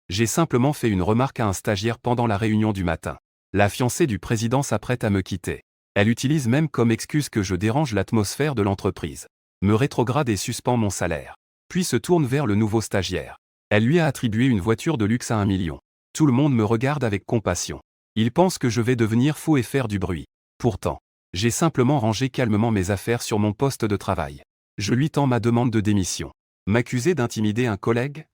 J'ai simplement fait une remarque à un stagiaire pendant la réunion du matin. La fiancée du président s'apprête à me quitter. Elle utilise même comme excuse que je dérange l'atmosphère de l'entreprise. Me rétrograde et suspend mon salaire. Puis se tourne vers le nouveau stagiaire. Elle lui a attribué une voiture de luxe à 1 million. Tout le monde me regarde avec compassion. Il pense que je vais devenir fou et faire du bruit. Pourtant, j'ai simplement rangé calmement mes affaires sur mon poste de travail. Je lui tends ma demande de démission. M'accuser d'intimider un collègue?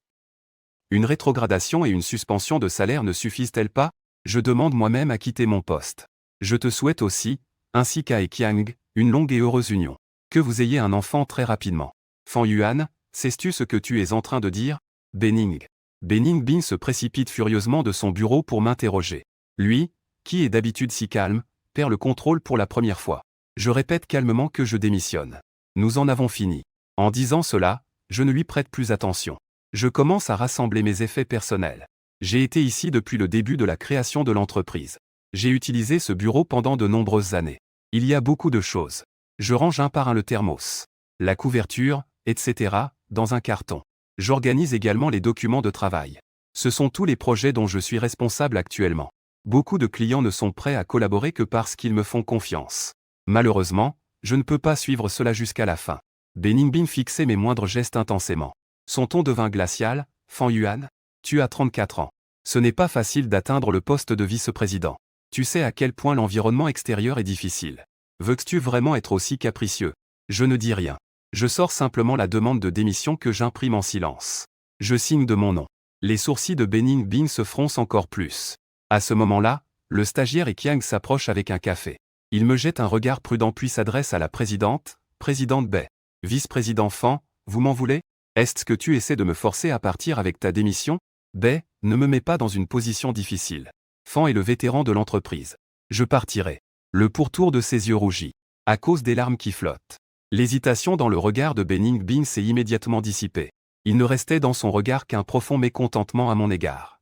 Une rétrogradation et une suspension de salaire ne suffisent-elles pas? Je demande moi-même à quitter mon poste. Je te souhaite aussi, ainsi qu'à Ekiang, une longue et heureuse union. Que vous ayez un enfant très rapidement. Fan Yuan, sais-tu ce que tu es en train de dire? Bening. Bening Bin se précipite furieusement de son bureau pour m'interroger. Lui, qui est d'habitude si calme, perd le contrôle pour la première fois. Je répète calmement que je démissionne. Nous en avons fini. En disant cela, je ne lui prête plus attention. Je commence à rassembler mes effets personnels. J'ai été ici depuis le début de la création de l'entreprise. J'ai utilisé ce bureau pendant de nombreuses années. Il y a beaucoup de choses. Je range un par un le thermos, la couverture, etc., dans un carton. J'organise également les documents de travail. Ce sont tous les projets dont je suis responsable actuellement. Beaucoup de clients ne sont prêts à collaborer que parce qu'ils me font confiance. Malheureusement, je ne peux pas suivre cela jusqu'à la fin. Bening Bin fixait mes moindres gestes intensément. Son ton devint glacial. Fan Yuan, tu as 34 ans. Ce n'est pas facile d'atteindre le poste de vice-président. Tu sais à quel point l'environnement extérieur est difficile. Veux-tu vraiment être aussi capricieux? Je ne dis rien. Je sors simplement la demande de démission que j'imprime en silence. Je signe de mon nom. Les sourcils de Bening Bin se froncent encore plus. À ce moment-là, le stagiaire Ekiang s'approche avec un café. Il me jette un regard prudent puis s'adresse à la présidente. Présidente Bai. Vice-président Fan, vous m'en voulez? Est-ce que tu essaies de me forcer à partir avec ta démission? Bai, ne me mets pas dans une position difficile. Fan est le vétéran de l'entreprise. Je partirai. Le pourtour de ses yeux rougit. À cause des larmes qui flottent. L'hésitation dans le regard de Bening Bin s'est immédiatement dissipée. Il ne restait dans son regard qu'un profond mécontentement à mon égard.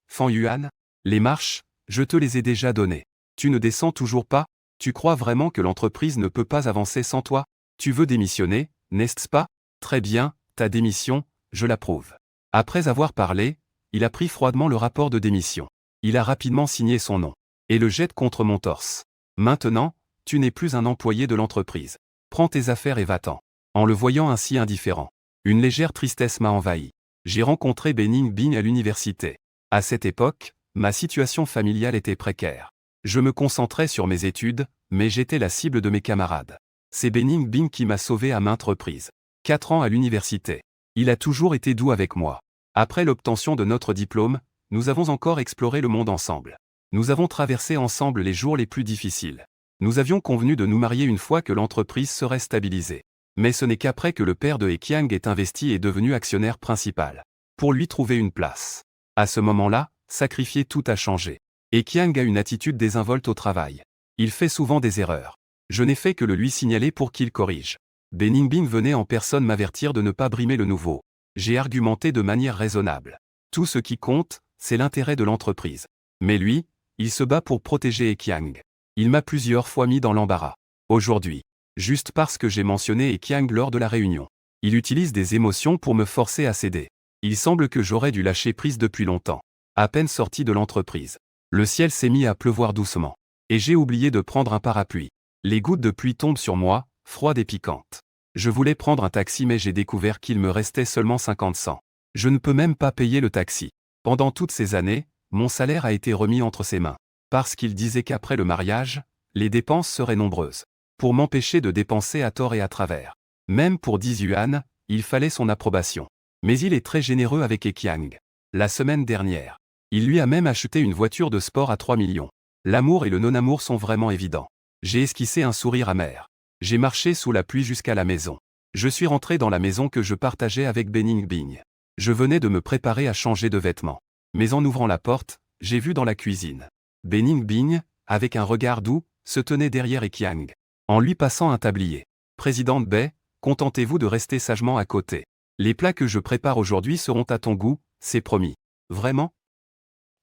Fan Yuan, les marches, je te les ai déjà données. Tu ne descends toujours pas? Tu crois vraiment que l'entreprise ne peut pas avancer sans toi? Tu veux démissionner, n'est-ce pas? Très bien, ta démission, je l'approuve. Après avoir parlé, il a pris froidement le rapport de démission. Il a rapidement signé son nom. Et le jette contre mon torse. Maintenant, tu n'es plus un employé de l'entreprise. Prends tes affaires et va-t'en. En le voyant ainsi indifférent, une légère tristesse m'a envahi. J'ai rencontré Bening Bin à l'université. À cette époque, ma situation familiale était précaire. Je me concentrais sur mes études, mais j'étais la cible de mes camarades. C'est Bening Bin qui m'a sauvé à maintes reprises. 4 ans à l'université. Il a toujours été doux avec moi. Après l'obtention de notre diplôme, nous avons encore exploré le monde ensemble. Nous avons traversé ensemble les jours les plus difficiles. Nous avions convenu de nous marier une fois que l'entreprise serait stabilisée. Mais ce n'est qu'après que le père de Ekiang est investi et devenu actionnaire principal. Pour lui trouver une place. À ce moment-là, sacrifier tout a changé. Ekiang a une attitude désinvolte au travail. Il fait souvent des erreurs. Je n'ai fait que le lui signaler pour qu'il corrige. Bening Bin venait en personne m'avertir de ne pas brimer le nouveau. J'ai argumenté de manière raisonnable. Tout ce qui compte, c'est l'intérêt de l'entreprise. Mais lui, il se bat pour protéger Ekiang. Il m'a plusieurs fois mis dans l'embarras. Aujourd'hui, juste parce que j'ai mentionné Ekiang lors de la réunion. Il utilise des émotions pour me forcer à céder. Il semble que j'aurais dû lâcher prise depuis longtemps. À peine sorti de l'entreprise. Le ciel s'est mis à pleuvoir doucement. Et j'ai oublié de prendre un parapluie. Les gouttes de pluie tombent sur moi, froides et piquantes. Je voulais prendre un taxi mais j'ai découvert qu'il me restait seulement 50 cents. Je ne peux même pas payer le taxi. Pendant toutes ces années, mon salaire a été remis entre ses mains. Parce qu'il disait qu'après le mariage, les dépenses seraient nombreuses. Pour m'empêcher de dépenser à tort et à travers. Même pour 10 yuan, il fallait son approbation. Mais il est très généreux avec Ekiang. La semaine dernière, il lui a même acheté une voiture de sport à 3 millions. L'amour et le non-amour sont vraiment évidents. J'ai esquissé un sourire amer. J'ai marché sous la pluie jusqu'à la maison. Je suis rentré dans la maison que je partageais avec Bening Bin. Je venais de me préparer à changer de vêtements. Mais en ouvrant la porte, j'ai vu dans la cuisine. Bening Bin, avec un regard doux, se tenait derrière Ekiang. En lui passant un tablier. Présidente Bai, contentez-vous de rester sagement à côté. Les plats que je prépare aujourd'hui seront à ton goût, c'est promis. Vraiment?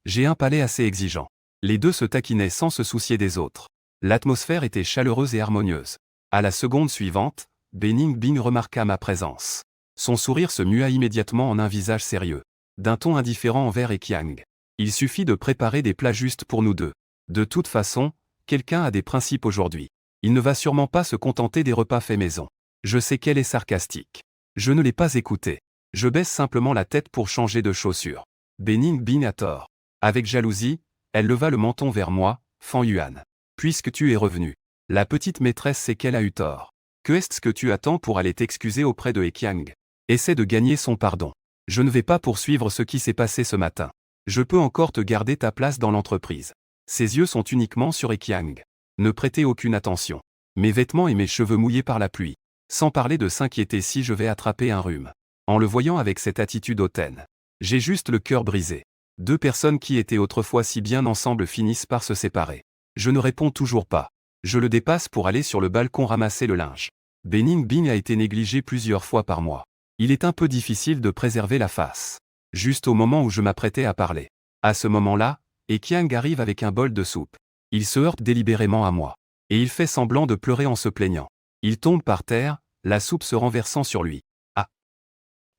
J'ai un palais assez exigeant. Les deux se taquinaient sans se soucier des autres. L'atmosphère était chaleureuse et harmonieuse. À la seconde suivante, Bening Bin remarqua ma présence. Son sourire se mua immédiatement en un visage sérieux. d'un ton indifférent envers Ekiang. Il suffit de préparer des plats justes pour nous deux. De toute façon, quelqu'un a des principes aujourd'hui. Il ne va sûrement pas se contenter des repas faits maison. Je sais qu'elle est sarcastique. Je ne l'ai pas écoutée. Je baisse simplement la tête pour changer de chaussure. Bening Bing a tort. Avec jalousie, elle leva le menton vers moi, Fan Yuan. Puisque tu es revenu. La petite maîtresse sait qu'elle a eu tort. Que est-ce que tu attends pour aller t'excuser auprès de Ekiang? Essaie de gagner son pardon. Je ne vais pas poursuivre ce qui s'est passé ce matin. Je peux encore te garder ta place dans l'entreprise. Ses yeux sont uniquement sur Ekiang. Ne prêtez aucune attention. Mes vêtements et mes cheveux mouillés par la pluie. Sans parler de s'inquiéter si je vais attraper un rhume. En le voyant avec cette attitude hautaine. J'ai juste le cœur brisé. Deux personnes qui étaient autrefois si bien ensemble finissent par se séparer. Je ne réponds toujours pas. Je le dépasse pour aller sur le balcon ramasser le linge. Bening Bing a été négligé plusieurs fois par moi. Il est un peu difficile de préserver la face. Juste au moment où je m'apprêtais à parler. À ce moment-là, Ekiang arrive avec un bol de soupe. Il se heurte délibérément à moi. Et il fait semblant de pleurer en se plaignant. Il tombe par terre, la soupe se renversant sur lui. Ah!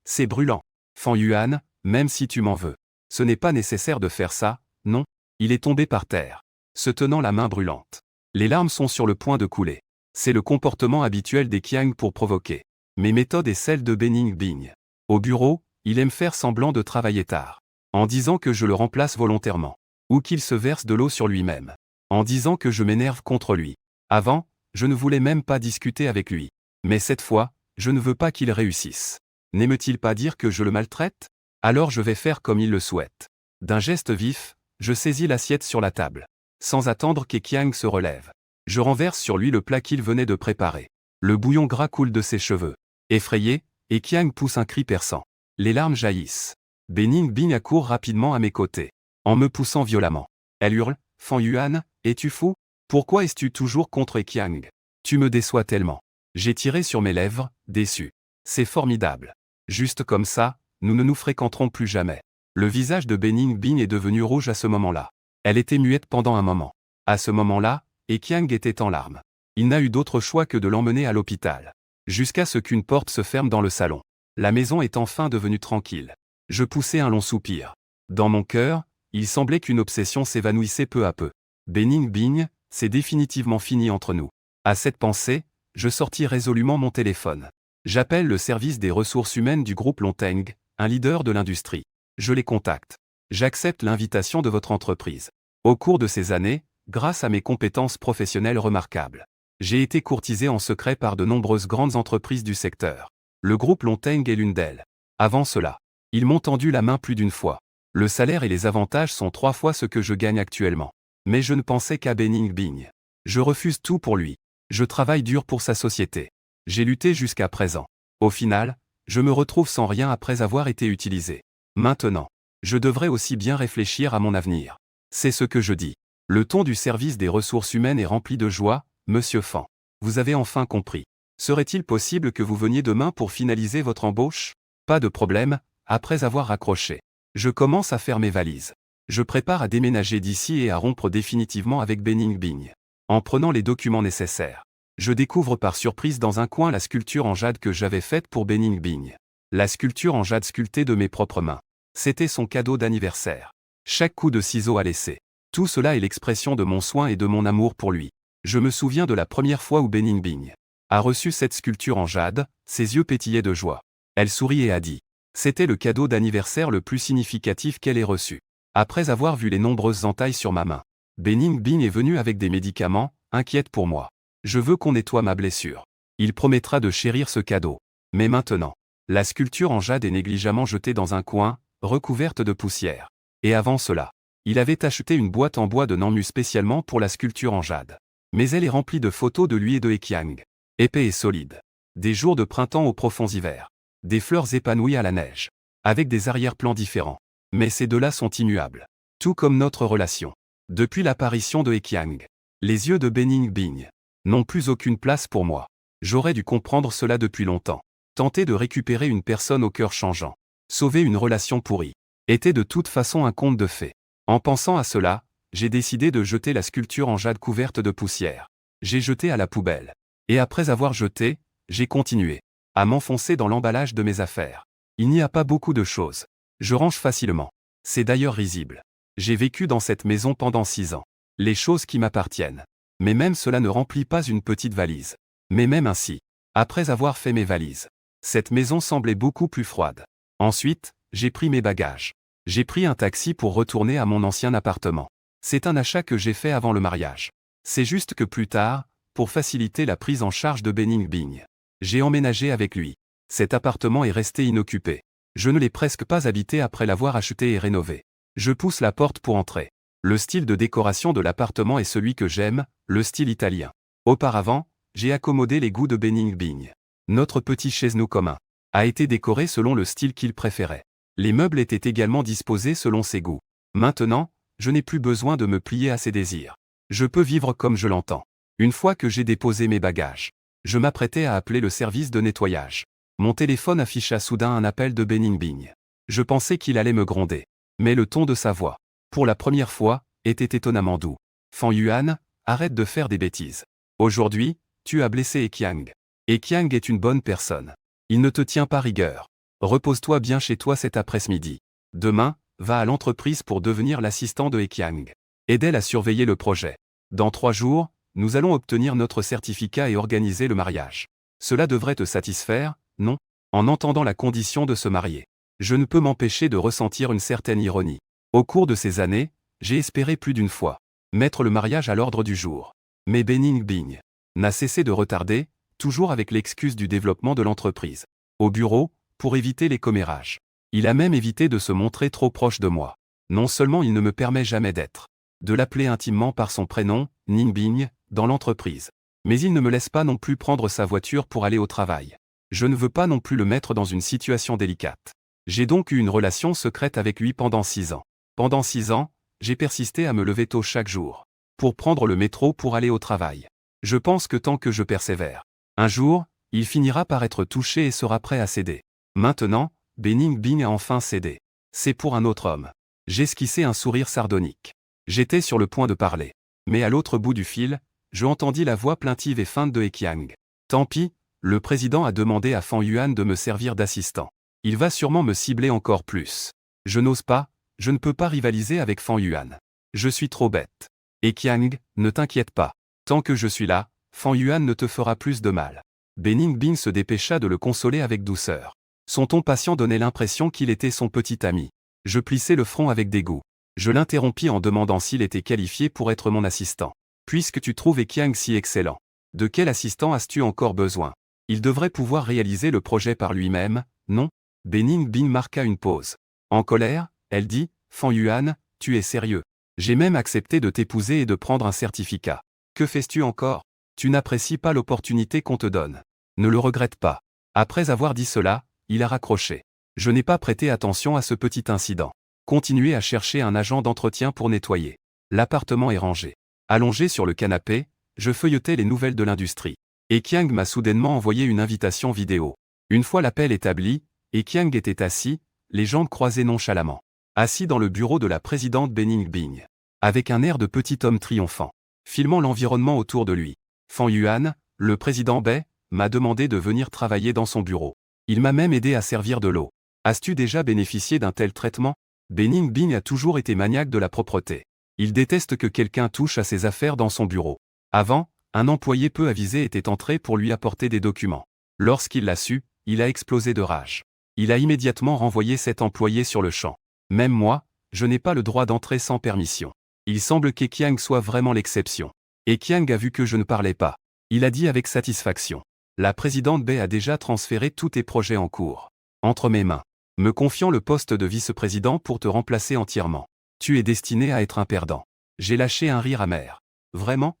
C'est brûlant. Fan Yuan, même si tu m'en veux. Ce n'est pas nécessaire de faire ça, non? Il est tombé par terre, se tenant la main brûlante. Les larmes sont sur le point de couler. C'est le comportement habituel d'Ekiang pour provoquer. Mes méthodes et celles de Bening Bing. Au bureau, il aime faire semblant de travailler tard. En disant que je le remplace volontairement. Ou qu'il se verse de l'eau sur lui-même. En disant que je m'énerve contre lui. Avant, je ne voulais même pas discuter avec lui. Mais cette fois, je ne veux pas qu'il réussisse. N'aime-t-il pas dire que je le maltraite? Alors je vais faire comme il le souhaite. D'un geste vif, je saisis l'assiette sur la table. Sans attendre qu'Ekiang se relève. Je renverse sur lui le plat qu'il venait de préparer. Le bouillon gras coule de ses cheveux. Effrayé, Ekiang pousse un cri perçant. Les larmes jaillissent. Bening Bing accourt rapidement à mes côtés. En me poussant violemment. Elle hurle, « Fan Yuan, es-tu fou? Pourquoi es-tu toujours contre Ekiang? Tu me déçois tellement. » J'ai tiré sur mes lèvres, déçu. C'est formidable. Juste comme ça, nous ne nous fréquenterons plus jamais. Le visage de Bening Bing est devenu rouge à ce moment-là. Elle était muette pendant un moment. À ce moment-là, Ekiang était en larmes. Il n'a eu d'autre choix que de l'emmener à l'hôpital. Jusqu'à ce qu'une porte se ferme dans le salon. La maison est enfin devenue tranquille. Je poussai un long soupir. Dans mon cœur, il semblait qu'une obsession s'évanouissait peu à peu. Bening Bing, c'est définitivement fini entre nous. À cette pensée, je sortis résolument mon téléphone. J'appelle le service des ressources humaines du groupe Longteng, un leader de l'industrie. Je les contacte. J'accepte l'invitation de votre entreprise. Au cours de ces années, grâce à mes compétences professionnelles remarquables, j'ai été courtisé en secret par de nombreuses grandes entreprises du secteur. Le groupe Longteng est l'une d'elles. Avant cela, ils m'ont tendu la main plus d'une fois. Le salaire et les avantages sont 3 fois ce que je gagne actuellement. Mais je ne pensais qu'à Bening Bing. Je refuse tout pour lui. Je travaille dur pour sa société. J'ai lutté jusqu'à présent. Au final, je me retrouve sans rien après avoir été utilisé. Maintenant, je devrais aussi bien réfléchir à mon avenir. C'est ce que je dis. Le ton du service des ressources humaines est rempli de joie, Monsieur Fan. Vous avez enfin compris. Serait-il possible que vous veniez demain pour finaliser votre embauche? Pas de problème, après avoir raccroché. Je commence à faire mes valises. Je prépare à déménager d'ici et à rompre définitivement avec Bening Bing. En prenant les documents nécessaires, je découvre par surprise dans un coin la sculpture en jade que j'avais faite pour Bening Bing. La sculpture en jade sculptée de mes propres mains. C'était son cadeau d'anniversaire. Chaque coup de ciseau a laissé. Tout cela est l'expression de mon soin et de mon amour pour lui. Je me souviens de la première fois où Bening Bing a reçu cette sculpture en jade, ses yeux pétillaient de joie. Elle sourit et a dit. C'était le cadeau d'anniversaire le plus significatif qu'elle ait reçu. Après avoir vu les nombreuses entailles sur ma main, Bening Bing est venu avec des médicaments, inquiète pour moi. Je veux qu'on nettoie ma blessure. Il promettra de chérir ce cadeau. Mais maintenant, la sculpture en jade est négligemment jetée dans un coin, recouverte de poussière. Et avant cela, il avait acheté une boîte en bois de Nanmu spécialement pour la sculpture en jade. Mais elle est remplie de photos de lui et de Ekiang. Épais et solide. Des jours de printemps aux profonds hivers. Des fleurs épanouies à la neige. Avec des arrière-plans différents. Mais ces deux-là sont immuables. Tout comme notre relation. Depuis l'apparition de Ekiang, les yeux de Bening Bing n'ont plus aucune place pour moi. J'aurais dû comprendre cela depuis longtemps. Tenter de récupérer une personne au cœur changeant. Sauver une relation pourrie. Était de toute façon un conte de fées. En pensant à cela, j'ai décidé de jeter la sculpture en jade couverte de poussière. J'ai jeté à la poubelle. Et après avoir jeté, j'ai continué à m'enfoncer dans l'emballage de mes affaires. Il n'y a pas beaucoup de choses Je range facilement. C'est d'ailleurs risible. J'ai vécu dans cette maison pendant 6 ans. Les choses qui m'appartiennent. Mais même cela ne remplit pas une petite valise. Mais même ainsi, après avoir fait mes valises, cette maison semblait beaucoup plus froide. Ensuite, j'ai pris mes bagages. J'ai pris un taxi pour retourner à mon ancien appartement. C'est un achat que j'ai fait avant le mariage. C'est juste que plus tard, pour faciliter la prise en charge de Benning Bing, j'ai emménagé avec lui. Cet appartement est resté inoccupé. Je ne l'ai presque pas habité après l'avoir acheté et rénové. Je pousse la porte pour entrer. Le style de décoration de l'appartement est celui que j'aime, le style italien. Auparavant, j'ai accommodé les goûts de Benning Bing. Notre petit chez-nous commun a été décoré selon le style qu'il préférait. Les meubles étaient également disposés selon ses goûts. Maintenant, je n'ai plus besoin de me plier à ses désirs. Je peux vivre comme je l'entends. Une fois que j'ai déposé mes bagages, je m'apprêtais à appeler le service de nettoyage. Mon téléphone afficha soudain un appel de Benning Bing. Je pensais qu'il allait me gronder. Mais le ton de sa voix, pour la première fois, était étonnamment doux. Fan Yuan, arrête de faire des bêtises. Aujourd'hui, tu as blessé Ekiang. Ekiang est une bonne personne. Il ne te tient pas rigueur. Repose-toi bien chez toi cet après-midi. Demain, va à l'entreprise pour devenir l'assistant de Ekiang. Aide-elle à surveiller le projet. Dans 3 jours, nous allons obtenir notre certificat et organiser le mariage. Cela devrait te satisfaire, non? En entendant la condition de se marier, je ne peux m'empêcher de ressentir une certaine ironie. Au cours de ces années, j'ai espéré plus d'une fois mettre le mariage à l'ordre du jour. Mais Benning Bing n'a cessé de retarder, toujours avec l'excuse du développement de l'entreprise. Au bureau, pour éviter les commérages. Il a même évité de se montrer trop proche de moi. Non seulement il ne me permet jamais de l'appeler intimement par son prénom, Ning Bing, dans l'entreprise, mais il ne me laisse pas non plus prendre sa voiture pour aller au travail. Je ne veux pas non plus le mettre dans une situation délicate. J'ai donc eu une relation secrète avec lui pendant 6 ans. Pendant 6 ans, j'ai persisté à me lever tôt chaque jour, pour prendre le métro pour aller au travail. Je pense que tant que je persévère, un jour, il finira par être touché et sera prêt à céder. Maintenant, Benning Bing a enfin cédé. C'est pour un autre homme. J'esquissais un sourire sardonique. J'étais sur le point de parler. Mais à l'autre bout du fil, je entendis la voix plaintive et feinte de Ekiang. Tant pis, le président a demandé à Fan Yuan de me servir d'assistant. Il va sûrement me cibler encore plus. Je n'ose pas, je ne peux pas rivaliser avec Fan Yuan. Je suis trop bête. Ekiang, ne t'inquiète pas. Tant que je suis là, Fan Yuan ne te fera plus de mal. Benning Bing se dépêcha de le consoler avec douceur. Son ton patient donnait l'impression qu'il était son petit ami. Je plissai le front avec dégoût. Je l'interrompis en demandant s'il était qualifié pour être mon assistant. Puisque tu trouves Ekiang si excellent, de quel assistant as-tu encore besoin? Il devrait pouvoir réaliser le projet par lui-même, non? Benning Bing marqua une pause. En colère, elle dit, Fan Yuan, tu es sérieux. J'ai même accepté de t'épouser et de prendre un certificat. Que fais-tu encore? Tu n'apprécies pas l'opportunité qu'on te donne. Ne le regrette pas. Après avoir dit cela, il a raccroché. Je n'ai pas prêté attention à ce petit incident. Continuez à chercher un agent d'entretien pour nettoyer. L'appartement est rangé. Allongé sur le canapé, je feuilletais les nouvelles de l'industrie. Ekiang m'a soudainement envoyé une invitation vidéo. Une fois l'appel établi, Ekiang était assis, les jambes croisées nonchalamment. Assis dans le bureau de la présidente Benning Bing. Avec un air de petit homme triomphant. Filmant l'environnement autour de lui. Fan Yuan, le président Bai, m'a demandé de venir travailler dans son bureau. Il m'a même aidé à servir de l'eau. As-tu déjà bénéficié d'un tel traitement? Benning Bing a toujours été maniaque de la propreté. Il déteste que quelqu'un touche à ses affaires dans son bureau. Avant, un employé peu avisé était entré pour lui apporter des documents. Lorsqu'il l'a su, il a explosé de rage. Il a immédiatement renvoyé cet employé sur le champ. Même moi, je n'ai pas le droit d'entrer sans permission. Il semble qu'Ekiang soit vraiment l'exception. Ekiang a vu que je ne parlais pas. Il a dit avec satisfaction. La présidente Bai a déjà transféré tous tes projets en cours entre mes mains, me confiant le poste de vice-président pour te remplacer entièrement. Tu es destiné à être un perdant. J'ai lâché un rire amer. Vraiment?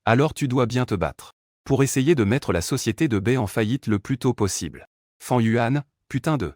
Alors tu dois bien te battre pour essayer de mettre la société de Bai en faillite le plus tôt possible. Fan Yuan, putain de...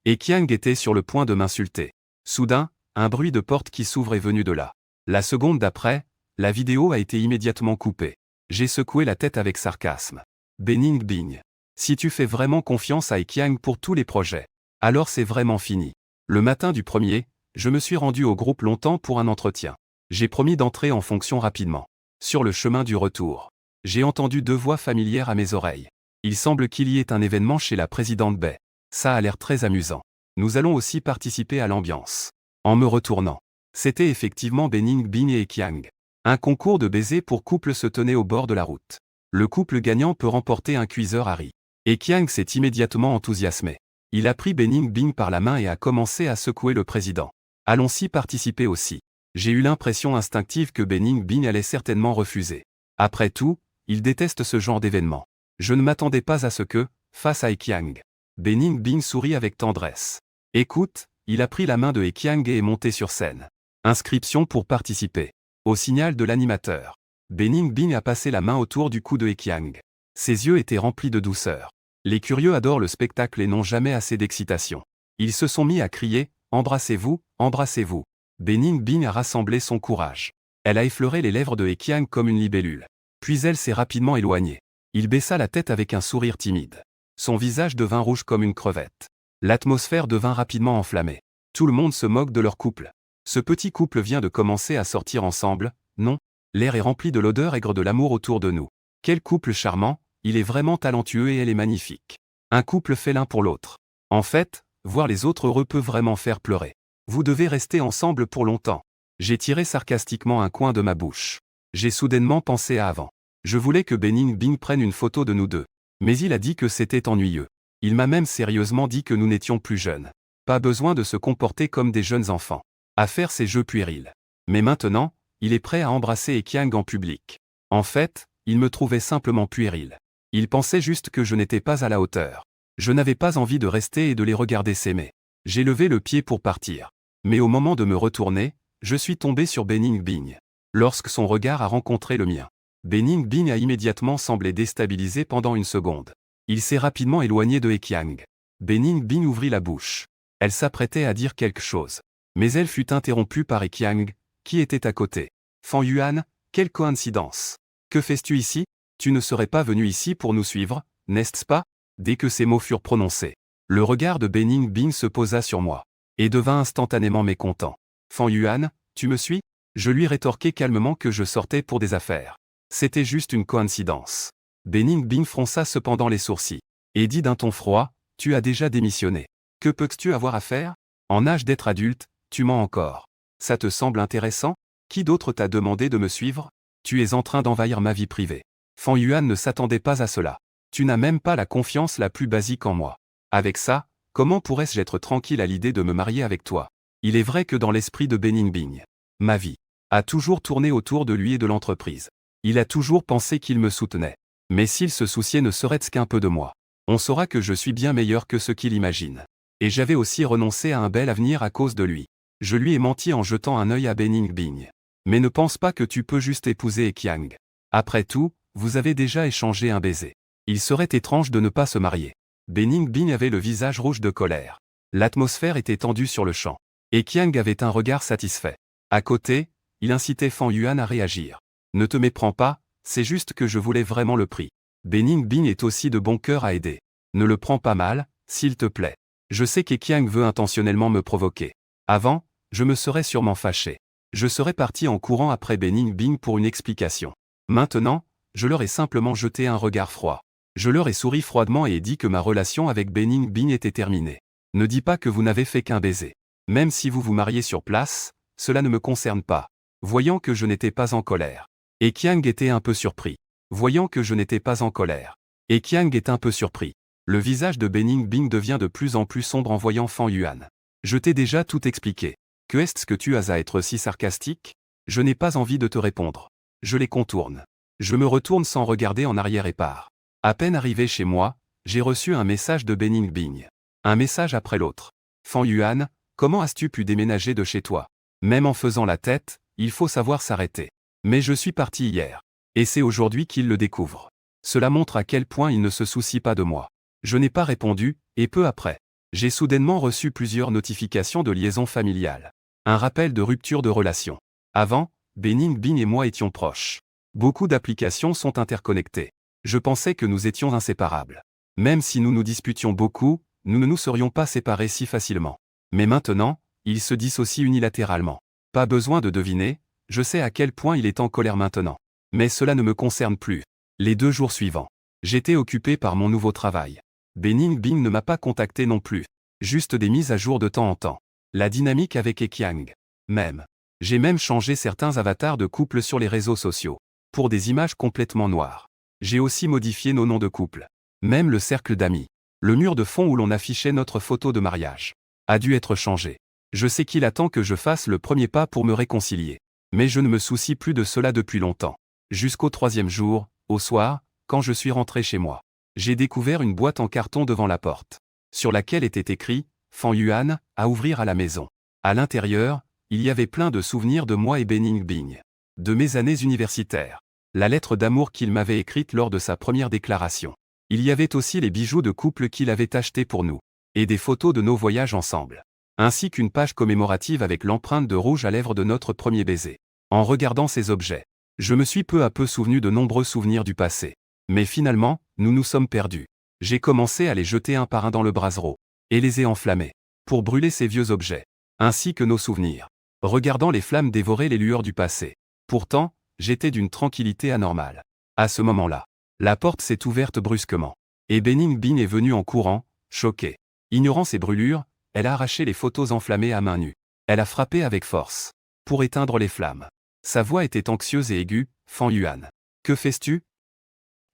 Ekiang était sur le point de m'insulter. Soudain, un bruit de porte qui s'ouvre est venu de là. La seconde d'après, la vidéo a été immédiatement coupée. J'ai secoué la tête avec sarcasme. Benning Bing. Si tu fais vraiment confiance à Ekiang pour tous les projets, alors c'est vraiment fini. Le matin du premier, je me suis rendu au groupe longtemps pour un entretien. J'ai promis d'entrer en fonction rapidement. Sur le chemin du retour, j'ai entendu 2 voix familières à mes oreilles. Il semble qu'il y ait un événement chez la présidente Bai. Ça a l'air très amusant. Nous allons aussi participer à l'ambiance. En me retournant. C'était effectivement Bening Bin et Ekiang. Un concours de baisers pour couple se tenait au bord de la route. Le couple gagnant peut remporter un cuiseur Harry. Ekiang s'est immédiatement enthousiasmé. Il a pris Bening Bin par la main et a commencé à secouer le président. Allons-y participer aussi. J'ai eu l'impression instinctive que Bening Bin allait certainement refuser. Après tout, il déteste ce genre d'événement. Je ne m'attendais pas à ce que, face à Ekiang. Bening Bin sourit avec tendresse. Écoute, il a pris la main de Ekiang et est monté sur scène. Inscription pour participer. Au signal de l'animateur. Bening Bin a passé la main autour du cou de Ekiang. Ses yeux étaient remplis de douceur. Les curieux adorent le spectacle et n'ont jamais assez d'excitation. Ils se sont mis à crier « Embrassez-vous, embrassez-vous ». Bening Bin a rassemblé son courage. Elle a effleuré les lèvres de Ekiang comme une libellule. Puis elle s'est rapidement éloignée. Il baissa la tête avec un sourire timide. Son visage devint rouge comme une crevette. L'atmosphère devint rapidement enflammée. Tout le monde se moque de leur couple. Ce petit couple vient de commencer à sortir ensemble, non? L'air est rempli de l'odeur aigre de l'amour autour de nous. Quel couple charmant, il est vraiment talentueux et elle est magnifique. Un couple fait l'un pour l'autre. En fait, voir les autres heureux peut vraiment faire pleurer. Vous devez rester ensemble pour longtemps. J'ai tiré sarcastiquement un coin de ma bouche. J'ai soudainement pensé à avant. Je voulais que Bening Bin prenne une photo de nous deux. Mais il a dit que c'était ennuyeux. Il m'a même sérieusement dit que nous n'étions plus jeunes. Pas besoin de se comporter comme des jeunes enfants. À faire ces jeux puérils. Mais maintenant, il est prêt à embrasser Ekiang en public. En fait, il me trouvait simplement puéril. Il pensait juste que je n'étais pas à la hauteur. Je n'avais pas envie de rester et de les regarder s'aimer. J'ai levé le pied pour partir. Mais au moment de me retourner, je suis tombé sur Bening Bin. Lorsque son regard a rencontré le mien. Bening Bin a immédiatement semblé déstabilisé pendant une seconde. Il s'est rapidement éloigné de Ekiang. Bening Bin ouvrit la bouche. Elle s'apprêtait à dire quelque chose. Mais elle fut interrompue par Ekiang, qui était à côté. Fan Yuan, quelle coïncidence. Que fais-tu ici? Tu ne serais pas venu ici pour nous suivre, n'est-ce pas? Dès que ces mots furent prononcés, le regard de Bening Bin se posa sur moi, et devint instantanément mécontent. Fan Yuan, tu me suis? Je lui rétorquai calmement que je sortais pour des affaires. C'était juste une coïncidence. Bening Bin fronça cependant les sourcils, et dit d'un ton froid, tu as déjà démissionné. Que peux-tu avoir à faire? En âge d'être adulte, tu mens encore. Ça te semble intéressant? Qui d'autre t'a demandé de me suivre? Tu es en train d'envahir ma vie privée. Fan Yuan ne s'attendait pas à cela. Tu n'as même pas la confiance la plus basique en moi. Avec ça, comment pourrais-je être tranquille à l'idée de me marier avec toi? Il est vrai que dans l'esprit de Bening Bin, ma vie a toujours tourné autour de lui et de l'entreprise. Il a toujours pensé qu'il me soutenait. Mais s'il se souciait ne serait-ce qu'un peu de moi, on saura que je suis bien meilleur que ce qu'il imagine. Et j'avais aussi renoncé à un bel avenir à cause de lui. Je lui ai menti en jetant un œil à Bening Bin. Mais ne pense pas que tu peux juste épouser Ekiang. Après tout, vous avez déjà échangé un baiser. Il serait étrange de ne pas se marier. Bening Bin avait le visage rouge de colère. L'atmosphère était tendue sur le champ. Ekiang avait un regard satisfait. À côté, il incitait Fan Yuan à réagir. Ne te méprends pas, c'est juste que je voulais vraiment le prix. Bening Bin est aussi de bon cœur à aider. Ne le prends pas mal, s'il te plaît. Je sais qu'Ekiang veut intentionnellement me provoquer. Avant, je me serais sûrement fâché. Je serais parti en courant après Bening Bin pour une explication. Maintenant, je leur ai simplement jeté un regard froid. Je leur ai souri froidement et ai dit que ma relation avec Bening Bin était terminée. Ne dis pas que vous n'avez fait qu'un baiser. Même si vous vous mariez sur place, cela ne me concerne pas. Voyant que je n'étais pas en colère. Ekiang était un peu surpris. Voyant que je n'étais pas en colère. Ekiang est un peu surpris. Le visage de Bening Bin devient de plus en plus sombre en voyant Fan Yuan. Je t'ai déjà tout expliqué. Que est-ce que tu as à être si sarcastique? Je n'ai pas envie de te répondre. Je les contourne. Je me retourne sans regarder en arrière et pars. À peine arrivé chez moi, j'ai reçu un message de Bening Bin. Un message après l'autre. Fan Yuan, comment as-tu pu déménager de chez toi? Même en faisant la tête, il faut savoir s'arrêter. Mais je suis parti hier. Et c'est aujourd'hui qu'il le découvre. Cela montre à quel point il ne se soucie pas de moi. Je n'ai pas répondu, et peu après, j'ai soudainement reçu plusieurs notifications de liaison familiale. Un rappel de rupture de relation. Avant, Bening Bin et moi étions proches. Beaucoup d'applications sont interconnectées. Je pensais que nous étions inséparables. Même si nous nous disputions beaucoup, nous ne nous serions pas séparés si facilement. Mais maintenant, il se dissocie unilatéralement. Pas besoin de deviner, je sais à quel point il est en colère maintenant. Mais cela ne me concerne plus. Les 2 jours suivants, j'étais occupé par mon nouveau travail. Bening Bin ne m'a pas contacté non plus. Juste des mises à jour de temps en temps. La dynamique avec Ekyang. J'ai même changé certains avatars de couple sur les réseaux sociaux. Pour des images complètement noires. J'ai aussi modifié nos noms de couple. Même le cercle d'amis. Le mur de fond où l'on affichait notre photo de mariage a dû être changé. Je sais qu'il attend que je fasse le premier pas pour me réconcilier. Mais je ne me soucie plus de cela depuis longtemps. Jusqu'au 3e jour, au soir, quand je suis rentré chez moi. J'ai découvert une boîte en carton devant la porte. Sur laquelle était écrit « Fan Yuan, à ouvrir à la maison ». À l'intérieur, il y avait plein de souvenirs de moi et Bening Bing. De mes années universitaires. La lettre d'amour qu'il m'avait écrite lors de sa première déclaration. Il y avait aussi les bijoux de couple qu'il avait achetés pour nous. Et des photos de nos voyages ensemble. Ainsi qu'une page commémorative avec l'empreinte de rouge à lèvres de notre premier baiser. En regardant ces objets, je me suis peu à peu souvenu de nombreux souvenirs du passé. Mais finalement, nous nous sommes perdus. J'ai commencé à les jeter un par un dans le brasero. Et les ai enflammés. Pour brûler ces vieux objets. Ainsi que nos souvenirs. Regardant les flammes dévorer les lueurs du passé. Pourtant, j'étais d'une tranquillité anormale. À ce moment-là, la porte s'est ouverte brusquement. Et Bening Bing est venue en courant, choquée. Ignorant ces brûlures, elle a arraché les photos enflammées à main nue. Elle a frappé avec force. Pour éteindre les flammes. Sa voix était anxieuse et aiguë, « Fan Yuan. Que fais-tu?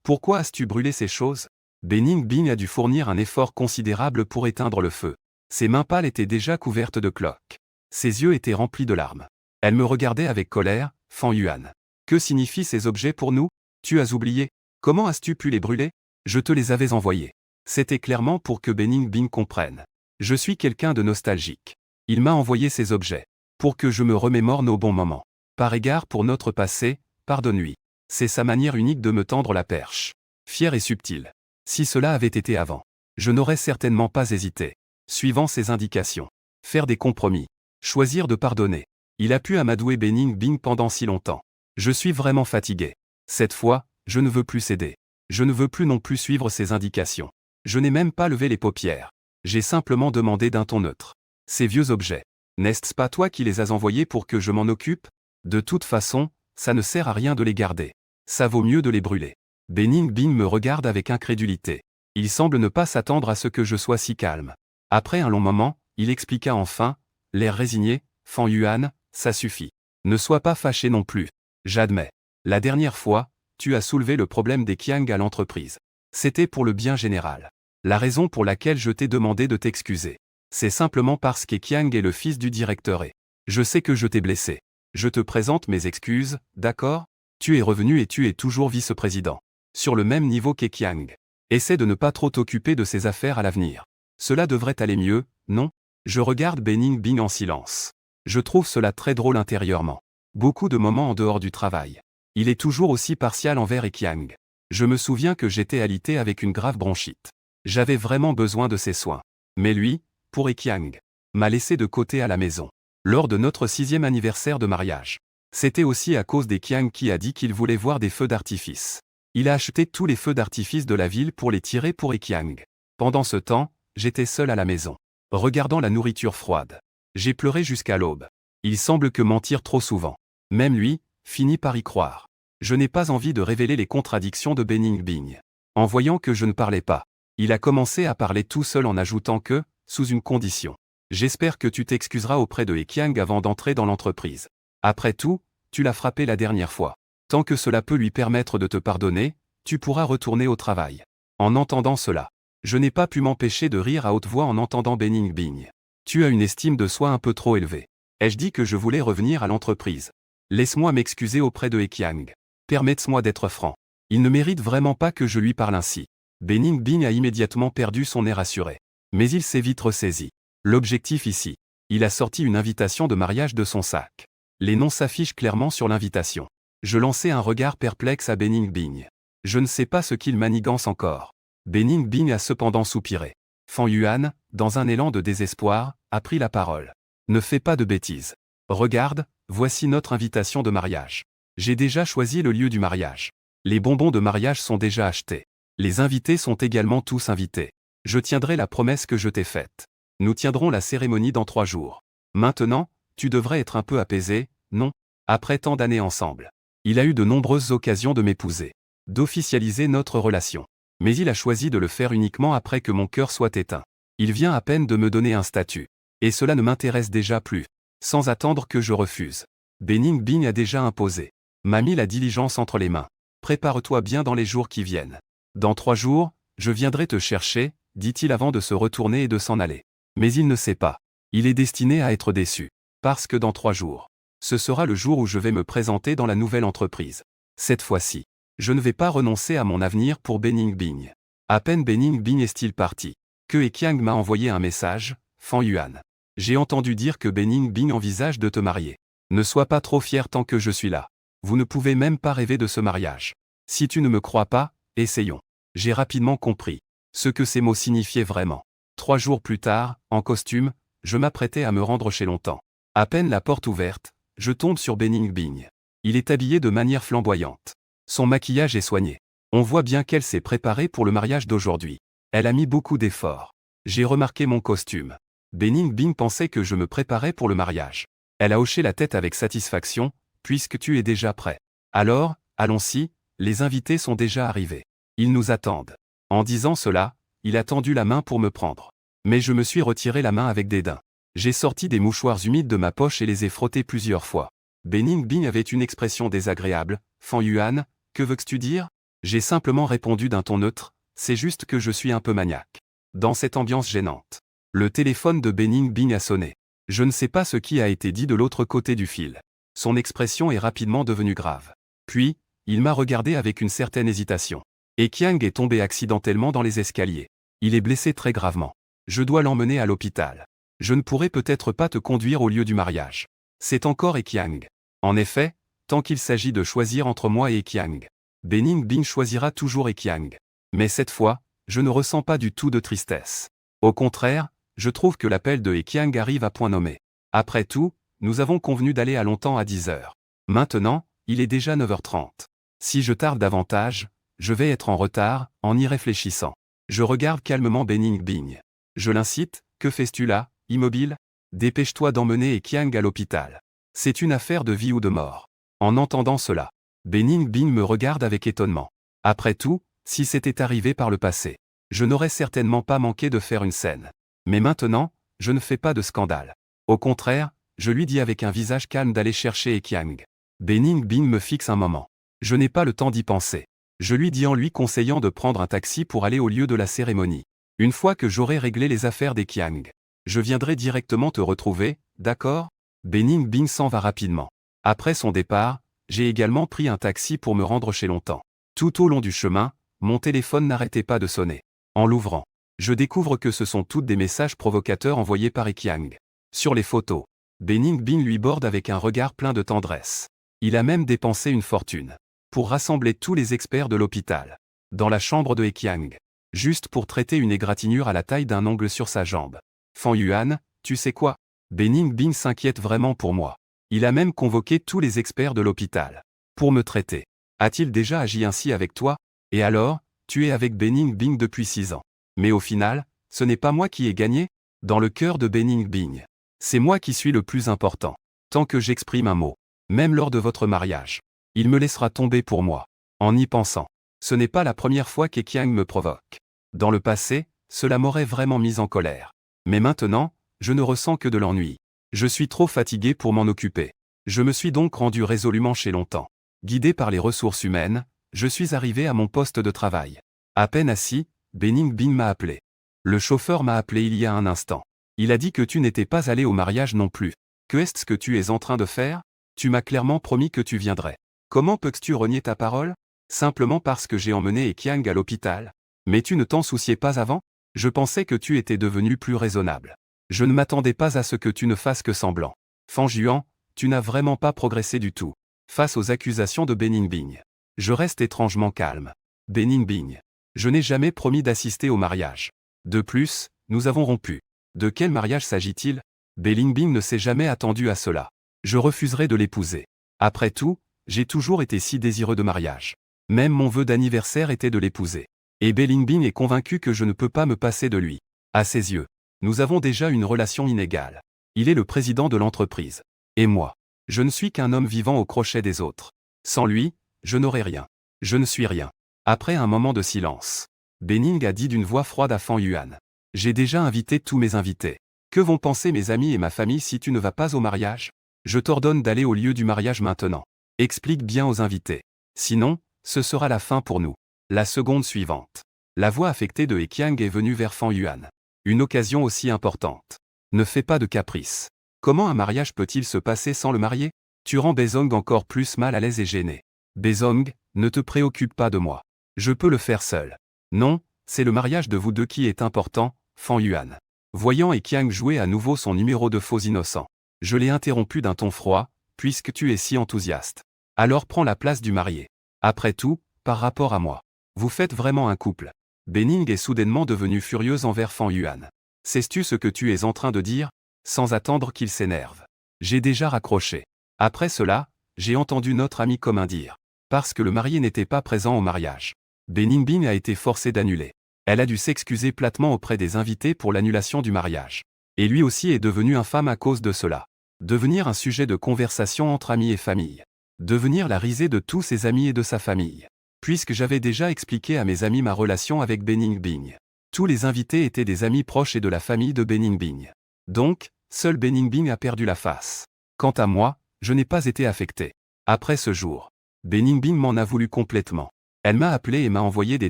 Pourquoi as-tu brûlé ces choses ?» Bening Bing a dû fournir un effort considérable pour éteindre le feu. Ses mains pâles étaient déjà couvertes de cloques. Ses yeux étaient remplis de larmes. Elle me regardait avec colère, « Fan Yuan. Que signifient ces objets pour nous? Tu as oublié? Comment as-tu pu les brûler? Je te les avais envoyés. » C'était clairement pour que Bening Bing comprenne. Je suis quelqu'un de nostalgique. Il m'a envoyé ces objets. Pour que je me remémore nos bons moments. Par égard pour notre passé, pardonne-lui. C'est sa manière unique de me tendre la perche. Fière et subtile. Si cela avait été avant, je n'aurais certainement pas hésité. Suivant ses indications. Faire des compromis. Choisir de pardonner. Il a pu amadouer Bening Bing pendant si longtemps. Je suis vraiment fatigué. Cette fois, je ne veux plus céder. Je ne veux plus non plus suivre ses indications. Je n'ai même pas levé les paupières. J'ai simplement demandé d'un ton neutre. Ces vieux objets. N'est-ce pas toi qui les as envoyés pour que je m'en occupe? De toute façon, ça ne sert à rien de les garder. Ça vaut mieux de les brûler. Bening Bing me regarde avec incrédulité. Il semble ne pas s'attendre à ce que je sois si calme. Après un long moment, il expliqua enfin, l'air résigné, « Fan Yuan, ça suffit. Ne sois pas fâché non plus. J'admets. La dernière fois, tu as soulevé le problème des Kyang à l'entreprise. C'était pour le bien général. La raison pour laquelle je t'ai demandé de t'excuser. C'est simplement parce qu'Ekyang est le fils du directeur et je sais que je t'ai blessé. Je te présente mes excuses, d'accord? Tu es revenu et tu es toujours vice-président. Sur le même niveau qu'Ekyang. Essaie de ne pas trop t'occuper de ses affaires à l'avenir. Cela devrait aller mieux, non? Je regarde Bening Bing en silence. Je trouve cela très drôle intérieurement. Beaucoup de moments en dehors du travail. Il est toujours aussi partial envers Ekyang. Je me souviens que j'étais alité avec une grave bronchite. J'avais vraiment besoin de ses soins. Mais lui, pour Ekyang, m'a laissé de côté à la maison. Lors de notre 6e anniversaire de mariage. C'était aussi à cause d'Ekyang qui a dit qu'il voulait voir des feux d'artifice. Il a acheté tous les feux d'artifice de la ville pour les tirer pour Ekyang. Pendant ce temps, j'étais seul à la maison. Regardant la nourriture froide. J'ai pleuré jusqu'à l'aube. Il semble que mentir trop souvent. Même lui, finit par y croire. Je n'ai pas envie de révéler les contradictions de Bening Bing. En voyant que je ne parlais pas, il a commencé à parler tout seul en ajoutant que, sous une condition. J'espère que tu t'excuseras auprès de Ekyang avant d'entrer dans l'entreprise. Après tout, tu l'as frappé la dernière fois. Tant que cela peut lui permettre de te pardonner, tu pourras retourner au travail. En entendant cela, je n'ai pas pu m'empêcher de rire à haute voix en entendant Bening Bing. Tu as une estime de soi un peu trop élevée. Ai-je dit que je voulais revenir à l'entreprise? Laisse-moi m'excuser auprès de Ekyang. Permette-moi d'être franc. Il ne mérite vraiment pas que je lui parle ainsi. Bening Bing a immédiatement perdu son air assuré. Mais il s'est vite ressaisi. L'objectif ici. Il a sorti une invitation de mariage de son sac. Les noms s'affichent clairement sur l'invitation. Je lançai un regard perplexe à Bening Bing. Je ne sais pas ce qu'il manigance encore. Bening Bing a cependant soupiré. Fan Yuan, dans un élan de désespoir, a pris la parole. Ne fais pas de bêtises. Regarde, voici notre invitation de mariage. J'ai déjà choisi le lieu du mariage. Les bonbons de mariage sont déjà achetés. Les invités sont également tous invités. Je tiendrai la promesse que je t'ai faite. Nous tiendrons la cérémonie dans 3 jours. Maintenant, tu devrais être un peu apaisé, non? Après tant d'années ensemble. Il a eu de nombreuses occasions de m'épouser. D'officialiser notre relation. Mais il a choisi de le faire uniquement après que mon cœur soit éteint. Il vient à peine de me donner un statut. Et cela ne m'intéresse déjà plus. Sans attendre que je refuse. Bening Bing a déjà imposé. M'a mis la diligence entre les mains. Prépare-toi bien dans les jours qui viennent. Dans 3 jours, je viendrai te chercher, dit-il avant de se retourner et de s'en aller. Mais il ne sait pas. Il est destiné à être déçu. Parce que dans 3 jours, ce sera le jour où je vais me présenter dans la nouvelle entreprise. Cette fois-ci, je ne vais pas renoncer à mon avenir pour Bening Bing. À peine Bening Bing est-il parti, que Ekiang m'a envoyé un message, Fan Yuan. J'ai entendu dire que Bening Bing envisage de te marier. Ne sois pas trop fier tant que je suis là. Vous ne pouvez même pas rêver de ce mariage. Si tu ne me crois pas, essayons. J'ai rapidement compris ce que ces mots signifiaient vraiment. 3 jours plus tard, en costume, je m'apprêtais à me rendre chez Longtemps. À peine la porte ouverte, je tombe sur Bening Bing. Il est habillé de manière flamboyante. Son maquillage est soigné. On voit bien qu'elle s'est préparée pour le mariage d'aujourd'hui. Elle a mis beaucoup d'efforts. J'ai remarqué mon costume. Bening Bing pensait que je me préparais pour le mariage. Elle a hoché la tête avec satisfaction, puisque tu es déjà prêt. Alors, allons-y, les invités sont déjà arrivés. Ils nous attendent. En disant cela, il a tendu la main pour me prendre. Mais je me suis retiré la main avec dédain. J'ai sorti des mouchoirs humides de ma poche et les ai frottés plusieurs fois. Bening Bing avait une expression désagréable. Fan Yuan, que veux-tu dire? J'ai simplement répondu d'un ton neutre, c'est juste que je suis un peu maniaque. Dans cette ambiance gênante. Le téléphone de Bening Bing a sonné. Je ne sais pas ce qui a été dit de l'autre côté du fil. Son expression est rapidement devenue grave. Puis, il m'a regardé avec une certaine hésitation. Ekiang est tombé accidentellement dans les escaliers. Il est blessé très gravement. Je dois l'emmener à l'hôpital. Je ne pourrai peut-être pas te conduire au lieu du mariage. C'est encore Ekiang. En effet, tant qu'il s'agit de choisir entre moi et Ekiang, Bening Bing choisira toujours Ekiang. Mais cette fois, je ne ressens pas du tout de tristesse. Au contraire, je trouve que l'appel de Ekiang arrive à point nommé. Après tout, nous avons convenu d'aller à Longtemps à 10 heures. Maintenant, il est déjà 9h30. Si je tarde davantage, je vais être en retard, en y réfléchissant. Je regarde calmement Bening Bing. Je l'incite, que fais-tu là, immobile? Dépêche-toi d'emmener Ekiang à l'hôpital. C'est une affaire de vie ou de mort. En entendant cela, Bening Bing me regarde avec étonnement. Après tout, si c'était arrivé par le passé, je n'aurais certainement pas manqué de faire une scène. Mais maintenant, je ne fais pas de scandale. Au contraire, je lui dis avec un visage calme d'aller chercher Ekiang. Bening Bing me fixe un moment. Je n'ai pas le temps d'y penser. Je lui dis en lui conseillant de prendre un taxi pour aller au lieu de la cérémonie. Une fois que j'aurai réglé les affaires d'Ekiang, je viendrai directement te retrouver, d'accord? Bening Bing s'en va rapidement. Après son départ, j'ai également pris un taxi pour me rendre chez Longtemps. Tout au long du chemin, mon téléphone n'arrêtait pas de sonner. En l'ouvrant, je découvre que ce sont toutes des messages provocateurs envoyés par Ekiang. Sur les photos, Bening Bing lui borde avec un regard plein de tendresse. Il a même dépensé une fortune pour rassembler tous les experts de l'hôpital dans la chambre de Ekiang, juste pour traiter une égratignure à la taille d'un ongle sur sa jambe. Fan Yuan, tu sais quoi? Bening Bing s'inquiète vraiment pour moi. Il a même convoqué tous les experts de l'hôpital pour me traiter. A-t-il déjà agi ainsi avec toi? Et alors, tu es avec Bening Bing depuis 6 ans. Mais au final, ce n'est pas moi qui ai gagné? Dans le cœur de Bening Bing, c'est moi qui suis le plus important. Tant que j'exprime un mot, même lors de votre mariage, il me laissera tomber pour moi. En y pensant, ce n'est pas la première fois qu'Ekiang me provoque. Dans le passé, cela m'aurait vraiment mis en colère. Mais maintenant, je ne ressens que de l'ennui. Je suis trop fatigué pour m'en occuper. Je me suis donc rendu résolument chez Longtemps. Guidé par les ressources humaines, je suis arrivé à mon poste de travail. À peine assis, Bening Bing m'a appelé. Le chauffeur m'a appelé il y a un instant. Il a dit que tu n'étais pas allé au mariage non plus. Que est-ce que tu es en train de faire? Tu m'as clairement promis que tu viendrais. Comment peux-tu renier ta parole? Simplement parce que j'ai emmené Ekiang à l'hôpital. Mais tu ne t'en souciais pas avant? Je pensais que tu étais devenu plus raisonnable. Je ne m'attendais pas à ce que tu ne fasses que semblant. Fan Yuan, tu n'as vraiment pas progressé du tout. Face aux accusations de Bening Bing, je reste étrangement calme. Bening Bing, je n'ai jamais promis d'assister au mariage. De plus, nous avons rompu. De quel mariage s'agit-il? Bening Bing ne s'est jamais attendu à cela. Je refuserai de l'épouser. Après tout, j'ai toujours été si désireux de mariage. Même mon vœu d'anniversaire était de l'épouser. Et Bening Bing est convaincu que je ne peux pas me passer de lui. À ses yeux, nous avons déjà une relation inégale. Il est le président de l'entreprise. Et moi, je ne suis qu'un homme vivant au crochet des autres. Sans lui, je n'aurai rien. Je ne suis rien. Après un moment de silence, Bening a dit d'une voix froide à Fan Yuan. J'ai déjà invité tous mes invités. Que vont penser mes amis et ma famille si tu ne vas pas au mariage? Je t'ordonne d'aller au lieu du mariage maintenant. Explique bien aux invités. Sinon, ce sera la fin pour nous. La seconde suivante. La voix affectée de Ekiang est venue vers Fan Yuan. Une occasion aussi importante. Ne fais pas de caprice. Comment un mariage peut-il se passer sans le marié? Tu rends Bezong encore plus mal à l'aise et gêné. Bezong, ne te préoccupe pas de moi. Je peux le faire seul. Non, c'est le mariage de vous deux qui est important, Fan Yuan. Voyant Ekiang jouer à nouveau son numéro de faux innocent. Je l'ai interrompu d'un ton froid, puisque tu es si enthousiaste. Alors prends la place du marié. Après tout, par rapport à moi. Vous faites vraiment un couple. Bening est soudainement devenue furieuse envers Fan Yuan. Sais-tu ce que tu es en train de dire? Sans attendre qu'il s'énerve. J'ai déjà raccroché. Après cela, j'ai entendu notre ami commun dire. Parce que le marié n'était pas présent au mariage. Bening Bing a été forcée d'annuler. Elle a dû s'excuser platement auprès des invités pour l'annulation du mariage. Et lui aussi est devenu infâme à cause de cela. Devenir un sujet de conversation entre amis et famille. Devenir la risée de tous ses amis et de sa famille. Puisque j'avais déjà expliqué à mes amis ma relation avec Bening Bing. Tous les invités étaient des amis proches et de la famille de Bening Bing. Donc, seul Bening Bing a perdu la face. Quant à moi, je n'ai pas été affecté. Après ce jour, Bening Bing m'en a voulu complètement. Elle m'a appelé et m'a envoyé des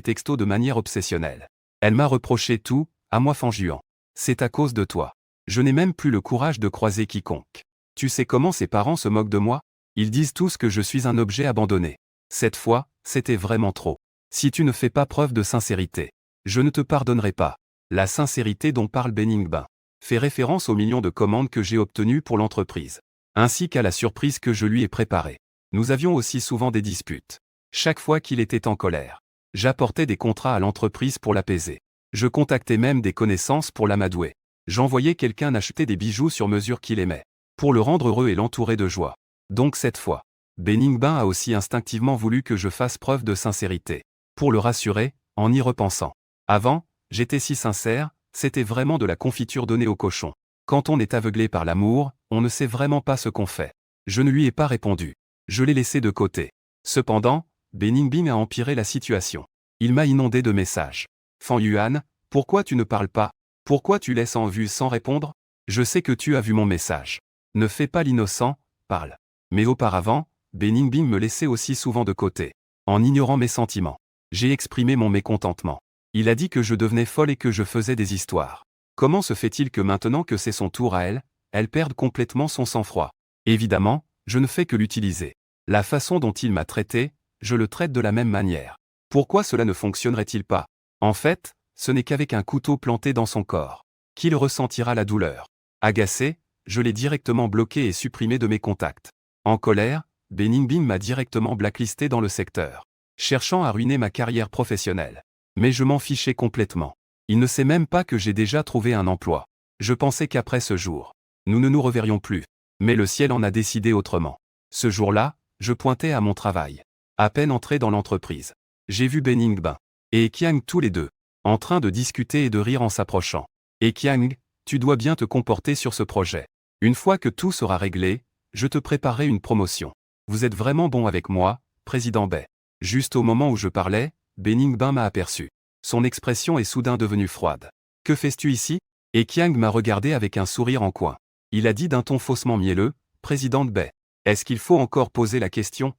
textos de manière obsessionnelle. Elle m'a reproché tout, à moi Fan Yuan. C'est à cause de toi. Je n'ai même plus le courage de croiser quiconque. Tu sais comment ses parents se moquent de moi? Ils disent tous que je suis un objet abandonné. Cette fois, c'était vraiment trop. Si tu ne fais pas preuve de sincérité, je ne te pardonnerai pas. La sincérité dont parle Bening Bing fait référence aux millions de commandes que j'ai obtenues pour l'entreprise, ainsi qu'à la surprise que je lui ai préparée. Nous avions aussi souvent des disputes. Chaque fois qu'il était en colère, j'apportais des contrats à l'entreprise pour l'apaiser. Je contactais même des connaissances pour l'amadouer. J'envoyais quelqu'un acheter des bijoux sur mesure qu'il aimait, pour le rendre heureux et l'entourer de joie. Donc cette fois, Bening Bing a aussi instinctivement voulu que je fasse preuve de sincérité, pour le rassurer, en y repensant. Avant, j'étais si sincère, c'était vraiment de la confiture donnée au cochon. Quand on est aveuglé par l'amour, on ne sait vraiment pas ce qu'on fait. Je ne lui ai pas répondu. Je l'ai laissé de côté. Cependant, Bening Bing a empiré la situation. Il m'a inondé de messages. Fan Yuan, pourquoi tu ne parles pas? Pourquoi tu laisses en vue sans répondre? Je sais que tu as vu mon message. Ne fais pas l'innocent, parle. Mais auparavant, Bening Bing me laissait aussi souvent de côté, en ignorant mes sentiments. J'ai exprimé mon mécontentement. Il a dit que je devenais folle et que je faisais des histoires. Comment se fait-il que maintenant que c'est son tour à elle, elle perde complètement son sang-froid? Évidemment, je ne fais que l'utiliser. La façon dont il m'a traité, je le traite de la même manière. Pourquoi cela ne fonctionnerait-il pas? En fait, ce n'est qu'avec un couteau planté dans son corps qu'il ressentira la douleur. Agacé, je l'ai directement bloqué et supprimé de mes contacts. En colère, Bening Bing m'a directement blacklisté dans le secteur, cherchant à ruiner ma carrière professionnelle. Mais je m'en fichais complètement. Il ne sait même pas que j'ai déjà trouvé un emploi. Je pensais qu'après ce jour, nous ne nous reverrions plus. Mais le ciel en a décidé autrement. Ce jour-là, je pointais à mon travail. À peine entré dans l'entreprise, j'ai vu Bening Bing et Ekiang tous les deux, en train de discuter et de rire en s'approchant. Ekiang, tu dois bien te comporter sur ce projet. Une fois que tout sera réglé, je te préparerai une promotion. Vous êtes vraiment bon avec moi, Président Bai. Juste au moment où je parlais, Bening Bing m'a aperçu. Son expression est soudain devenue froide. Que fais-tu ici? Ekiang m'a regardé avec un sourire en coin. Il a dit d'un ton faussement mielleux, Président Bai. Est-ce qu'il faut encore poser la question?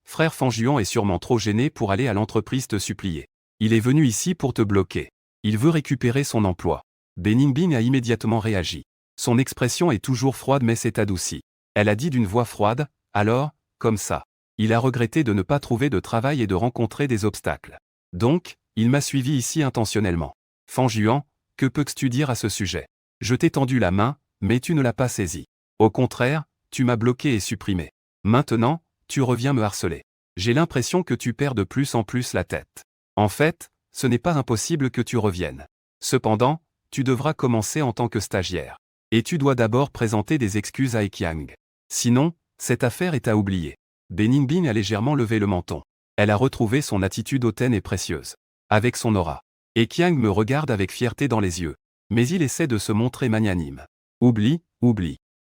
Frère Fan Yuan est sûrement trop gêné pour aller à l'entreprise te supplier. Il est venu ici pour te bloquer. Il veut récupérer son emploi. Bening Bing a immédiatement réagi. Son expression est toujours froide mais s'est adoucie. Elle a dit d'une voix froide, alors, comme ça. Il a regretté de ne pas trouver de travail et de rencontrer des obstacles. Donc, il m'a suivi ici intentionnellement. Fan Yuan, que peux-tu dire à ce sujet? Je t'ai tendu la main, mais tu ne l'as pas saisie. Au contraire, tu m'as bloqué et supprimé. Maintenant, tu reviens me harceler. J'ai l'impression que tu perds de plus en plus la tête. En fait, ce n'est pas impossible que tu reviennes. Cependant, tu devras commencer en tant que stagiaire. Et tu dois d'abord présenter des excuses à Ekiang. Sinon, cette affaire est à oublier. Bening Bing a légèrement levé le menton. Elle a retrouvé son attitude hautaine et précieuse. Avec son aura. Ekiang me regarde avec fierté dans les yeux. Mais il essaie de se montrer magnanime. Oublie,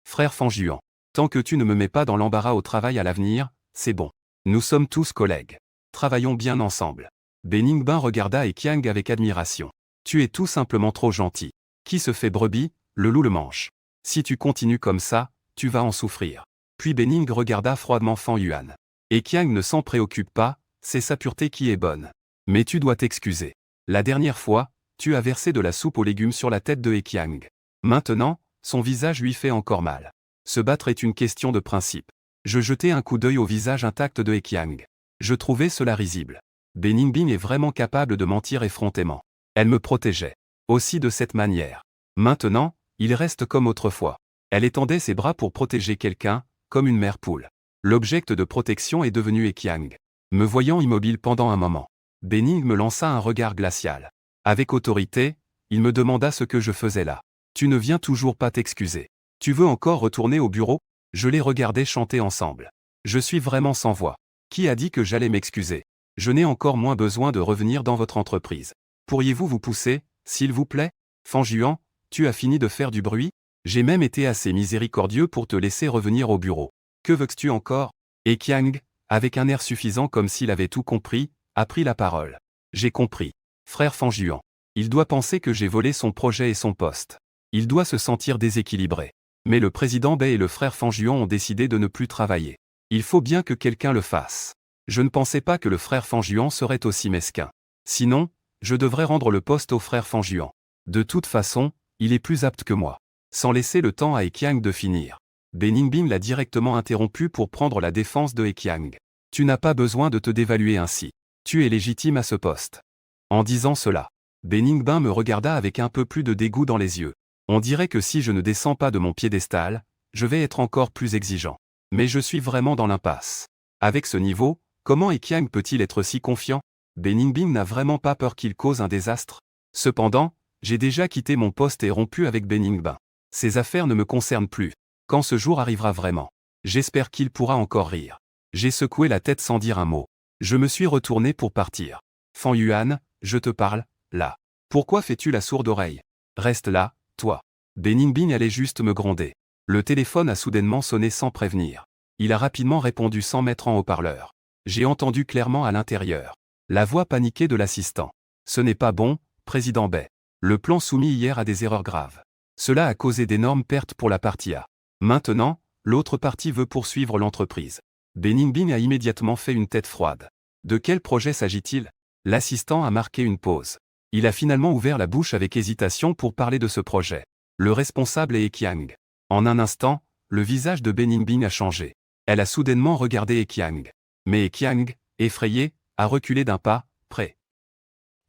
frère Fan Yuan. Tant que tu ne me mets pas dans l'embarras au travail à l'avenir, c'est bon. Nous sommes tous collègues. Travaillons bien ensemble. Bening Bing regarda Ekiang avec admiration. Tu es tout simplement trop gentil. Qui se fait brebis, le loup le mange. Si tu continues comme ça, tu vas en souffrir. Puis Benning regarda froidement Fan Yuan. Et Qiang ne s'en préoccupe pas, c'est sa pureté qui est bonne. Mais tu dois t'excuser. La dernière fois, tu as versé de la soupe aux légumes sur la tête de He Qiang. Maintenant, son visage lui fait encore mal. Se battre est une question de principe. Je jetai un coup d'œil au visage intact de He Qiang. Je trouvais cela risible. Benning Bing est vraiment capable de mentir effrontément. Elle me protégeait. Aussi de cette manière. Maintenant, il reste comme autrefois. Elle étendait ses bras pour protéger quelqu'un, comme une mère poule. L'object de protection est devenu He Qiang. Me voyant immobile pendant un moment, Benning me lança un regard glacial. Avec autorité, il me demanda ce que je faisais là. Tu ne viens toujours pas t'excuser. Tu veux encore retourner au bureau? Je les regardais chanter ensemble. Je suis vraiment sans voix. Qui a dit que j'allais m'excuser? Je n'ai encore moins besoin de revenir dans votre entreprise. Pourriez-vous vous pousser, s'il vous plaît? Fan Juan, tu as fini de faire du bruit? J'ai même été assez miséricordieux pour te laisser revenir au bureau. Que veux-tu encore? He Qiang, avec un air suffisant comme s'il avait tout compris, a pris la parole. J'ai compris. Frère Fan Juan. Il doit penser que j'ai volé son projet et son poste. Il doit se sentir déséquilibré. Mais le président Bei et le frère Fan Juan ont décidé de ne plus travailler. Il faut bien que quelqu'un le fasse. Je ne pensais pas que le frère Fan Juan serait aussi mesquin. Sinon, je devrais rendre le poste au frère Fan Juan. De toute façon, il est plus apte que moi. Sans laisser le temps à He Qiang de finir, Benning Bing l'a directement interrompu pour prendre la défense de He Qiang. Tu n'as pas besoin de te dévaluer ainsi. Tu es légitime à ce poste. En disant cela, Benning Bing me regarda avec un peu plus de dégoût dans les yeux. On dirait que si je ne descends pas de mon piédestal, je vais être encore plus exigeant. Mais je suis vraiment dans l'impasse. Avec ce niveau, comment He Qiang peut-il être si confiant? Benning Bing n'a vraiment pas peur qu'il cause un désastre. Cependant, j'ai déjà quitté mon poste et rompu avec Benning Bing. Ces affaires ne me concernent plus. Quand ce jour arrivera vraiment, j'espère qu'il pourra encore rire. J'ai secoué la tête sans dire un mot. Je me suis retourné pour partir. Fan Yuan, je te parle, là. Pourquoi fais-tu la sourde oreille? Reste là, toi. Benning Bing allait juste me gronder. Le téléphone a soudainement sonné sans prévenir. Il a rapidement répondu sans mettre en haut-parleur. J'ai entendu clairement à l'intérieur la voix paniquée de l'assistant. Ce n'est pas bon, président Bei. Le plan soumis hier a des erreurs graves. Cela a causé d'énormes pertes pour la partie A. Maintenant, l'autre partie veut poursuivre l'entreprise. Benning Bing a immédiatement fait une tête froide. De quel projet s'agit-il? L'assistant a marqué une pause. Il a finalement ouvert la bouche avec hésitation pour parler de ce projet. Le responsable est He Qiang. En un instant, le visage de Benning Bing a changé. Elle a soudainement regardé He Qiang. Mais He Qiang, effrayé, a reculé d'un pas, près.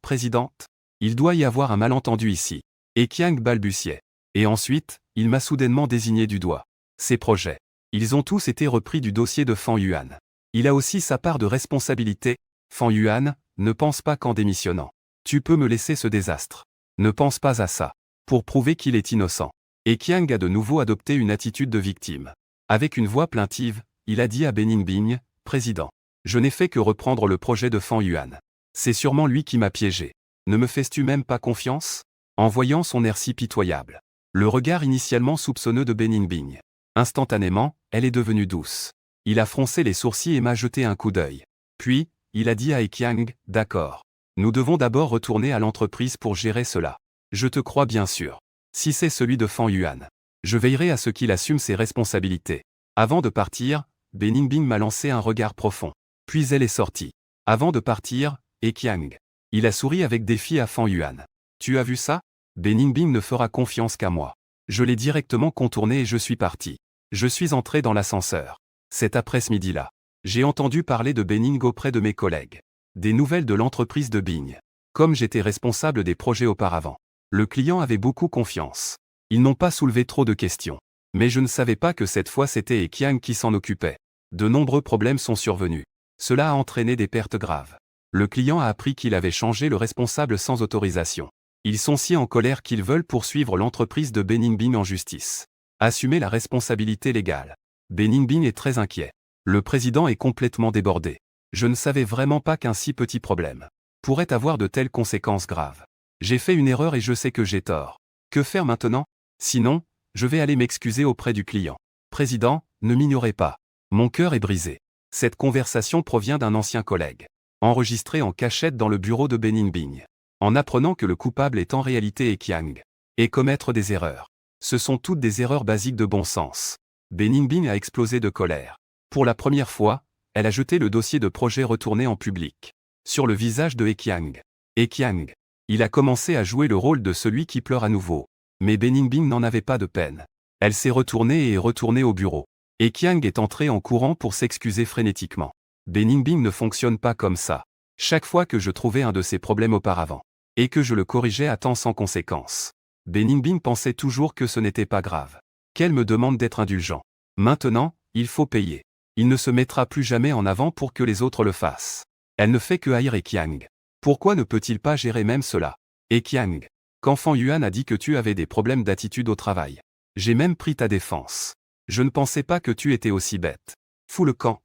Présidente, il doit y avoir un malentendu ici. He Qiang balbutiait. Et ensuite, il m'a soudainement désigné du doigt. Ces projets. Ils ont tous été repris du dossier de Fan Yuan. Il a aussi sa part de responsabilité. Fan Yuan, ne pense pas qu'en démissionnant, tu peux me laisser ce désastre. Ne pense pas à ça. Pour prouver qu'il est innocent. He Qiang a de nouveau adopté une attitude de victime. Avec une voix plaintive, il a dit à Benning Bing, président. Je n'ai fait que reprendre le projet de Fan Yuan. C'est sûrement lui qui m'a piégé. Ne me fais-tu même pas confiance? En voyant son air si pitoyable. Le regard initialement soupçonneux de Benning Bing. Instantanément, elle est devenue douce. Il a froncé les sourcils et m'a jeté un coup d'œil. Puis, il a dit à He Qiang, d'accord. Nous devons d'abord retourner à l'entreprise pour gérer cela. Je te crois bien sûr. Si c'est celui de Fan Yuan, je veillerai à ce qu'il assume ses responsabilités. Avant de partir, Benning Bing m'a lancé un regard profond. Puis elle est sortie. Avant de partir, He Qiang. Il a souri avec défi à Fan Yuan. Tu as vu ça? Benning Bing ne fera confiance qu'à moi. Je l'ai directement contourné et je suis parti. Je suis entré dans l'ascenseur. C'est après ce midi-là. J'ai entendu parler de Benning auprès de mes collègues. Des nouvelles de l'entreprise de Bing. Comme j'étais responsable des projets auparavant, le client avait beaucoup confiance. Ils n'ont pas soulevé trop de questions. Mais je ne savais pas que cette fois c'était He Qiang qui s'en occupait. De nombreux problèmes sont survenus. Cela a entraîné des pertes graves. Le client a appris qu'il avait changé le responsable sans autorisation. Ils sont si en colère qu'ils veulent poursuivre l'entreprise de Benning Bing en justice. Assumer la responsabilité légale. Benning Bing est très inquiet. Le président est complètement débordé. Je ne savais vraiment pas qu'un si petit problème pourrait avoir de telles conséquences graves. J'ai fait une erreur et je sais que j'ai tort. Que faire maintenant? Sinon, je vais aller m'excuser auprès du client. Président, ne m'ignorez pas. Mon cœur est brisé. Cette conversation provient d'un ancien collègue. Enregistrée en cachette dans le bureau de Benning Bing. en apprenant que le coupable est en réalité Ekiang. Et commettre des erreurs. Ce sont toutes des erreurs basiques de bon sens. Beningbing a explosé de colère. Pour la première fois, elle a jeté le dossier de projet retourné en public. Sur le visage de Ekiang. Ekiang. Il a commencé à jouer le rôle de celui qui pleure à nouveau. Mais Beningbing n'en avait pas de peine. Elle s'est retournée et est retournée au bureau. Ekiang est entré en courant pour s'excuser frénétiquement. Beningbing ne fonctionne pas comme ça. Chaque fois que je trouvais un de ses problèmes auparavant, et que je le corrigeais à temps sans conséquence, Beningbing pensait toujours que ce n'était pas grave. Qu'elle me demande d'être indulgent. Maintenant, il faut payer. Il ne se mettra plus jamais en avant pour que les autres le fassent. Elle ne fait que haïr Ekiang. Pourquoi ne peut-il pas gérer même cela? Ekiang. Quand Fan Yuan a dit que tu avais des problèmes d'attitude au travail. J'ai même pris ta défense. Je ne pensais pas que tu étais aussi bête. Fous le camp.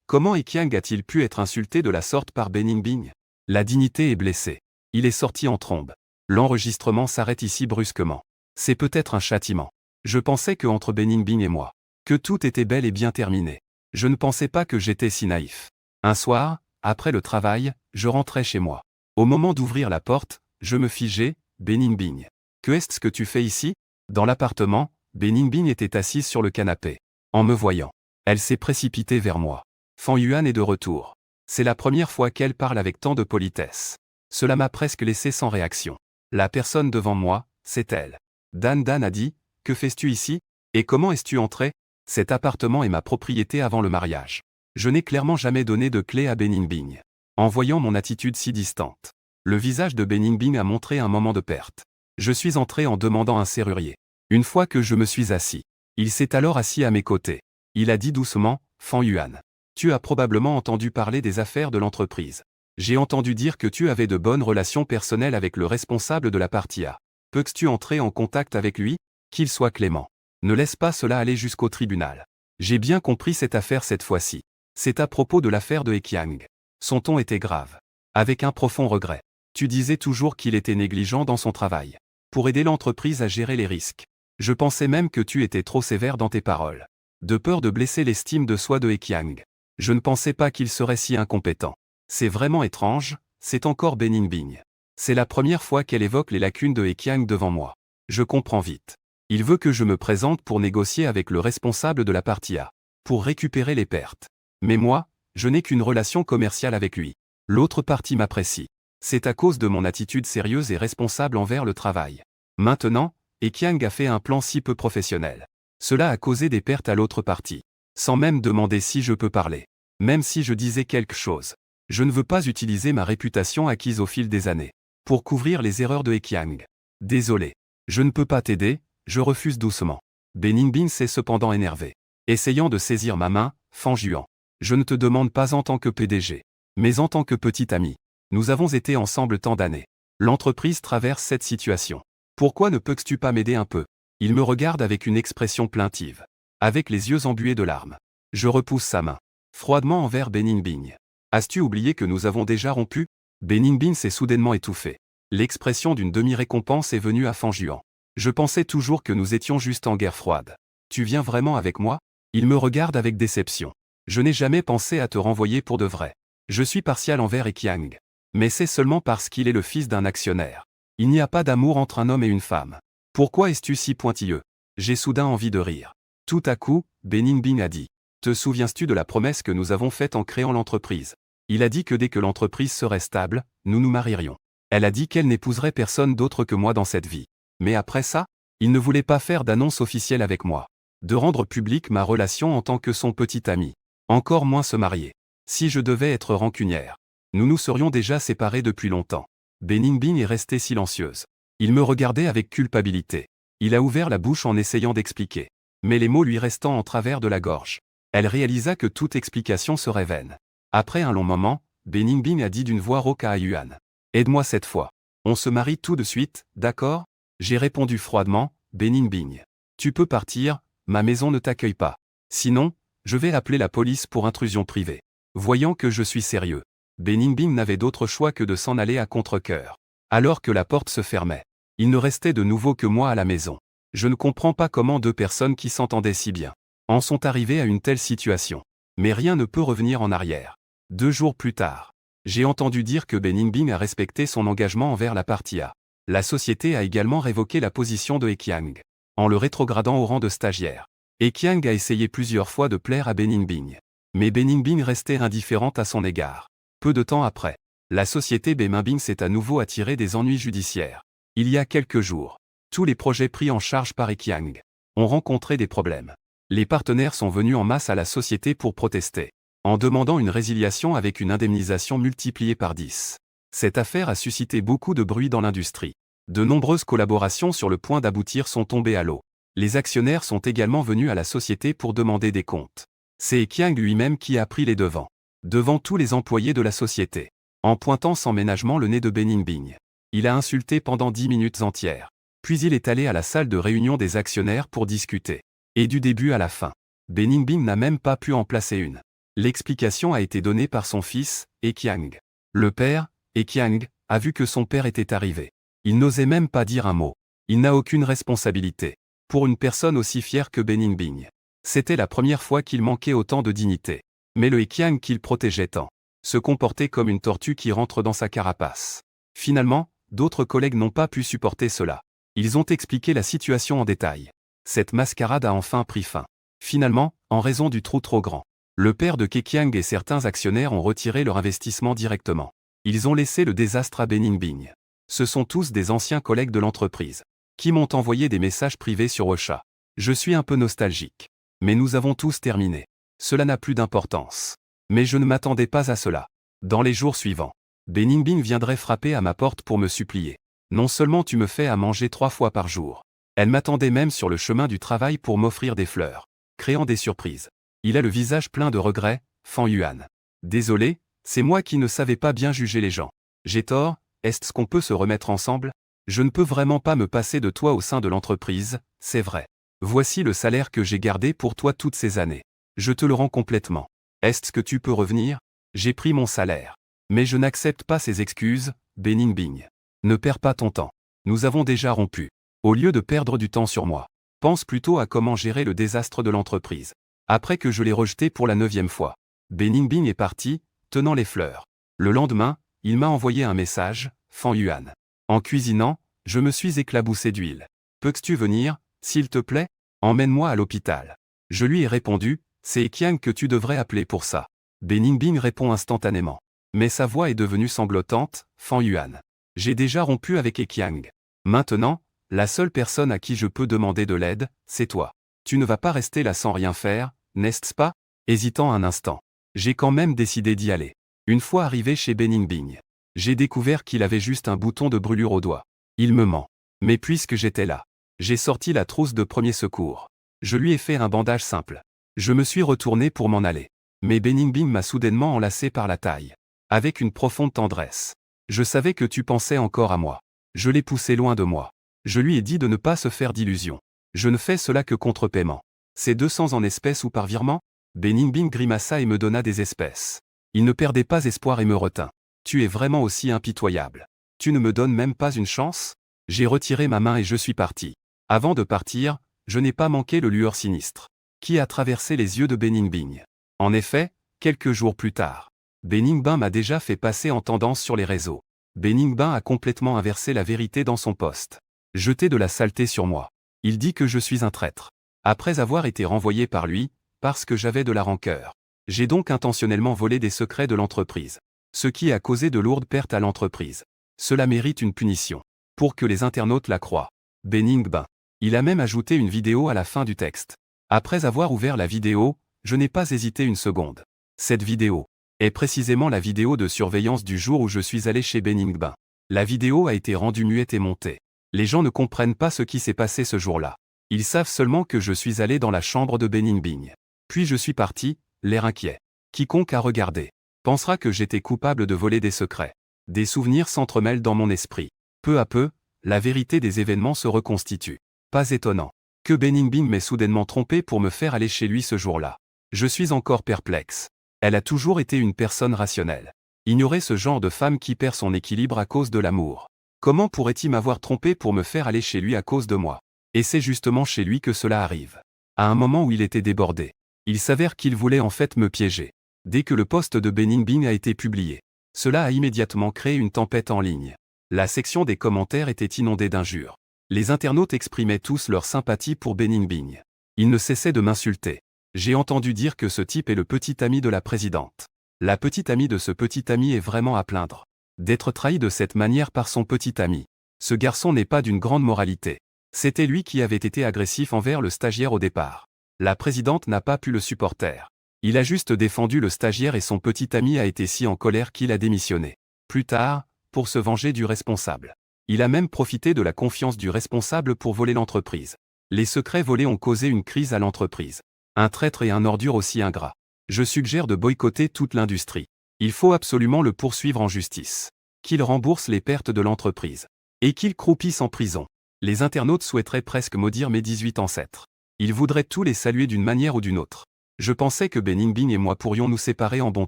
Comment Ekiang a-t-il pu être insulté de la sorte par Beningbing? La dignité est blessée. Il est sorti en trombe. L'enregistrement s'arrête ici brusquement. C'est peut-être un châtiment. Je pensais que entre Beningbing et moi, que tout était bel et bien terminé. Je ne pensais pas que j'étais si naïf. Un soir, après le travail, je rentrais chez moi. Au moment d'ouvrir la porte, je me figeais, Beningbing. Que est-ce que tu fais ici? Dans l'appartement, Beningbing était assise sur le canapé. En me voyant, elle s'est précipitée vers moi. Fan Yuan est de retour. C'est la première fois qu'elle parle avec tant de politesse. Cela m'a presque laissé sans réaction. La personne devant moi, c'est elle. Dan a dit, que fais-tu ici? Et comment es-tu entré? Cet appartement est ma propriété avant le mariage. Je n'ai clairement jamais donné de clé à Beningbing. En voyant mon attitude si distante, le visage de Beningbing a montré un moment de perte. Je suis entré en demandant un serrurier. Une fois que je me suis assis, il s'est alors assis à mes côtés. Il a dit doucement, Fan Yuan. Tu as probablement entendu parler des affaires de l'entreprise. J'ai entendu dire que tu avais de bonnes relations personnelles avec le responsable de la partie A. Peux-tu entrer en contact avec lui? Qu'il soit clément. Ne laisse pas cela aller jusqu'au tribunal. J'ai bien compris cette affaire cette fois-ci. C'est à propos de l'affaire de Ekiang. Son ton était grave. Avec un profond regret. Tu disais toujours qu'il était négligent dans son travail. Pour aider l'entreprise à gérer les risques. Je pensais même que tu étais trop sévère dans tes paroles. De peur de blesser l'estime de soi de Ekiang. Je ne pensais pas qu'il serait si incompétent. C'est vraiment étrange, c'est encore Beningbing. C'est la première fois qu'elle évoque les lacunes de Ekiang devant moi. Je comprends vite. Il veut que je me présente pour négocier avec le responsable de la partie A. Pour récupérer les pertes. Mais moi, je n'ai qu'une relation commerciale avec lui. L'autre partie m'apprécie. C'est à cause de mon attitude sérieuse et responsable envers le travail. Maintenant, Ekiang a fait un plan si peu professionnel. Cela a causé des pertes à l'autre partie. Sans même demander si je peux parler. Même si je disais quelque chose. Je ne veux pas utiliser ma réputation acquise au fil des années. Pour couvrir les erreurs de Ekiang. Désolé. Je ne peux pas t'aider, je refuse doucement. Beningbing s'est cependant énervé. Essayant de saisir ma main, Fan Yuan. Je ne te demande pas en tant que PDG. Mais en tant que petit ami. Nous avons été ensemble tant d'années. L'entreprise traverse cette situation. Pourquoi ne peux-tu pas m'aider un peu? Il me regarde avec une expression plaintive. Avec les yeux embués de larmes. Je repousse sa main. Froidement envers Beningbing. As-tu oublié que nous avons déjà rompu? Beningbing s'est soudainement étouffé. L'expression d'une demi-récompense est venue à Fan Yuan. Je pensais toujours que nous étions juste en guerre froide. Tu viens vraiment avec moi? Il me regarde avec déception. Je n'ai jamais pensé à te renvoyer pour de vrai. Je suis partial envers Ekiang. Mais c'est seulement parce qu'il est le fils d'un actionnaire. Il n'y a pas d'amour entre un homme et une femme. Pourquoi es-tu si pointilleux? J'ai soudain envie de rire. Tout à coup, Beningbing a dit. Te souviens-tu de la promesse que nous avons faite en créant l'entreprise? Il a dit que dès que l'entreprise serait stable, nous nous marierions. Elle a dit qu'elle n'épouserait personne d'autre que moi dans cette vie. Mais après ça, il ne voulait pas faire d'annonce officielle avec moi. De rendre publique ma relation en tant que son petit ami. Encore moins se marier. Si je devais être rancunière. Nous nous serions déjà séparés depuis longtemps. Beningbing est restée silencieuse. Il me regardait avec culpabilité. Il a ouvert la bouche en essayant d'expliquer. Mais les mots lui restant en travers de la gorge. Elle réalisa que toute explication serait vaine. Après un long moment, Beningbing a dit d'une voix rauque à Yuan. Aide-moi cette fois. On se marie tout de suite, d'accord? J'ai répondu froidement, Beningbing. Tu peux partir, ma maison ne t'accueille pas. Sinon, je vais appeler la police pour intrusion privée. Voyant que je suis sérieux, Beningbing n'avait d'autre choix que de s'en aller à contre-cœur. Alors que la porte se fermait, il ne restait de nouveau que moi à la maison. Je ne comprends pas comment deux personnes qui s'entendaient si bien en sont arrivées à une telle situation. Mais rien ne peut revenir en arrière. 2 jours plus tard, J'ai entendu dire que Beningbing a respecté son engagement envers la partie A. La société a également révoqué la position de Ekiang, en le rétrogradant au rang de stagiaire. Ekiang a essayé plusieurs fois de plaire à Beningbing. Mais Beningbing restait indifférente à son égard. Peu de temps après, la société Beningbing s'est à nouveau attirée des ennuis judiciaires. Il y a quelques jours, tous les projets pris en charge par Ekiang ont rencontré des problèmes. Les partenaires sont venus en masse à la société pour protester, en demandant une résiliation avec une indemnisation multipliée par 10. Cette affaire a suscité beaucoup de bruit dans l'industrie. De nombreuses collaborations sur le point d'aboutir sont tombées à l'eau. Les actionnaires sont également venus à la société pour demander des comptes. C'est Ekiang lui-même qui a pris les devants, devant tous les employés de la société, en pointant sans ménagement le nez de Beningbing. Il a insulté pendant 10 minutes entières. Puis il est allé à la salle de réunion des actionnaires pour discuter. Et du début à la fin, Beningbing n'a même pas pu en placer une. L'explication a été donnée par son fils, Ekiang. Le père, Ekiang, a vu que son père était arrivé. Il n'osait même pas dire un mot. Il n'a aucune responsabilité. Pour une personne aussi fière que Beningbing. C'était la première fois qu'il manquait autant de dignité. Mais le Ekiang qu'il protégeait tant se comportait comme une tortue qui rentre dans sa carapace. Finalement, d'autres collègues n'ont pas pu supporter cela. Ils ont expliqué la situation en détail. Cette mascarade a enfin pris fin. Finalement, en raison du trou trop grand, le père de Ekiang et certains actionnaires ont retiré leur investissement directement. Ils ont laissé le désastre à Beningbing. Ce sont tous des anciens collègues de l'entreprise, qui m'ont envoyé des messages privés sur Ocha. Je suis un peu nostalgique. Mais nous avons tous terminé. Cela n'a plus d'importance. Mais je ne m'attendais pas à cela. Dans les jours suivants, Beningbing viendrait frapper à ma porte pour me supplier. Non seulement tu me fais à manger 3 fois par jour. Elle m'attendait même sur le chemin du travail pour m'offrir des fleurs, créant des surprises. Il a le visage plein de regrets, Fan Yuan. Désolé, c'est moi qui ne savais pas bien juger les gens. J'ai tort, est-ce qu'on peut se remettre ensemble? Je ne peux vraiment pas me passer de toi au sein de l'entreprise, c'est vrai. Voici le salaire que j'ai gardé pour toi toutes ces années. Je te le rends complètement. Est-ce que tu peux revenir? J'ai pris mon salaire. Mais je n'accepte pas ces excuses, Beningbing. Ne perds pas ton temps. Nous avons déjà rompu. Au lieu de perdre du temps sur moi, pense plutôt à comment gérer le désastre de l'entreprise. Après que je l'ai rejeté pour la 9e fois, Beningbing est parti, tenant les fleurs. Le lendemain, il m'a envoyé un message, Fan Yuan. En cuisinant, je me suis éclaboussé d'huile. Peux-tu venir, s'il te plaît? Emmène-moi à l'hôpital. Je lui ai répondu, c'est Ekiang que tu devrais appeler pour ça. Beningbing répond instantanément. Mais sa voix est devenue sanglotante, Fan Yuan. J'ai déjà rompu avec Ekiang. Maintenant, la seule personne à qui je peux demander de l'aide, c'est toi. Tu ne vas pas rester là sans rien faire, n'est-ce pas? Hésitant un instant, j'ai quand même décidé d'y aller. Une fois arrivé chez Beningbing, j'ai découvert qu'il avait juste un bouton de brûlure au doigt. Il me ment. Mais puisque j'étais là, j'ai sorti la trousse de premier secours. Je lui ai fait un bandage simple. Je me suis retourné pour m'en aller. Mais Beningbing m'a soudainement enlacé par la taille. Avec une profonde tendresse. Je savais que tu pensais encore à moi. Je l'ai poussé loin de moi. Je lui ai dit de ne pas se faire d'illusions. Je ne fais cela que contre paiement. C'est 200 en espèces ou par virement? Beningbing grimaça et me donna des espèces. Il ne perdait pas espoir et me retint. Tu es vraiment aussi impitoyable. Tu ne me donnes même pas une chance? J'ai retiré ma main et je suis parti. Avant de partir, je n'ai pas manqué le lueur sinistre, qui a traversé les yeux de Beningbing. En effet, quelques jours plus tard, Beningbing m'a déjà fait passer en tendance sur les réseaux. Beningbing a complètement inversé la vérité dans son post. Jeté de la saleté sur moi. Il dit que je suis un traître. Après avoir été renvoyé par lui, parce que j'avais de la rancœur. J'ai donc intentionnellement volé des secrets de l'entreprise. Ce qui a causé de lourdes pertes à l'entreprise. Cela mérite une punition. Pour que les internautes la croient. Beningbing. Il a même ajouté une vidéo à la fin du texte. Après avoir ouvert la vidéo, je n'ai pas hésité une seconde. Cette vidéo est précisément la vidéo de surveillance du jour où je suis allé chez Beningbing. La vidéo a été rendue muette et montée. Les gens ne comprennent pas ce qui s'est passé ce jour-là. Ils savent seulement que je suis allé dans la chambre de Beningbing. Puis je suis parti, l'air inquiet. Quiconque a regardé pensera que j'étais coupable de voler des secrets. Des souvenirs s'entremêlent dans mon esprit. Peu à peu, la vérité des événements se reconstitue. Pas étonnant que Beningbing m'ait soudainement trompé pour me faire aller chez lui ce jour-là. Je suis encore perplexe. Elle a toujours été une personne rationnelle. Ignorer ce genre de femme qui perd son équilibre à cause de l'amour. Comment pourrait-il m'avoir trompé pour me faire aller chez lui à cause de moi? Et c'est justement chez lui que cela arrive. À un moment où il était débordé. Il s'avère qu'il voulait en fait me piéger. Dès que le post de Beningbing a été publié, Cela a immédiatement créé une tempête en ligne. La section des commentaires était inondée d'injures. Les internautes exprimaient tous leur sympathie pour Beningbing. Ils ne cessaient de m'insulter. J'ai entendu dire que ce type est le petit ami de la présidente. La petite amie de ce petit ami est vraiment à plaindre. D'être trahi de cette manière par son petit ami. Ce garçon n'est pas d'une grande moralité. C'était lui qui avait été agressif envers le stagiaire au départ. La présidente n'a pas pu le supporter. Il a juste défendu le stagiaire et son petit ami a été si en colère qu'il a démissionné. Plus tard, pour se venger du responsable. Il a même profité de la confiance du responsable pour voler l'entreprise. Les secrets volés ont causé une crise à l'entreprise. Un traître et un ordure aussi ingrat. Je suggère de boycotter toute l'industrie. Il faut absolument le poursuivre en justice. Qu'il rembourse les pertes de l'entreprise. Et qu'il croupisse en prison. Les internautes souhaiteraient presque maudire mes 18 ancêtres. Ils voudraient tous les saluer d'une manière ou d'une autre. Je pensais que Beningbing et moi pourrions nous séparer en bons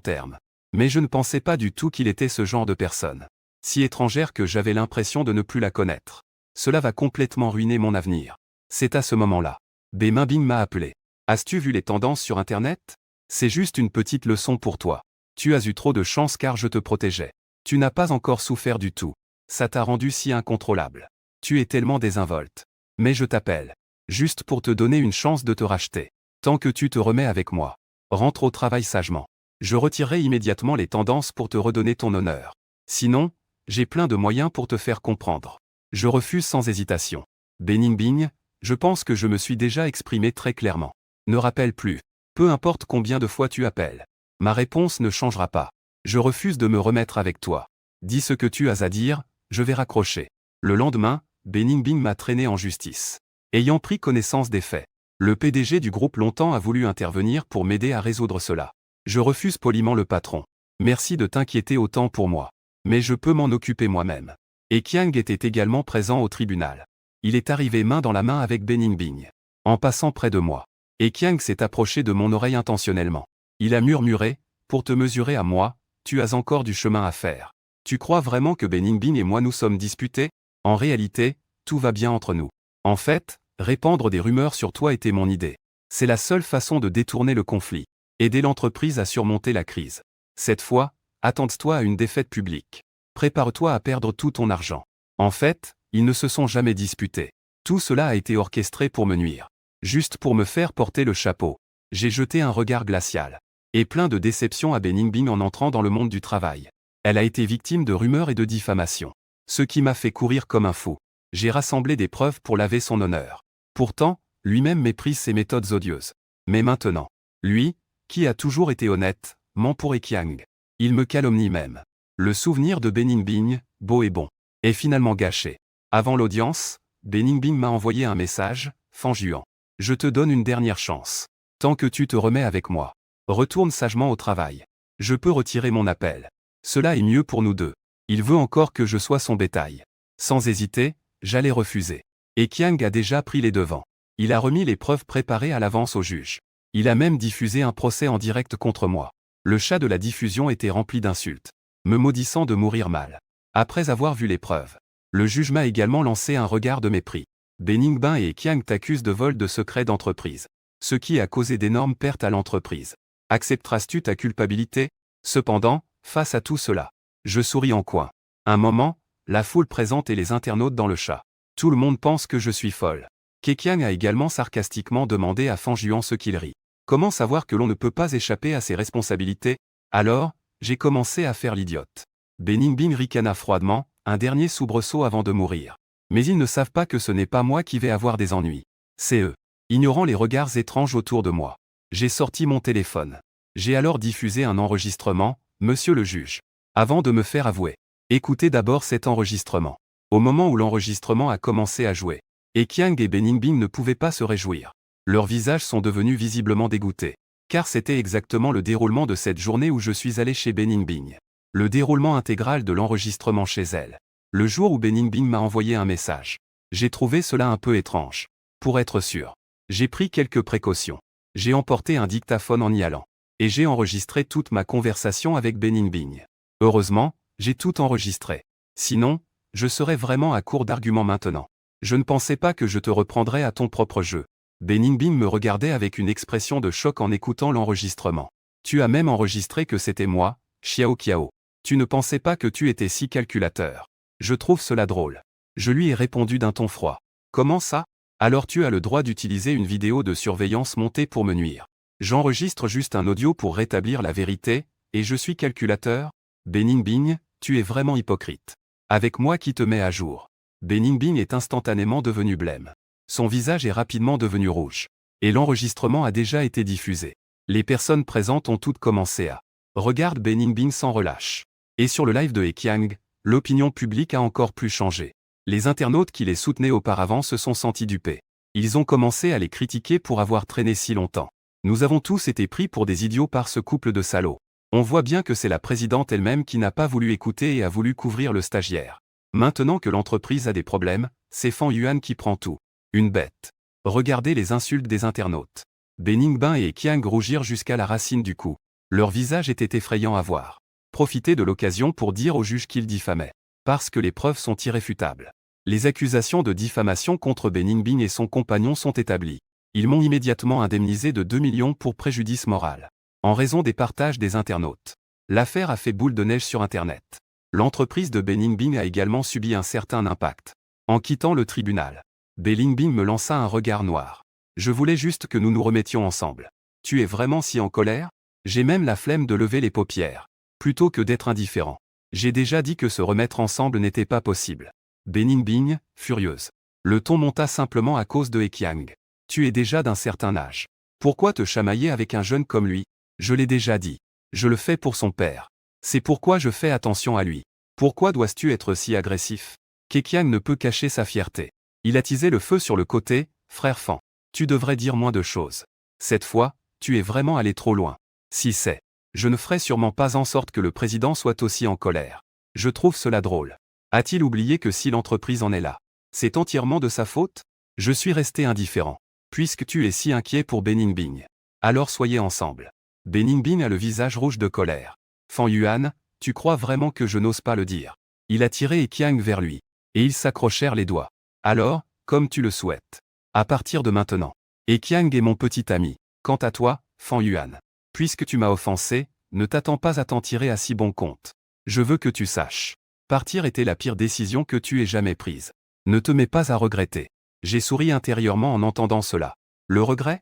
termes. Mais je ne pensais pas du tout qu'il était ce genre de personne. Si étrangère que j'avais l'impression de ne plus la connaître. Cela va complètement ruiner mon avenir. C'est à ce moment-là. Beningbing m'a appelé. As-tu vu les tendances sur Internet? C'est juste une petite leçon pour toi. Tu as eu trop de chance car je te protégeais. Tu n'as pas encore souffert du tout. Ça t'a rendu si incontrôlable. Tu es tellement désinvolte. Mais je t'appelle. Juste pour te donner une chance de te racheter. Tant que tu te remets avec moi. Rentre au travail sagement. Je retirerai immédiatement les tendances pour te redonner ton honneur. Sinon, j'ai plein de moyens pour te faire comprendre. Je refuse sans hésitation. Beningbing, je pense que je me suis déjà exprimé très clairement. Ne rappelle plus. Peu importe combien de fois tu appelles. Ma réponse ne changera pas. Je refuse de me remettre avec toi. Dis ce que tu as à dire, je vais raccrocher. Le lendemain, Beningbing m'a traîné en justice. Ayant pris connaissance des faits, le PDG du groupe longtemps a voulu intervenir pour m'aider à résoudre cela. Je refuse poliment le patron. Merci de t'inquiéter autant pour moi. Mais je peux m'en occuper moi-même. Et Qiang était également présent au tribunal. Il est arrivé main dans la main avec Beningbing. En passant près de moi. Et Qiang s'est approché de mon oreille intentionnellement. Il a murmuré, pour te mesurer à moi, tu as encore du chemin à faire. Tu crois vraiment que Beningbing et moi nous sommes disputés? En réalité, tout va bien entre nous. En fait, répandre des rumeurs sur toi était mon idée. C'est la seule façon de détourner le conflit. Aider l'entreprise à surmonter la crise. Cette fois, attends-toi à une défaite publique. Prépare-toi à perdre tout ton argent. En fait, ils ne se sont jamais disputés. Tout cela a été orchestré pour me nuire. Juste pour me faire porter le chapeau. J'ai jeté un regard glacial. Et plein de déception à Beningbing en entrant dans le monde du travail. Elle a été victime de rumeurs et de diffamations. Ce qui m'a fait courir comme un fou. J'ai rassemblé des preuves pour laver son honneur. Pourtant, lui-même méprise ses méthodes odieuses. Mais maintenant, lui, qui a toujours été honnête, ment pour Qiang. Il me calomnie même. Le souvenir de Beningbing, beau et bon, est finalement gâché. Avant l'audience, Beningbing m'a envoyé un message, Fanjuan. Je te donne une dernière chance. Tant que tu te remets avec moi. Retourne sagement au travail. Je peux retirer mon appel. Cela est mieux pour nous deux. Il veut encore que je sois son bétail. Sans hésiter, j'allais refuser. Et Qiang a déjà pris les devants. Il a remis les preuves préparées à l'avance au juge. Il a même diffusé un procès en direct contre moi. Le chat de la diffusion était rempli d'insultes, me maudissant de mourir mal. Après avoir vu les preuves, le juge m'a également lancé un regard de mépris. Beningbing et Qiang t'accusent de vol de secrets d'entreprise, ce qui a causé d'énormes pertes à l'entreprise. Accepteras-tu ta culpabilité? Cependant, face à tout cela, je souris en coin. Un moment, la foule présente et les internautes dans le chat. Tout le monde pense que je suis folle. Qiang a également sarcastiquement demandé à Fanjuan ce qu'il rit. Comment savoir que l'on ne peut pas échapper à ses responsabilités? Alors, j'ai commencé à faire l'idiote. Beningbing ricana froidement, un dernier soubresaut avant de mourir. Mais ils ne savent pas que ce n'est pas moi qui vais avoir des ennuis. C'est eux. Ignorant les regards étranges autour de moi. J'ai sorti mon téléphone. J'ai alors diffusé un enregistrement, monsieur le juge. Avant de me faire avouer. Écoutez d'abord cet enregistrement. Au moment où l'enregistrement a commencé à jouer. Et Qiang et Beningbing ne pouvaient pas se réjouir. Leurs visages sont devenus visiblement dégoûtés. Car c'était exactement le déroulement de cette journée où je suis allé chez Beningbing. Le déroulement intégral de l'enregistrement chez elle. Le jour où Beningbing m'a envoyé un message. J'ai trouvé cela un peu étrange. Pour être sûr, j'ai pris quelques précautions. J'ai emporté un dictaphone en y allant. Et j'ai enregistré toute ma conversation avec Beningbing. Heureusement, j'ai tout enregistré. Sinon, je serais vraiment à court d'arguments maintenant. Je ne pensais pas que je te reprendrais à ton propre jeu. Beningbing me regardait avec une expression de choc en écoutant l'enregistrement. Tu as même enregistré que c'était moi, Xiao Qiao. Tu ne pensais pas que tu étais si calculateur. Je trouve cela drôle. Je lui ai répondu d'un ton froid. Comment ça? Alors tu as le droit d'utiliser une vidéo de surveillance montée pour me nuire. J'enregistre juste un audio pour rétablir la vérité, et je suis calculateur? Beningbing, tu es vraiment hypocrite. Avec moi qui te mets à jour. Beningbing est instantanément devenu blême. Son visage est rapidement devenu rouge. Et l'enregistrement a déjà été diffusé. Les personnes présentes ont toutes commencé à regarder Beningbing sans relâche. Et sur le live de Ekiang, l'opinion publique a encore plus changé. Les internautes qui les soutenaient auparavant se sont sentis dupés. Ils ont commencé à les critiquer pour avoir traîné si longtemps. Nous avons tous été pris pour des idiots par ce couple de salauds. On voit bien que c'est la présidente elle-même qui n'a pas voulu écouter et a voulu couvrir le stagiaire. Maintenant que l'entreprise a des problèmes, c'est Fan Yuan qui prend tout. Une bête. Regardez les insultes des internautes. Beningbing et Ekiang rougirent jusqu'à la racine du cou. Leur visage était effrayant à voir. Profiter de l'occasion pour dire au juge qu'ils diffamaient. Parce que les preuves sont irréfutables. Les accusations de diffamation contre Beningbing et son compagnon sont établies. Ils m'ont immédiatement indemnisé de 2 millions pour préjudice moral. En raison des partages des internautes. L'affaire a fait boule de neige sur Internet. L'entreprise de Beningbing a également subi un certain impact. En quittant le tribunal, Beningbing me lança un regard noir. Je voulais juste que nous nous remettions ensemble. Tu es vraiment si en colère? J'ai même la flemme de lever les paupières. Plutôt que d'être indifférent. J'ai déjà dit que se remettre ensemble n'était pas possible. Beningbing, furieuse. Le ton monta simplement à cause de Ekiang. Tu es déjà d'un certain âge. Pourquoi te chamailler avec un jeune comme lui? Je l'ai déjà dit. Je le fais pour son père. C'est pourquoi je fais attention à lui. Pourquoi dois-tu être si agressif? Ekiang ne peut cacher sa fierté. Il a attisé le feu sur le côté, frère Fan. Tu devrais dire moins de choses. Cette fois, tu es vraiment allé trop loin. Si c'est. Je ne ferai sûrement pas en sorte que le président soit aussi en colère. Je trouve cela drôle. A-t-il oublié que si l'entreprise en est là, c'est entièrement de sa faute? Je suis resté indifférent. Puisque tu es si inquiet pour Beningbing. Alors soyez ensemble. Beningbing a le visage rouge de colère. Fan Yuan, tu crois vraiment que je n'ose pas le dire? Il a tiré Ekiang vers lui. Et ils s'accrochèrent les doigts. Alors, comme tu le souhaites. À partir de maintenant. Ekiang est mon petit ami. Quant à toi, Fan Yuan. Puisque tu m'as offensé, ne t'attends pas à t'en tirer à si bon compte. Je veux que tu saches. Partir était la pire décision que tu aies jamais prise. Ne te mets pas à regretter. J'ai souri intérieurement en entendant cela. Le regret?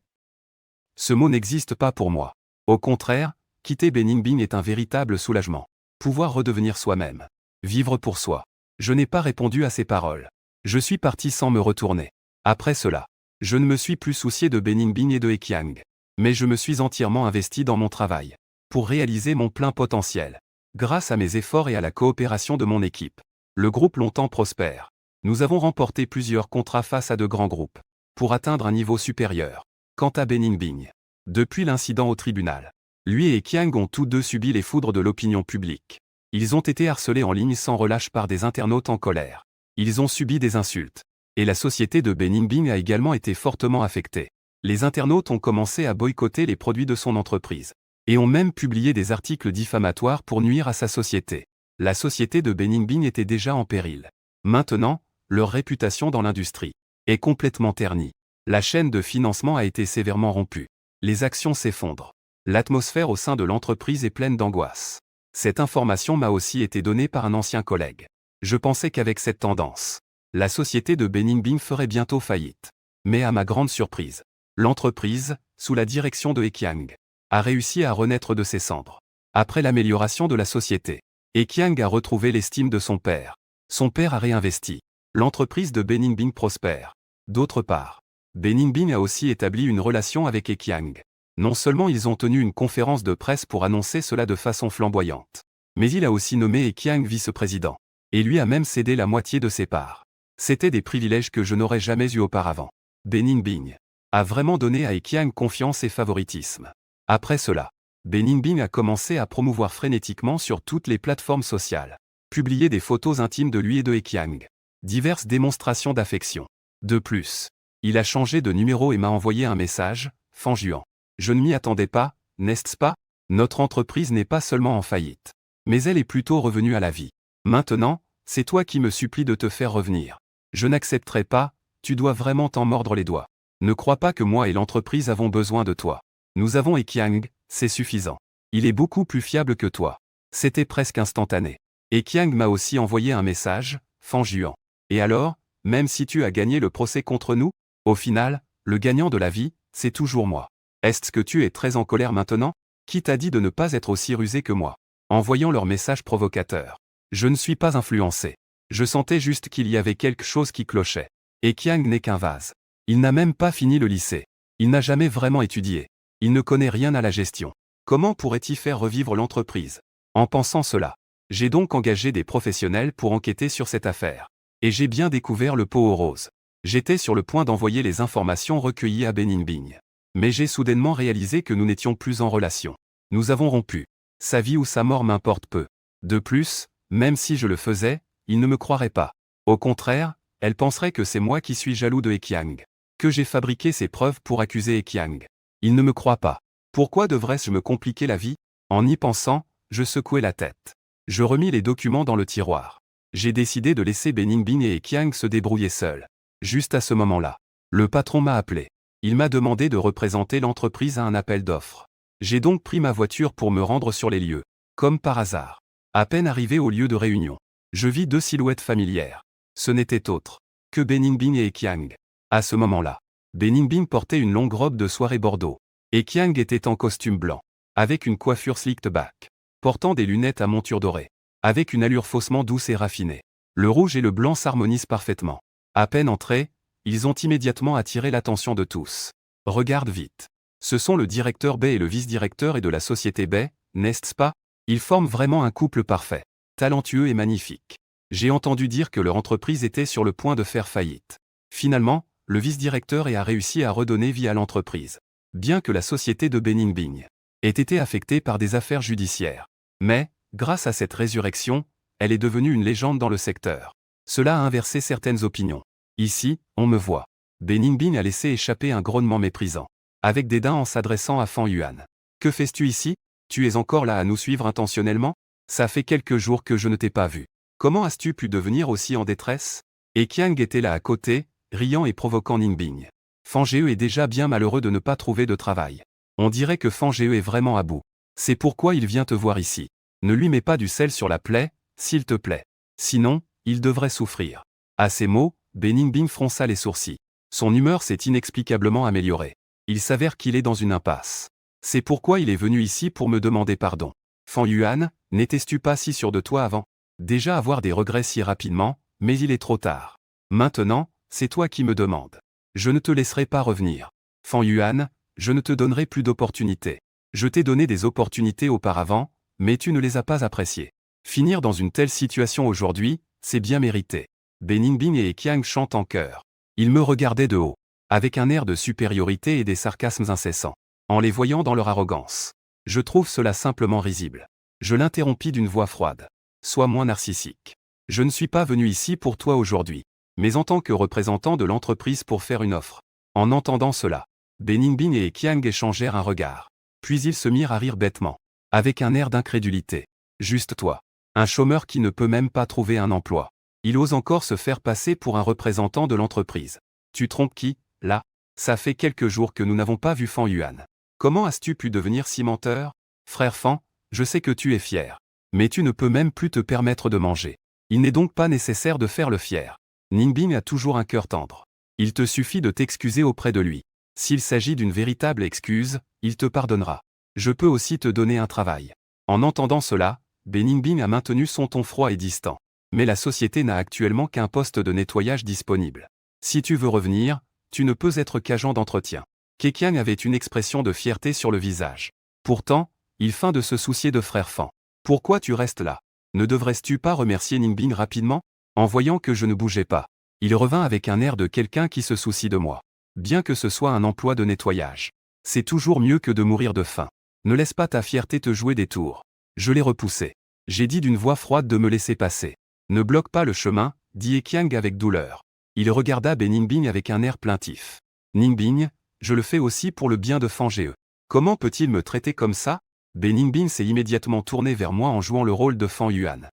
Ce mot n'existe pas pour moi. Au contraire, quitter Beningbing est un véritable soulagement. Pouvoir redevenir soi-même. Vivre pour soi. Je n'ai pas répondu à ces paroles. Je suis parti sans me retourner. Après cela, je ne me suis plus soucié de Beningbing et de Ekiang. Mais je me suis entièrement investi dans mon travail. Pour réaliser mon plein potentiel. Grâce à mes efforts et à la coopération de mon équipe. Le groupe longtemps prospère. Nous avons remporté plusieurs contrats face à de grands groupes. Pour atteindre un niveau supérieur. Quant à Beningbing. Depuis l'incident au tribunal. Lui et Ekiang ont tous deux subi les foudres de l'opinion publique. Ils ont été harcelés en ligne sans relâche par des internautes en colère. Ils ont subi des insultes. Et la société de Beningbing a également été fortement affectée. Les internautes ont commencé à boycotter les produits de son entreprise. Et ont même publié des articles diffamatoires pour nuire à sa société. La société de Beningbing était déjà en péril. Maintenant, leur réputation dans l'industrie est complètement ternie. La chaîne de financement a été sévèrement rompue. Les actions s'effondrent. L'atmosphère au sein de l'entreprise est pleine d'angoisse. Cette information m'a aussi été donnée par un ancien collègue. Je pensais qu'avec cette tendance, la société de Beningbing ferait bientôt faillite. Mais à ma grande surprise, l'entreprise, sous la direction de Ekiang, a réussi à renaître de ses cendres. Après l'amélioration de la société, Ekiang a retrouvé l'estime de son père. Son père a réinvesti. L'entreprise de Beningbing prospère. D'autre part, Beningbing a aussi établi une relation avec Ekiang. Non seulement ils ont tenu une conférence de presse pour annoncer cela de façon flamboyante, mais il a aussi nommé Ekiang vice-président. Et lui a même cédé la moitié de ses parts. C'était des privilèges que je n'aurais jamais eus auparavant. Beningbing a vraiment donné à Ekiang confiance et favoritisme. Après cela, Beningbing a commencé à promouvoir frénétiquement sur toutes les plateformes sociales. Publier des photos intimes de lui et de Ekiang. Diverses démonstrations d'affection. De plus, il a changé de numéro et m'a envoyé un message, Fan Yuan. Je ne m'y attendais pas, n'est-ce pas? Notre entreprise n'est pas seulement en faillite. Mais elle est plutôt revenue à la vie. Maintenant, c'est toi qui me supplie de te faire revenir. Je n'accepterai pas, tu dois vraiment t'en mordre les doigts. Ne crois pas que moi et l'entreprise avons besoin de toi. Nous avons Ekiang, c'est suffisant. Il est beaucoup plus fiable que toi. C'était presque instantané. Et Qiang m'a aussi envoyé un message, Fan Juan. Et alors, même si tu as gagné le procès contre nous, au final, le gagnant de la vie, c'est toujours moi. Est-ce que tu es très en colère maintenant? Qui t'a dit de ne pas être aussi rusé que moi? En voyant leur message provocateur. Je ne suis pas influencé. Je sentais juste qu'il y avait quelque chose qui clochait. Et Qiang n'est qu'un vase. Il n'a même pas fini le lycée. Il n'a jamais vraiment étudié. Il ne connaît rien à la gestion. Comment pourrait-il faire revivre l'entreprise? En pensant cela, j'ai donc engagé des professionnels pour enquêter sur cette affaire. Et j'ai bien découvert le pot aux roses. J'étais sur le point d'envoyer les informations recueillies à Beningbing. Mais j'ai soudainement réalisé que nous n'étions plus en relation. Nous avons rompu. Sa vie ou sa mort m'importe peu. De plus, même si je le faisais, il ne me croirait pas. Au contraire, elle penserait que c'est moi qui suis jaloux de He Qiang. Que j'ai fabriqué ces preuves pour accuser He Qiang. Il ne me croit pas. Pourquoi devrais-je me compliquer la vie? En y pensant, je secouai la tête. Je remis les documents dans le tiroir. J'ai décidé de laisser Beningbing et He Qiang se débrouiller seuls. Juste à ce moment-là, le patron m'a appelé. Il m'a demandé de représenter l'entreprise à un appel d'offres. J'ai donc pris ma voiture pour me rendre sur les lieux. Comme par hasard. À peine arrivé au lieu de réunion, je vis deux silhouettes familières. Ce n'était autre que Beningbing et He Qiang. À ce moment-là, Beningbing portait une longue robe de soirée bordeaux. He Qiang était en costume blanc, avec une coiffure slicked back, portant des lunettes à monture dorée, avec une allure faussement douce et raffinée. Le rouge et le blanc s'harmonisent parfaitement. À peine entrés, ils ont immédiatement attiré l'attention de tous. Regarde vite. Ce sont le directeur Bay et le vice-directeur et de la société Bay, n'est-ce pas? Ils forment vraiment un couple parfait, talentueux et magnifique. J'ai entendu dire que leur entreprise était sur le point de faire faillite. Finalement, le vice-directeur a réussi à redonner vie à l'entreprise. Bien que la société de Beningbing ait été affectée par des affaires judiciaires. Mais, grâce à cette résurrection, elle est devenue une légende dans le secteur. Cela a inversé certaines opinions. Ici, on me voit. Beningbing a laissé échapper un grognement méprisant. Avec dédain en s'adressant à Fan Juan. Que fais-tu ici? Tu es encore là à nous suivre intentionnellement? Ça fait quelques jours que je ne t'ai pas vu. Comment as-tu pu devenir aussi en détresse? Et Qiang était là à côté, riant et provoquant Ningbing. Fan Ge est déjà bien malheureux de ne pas trouver de travail. On dirait que Fan Ge est vraiment à bout. C'est pourquoi il vient te voir ici. Ne lui mets pas du sel sur la plaie, s'il te plaît. Sinon, il devrait souffrir. À ces mots, Beningbing fronça les sourcils. Son humeur s'est inexplicablement améliorée. Il s'avère qu'il est dans une impasse. C'est pourquoi il est venu ici pour me demander pardon. Fan Juan, n'étais-tu pas si sûr de toi avant? Déjà avoir des regrets si rapidement, mais il est trop tard. Maintenant, c'est toi qui me demandes. Je ne te laisserai pas revenir. Fan Juan, je ne te donnerai plus d'opportunités. Je t'ai donné des opportunités auparavant, mais tu ne les as pas appréciées. Finir dans une telle situation aujourd'hui, c'est bien mérité. Beningbing et He Qiang chantent en chœur. Ils me regardaient de haut, avec un air de supériorité et des sarcasmes incessants, en les voyant dans leur arrogance. Je trouve cela simplement risible. Je l'interrompis d'une voix froide. Sois moins narcissique. Je ne suis pas venu ici pour toi aujourd'hui, mais en tant que représentant de l'entreprise pour faire une offre. En entendant cela, Beningbing et He Qiang échangèrent un regard. Puis ils se mirent à rire bêtement, avec un air d'incrédulité. Juste toi. Un chômeur qui ne peut même pas trouver un emploi. Il ose encore se faire passer pour un représentant de l'entreprise. Tu trompes qui, là? Ça fait quelques jours que nous n'avons pas vu Fan Juan. Comment as-tu pu devenir si menteur? Frère Fan, je sais que tu es fier. Mais tu ne peux même plus te permettre de manger. Il n'est donc pas nécessaire de faire le fier. Ningbing a toujours un cœur tendre. Il te suffit de t'excuser auprès de lui. S'il s'agit d'une véritable excuse, il te pardonnera. Je peux aussi te donner un travail. En entendant cela, Beningbing a maintenu son ton froid et distant. Mais la société n'a actuellement qu'un poste de nettoyage disponible. Si tu veux revenir, tu ne peux être qu'agent d'entretien. He Qiang avait une expression de fierté sur le visage. Pourtant, il feint de se soucier de frère Fan. Pourquoi tu restes là? Ne devrais-tu pas remercier Ningbing rapidement? En voyant que je ne bougeais pas, il revint avec un air de quelqu'un qui se soucie de moi. Bien que ce soit un emploi de nettoyage, c'est toujours mieux que de mourir de faim. Ne laisse pas ta fierté te jouer des tours. Je l'ai repoussé. J'ai dit d'une voix froide de me laisser passer. Ne bloque pas le chemin, dit He Qiang avec douleur. Il regarda Beningbing avec un air plaintif. Ningbing, je le fais aussi pour le bien de Fan Ge. Comment peut-il me traiter comme ça? Beningbing s'est immédiatement tourné vers moi en jouant le rôle de Fan Juan.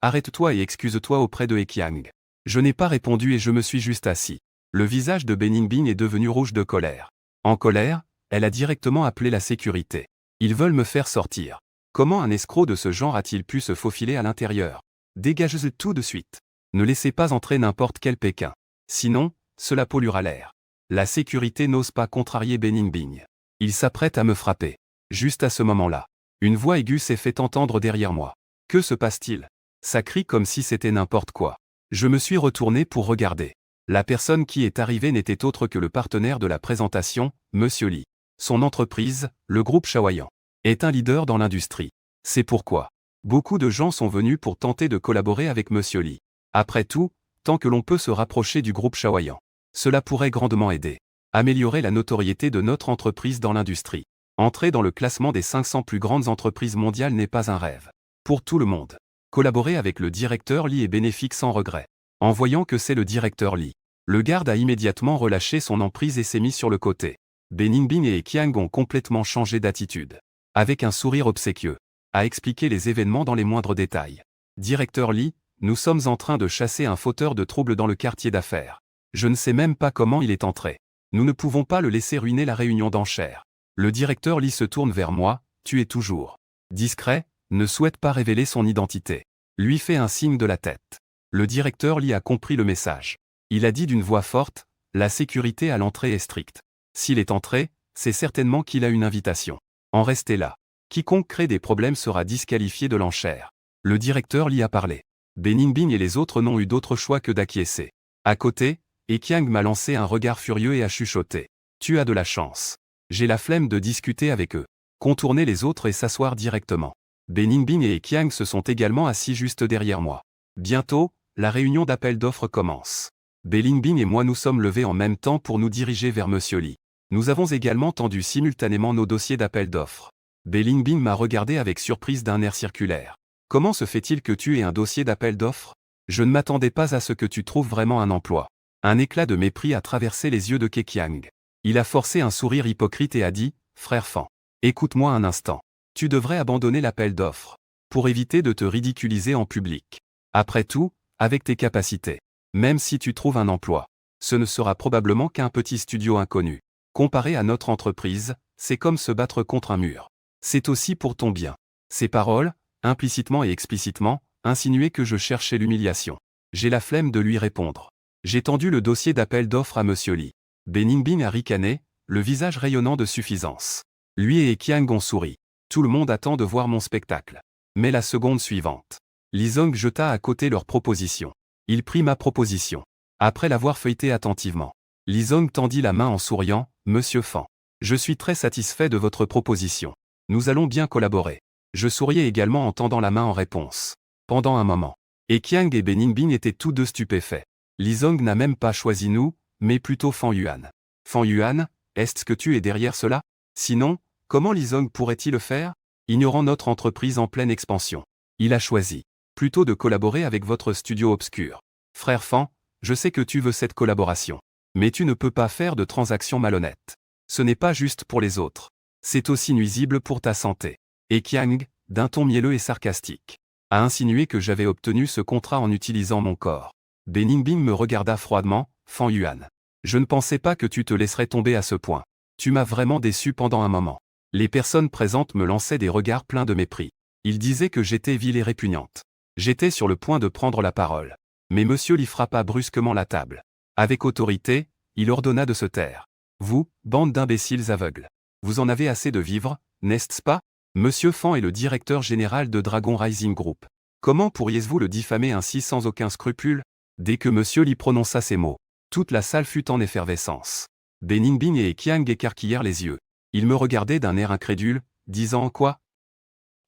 Arrête-toi et excuse-toi auprès de He Qiang. Je n'ai pas répondu et je me suis juste assis. Le visage de Beningbing est devenu rouge de colère. En colère, elle a directement appelé la sécurité. Ils veulent me faire sortir. Comment un escroc de ce genre a-t-il pu se faufiler à l'intérieur? Dégagez-le tout de suite. Ne laissez pas entrer n'importe quel Pékin. Sinon, cela polluera l'air. La sécurité n'ose pas contrarier Beningbing. Il s'apprête à me frapper. Juste à ce moment-là, une voix aiguë s'est fait entendre derrière moi. Que se passe-t-il? Ça crie comme si c'était n'importe quoi. Je me suis retourné pour regarder. La personne qui est arrivée n'était autre que le partenaire de la présentation, Monsieur Lee. Son entreprise, le groupe Shaoyan, est un leader dans l'industrie. C'est pourquoi beaucoup de gens sont venus pour tenter de collaborer avec Monsieur Lee. Après tout, tant que l'on peut se rapprocher du groupe Shaoyan, cela pourrait grandement aider. Améliorer la notoriété de notre entreprise dans l'industrie. Entrer dans le classement des 500 plus grandes entreprises mondiales n'est pas un rêve. Pour tout le monde. Collaborer avec le directeur Lee est bénéfique sans regret. En voyant que c'est le directeur Lee, le garde a immédiatement relâché son emprise et s'est mis sur le côté. Beningbing et Qiang ont complètement changé d'attitude. Avec un sourire obséquieux, a expliqué les événements dans les moindres détails. Directeur Lee, nous sommes en train de chasser un fauteur de troubles dans le quartier d'affaires. Je ne sais même pas comment il est entré. Nous ne pouvons pas le laisser ruiner la réunion d'enchères. Le directeur Lee se tourne vers moi, tu es toujours discret, ne souhaite pas révéler son identité. Lui fait un signe de la tête. Le directeur Lee a compris le message. Il a dit d'une voix forte, la sécurité à l'entrée est stricte. S'il est entré, c'est certainement qu'il a une invitation. En restez là. Quiconque crée des problèmes sera disqualifié de l'enchère. Le directeur Lee a parlé. Beningbing et les autres n'ont eu d'autre choix que d'acquiescer. À côté, Qiang m'a lancé un regard furieux et a chuchoté. Tu as de la chance. J'ai la flemme de discuter avec eux. Contourner les autres et s'asseoir directement. Beningbing et Qiang se sont également assis juste derrière moi. Bientôt, la réunion d'appel d'offres commence. Beningbing et moi nous sommes levés en même temps pour nous diriger vers Monsieur Lee. Nous avons également tendu simultanément nos dossiers d'appel d'offres. Beningbing m'a regardé avec surprise d'un air circulaire. Comment se fait-il que tu aies un dossier d'appel d'offres? Je ne m'attendais pas à ce que tu trouves vraiment un emploi. Un éclat de mépris a traversé les yeux de Qiang. Il a forcé un sourire hypocrite et a dit, frère Fan, écoute-moi un instant. Tu devrais abandonner l'appel d'offres. Pour éviter de te ridiculiser en public. Après tout, avec tes capacités, même si tu trouves un emploi, ce ne sera probablement qu'un petit studio inconnu. Comparé à notre entreprise, c'est comme se battre contre un mur. C'est aussi pour ton bien. Ces paroles, implicitement et explicitement, insinuaient que je cherchais l'humiliation. J'ai la flemme de lui répondre. J'ai tendu le dossier d'appel d'offres à Monsieur Lee. Beningbing a ricané, le visage rayonnant de suffisance. Lui et Qiang ont souri. Tout le monde attend de voir mon spectacle. Mais la seconde suivante, Lee Zong jeta à côté leur proposition. Il prit ma proposition. Après l'avoir feuilletée attentivement, Lee Zong tendit la main en souriant, Monsieur Fan. Je suis très satisfait de votre proposition. Nous allons bien collaborer. Je souriais également en tendant la main en réponse. Pendant un moment, Qiang et Beningbing étaient tous deux stupéfaits. Lee Zong n'a même pas choisi nous, mais plutôt Fan Yuan. Fan Yuan, est-ce que tu es derrière cela? Sinon, comment Lee Zong pourrait-il le faire? Ignorant notre entreprise en pleine expansion. Il a choisi plutôt de collaborer avec votre studio obscur. Frère Fan, je sais que tu veux cette collaboration. Mais tu ne peux pas faire de transactions malhonnêtes. Ce n'est pas juste pour les autres. C'est aussi nuisible pour ta santé. Qiang, d'un ton mielleux et sarcastique, a insinué que j'avais obtenu ce contrat en utilisant mon corps. Beningbing me regarda froidement, Fan Yuan. Je ne pensais pas que tu te laisserais tomber à ce point. Tu m'as vraiment déçu pendant un moment. Les personnes présentes me lançaient des regards pleins de mépris. Ils disaient que j'étais vile et répugnante. J'étais sur le point de prendre la parole. Mais Monsieur Lee frappa brusquement la table. Avec autorité, il ordonna de se taire. Vous, bande d'imbéciles aveugles. Vous en avez assez de vivre, n'est-ce pas? Monsieur Fan est le directeur général de Dragon Rising Group. Comment pourriez-vous le diffamer ainsi sans aucun scrupule? Dès que Monsieur Lee prononça ces mots, toute la salle fut en effervescence. Beningbing et Qiang écarquillèrent les yeux. Ils me regardaient d'un air incrédule, disant quoi?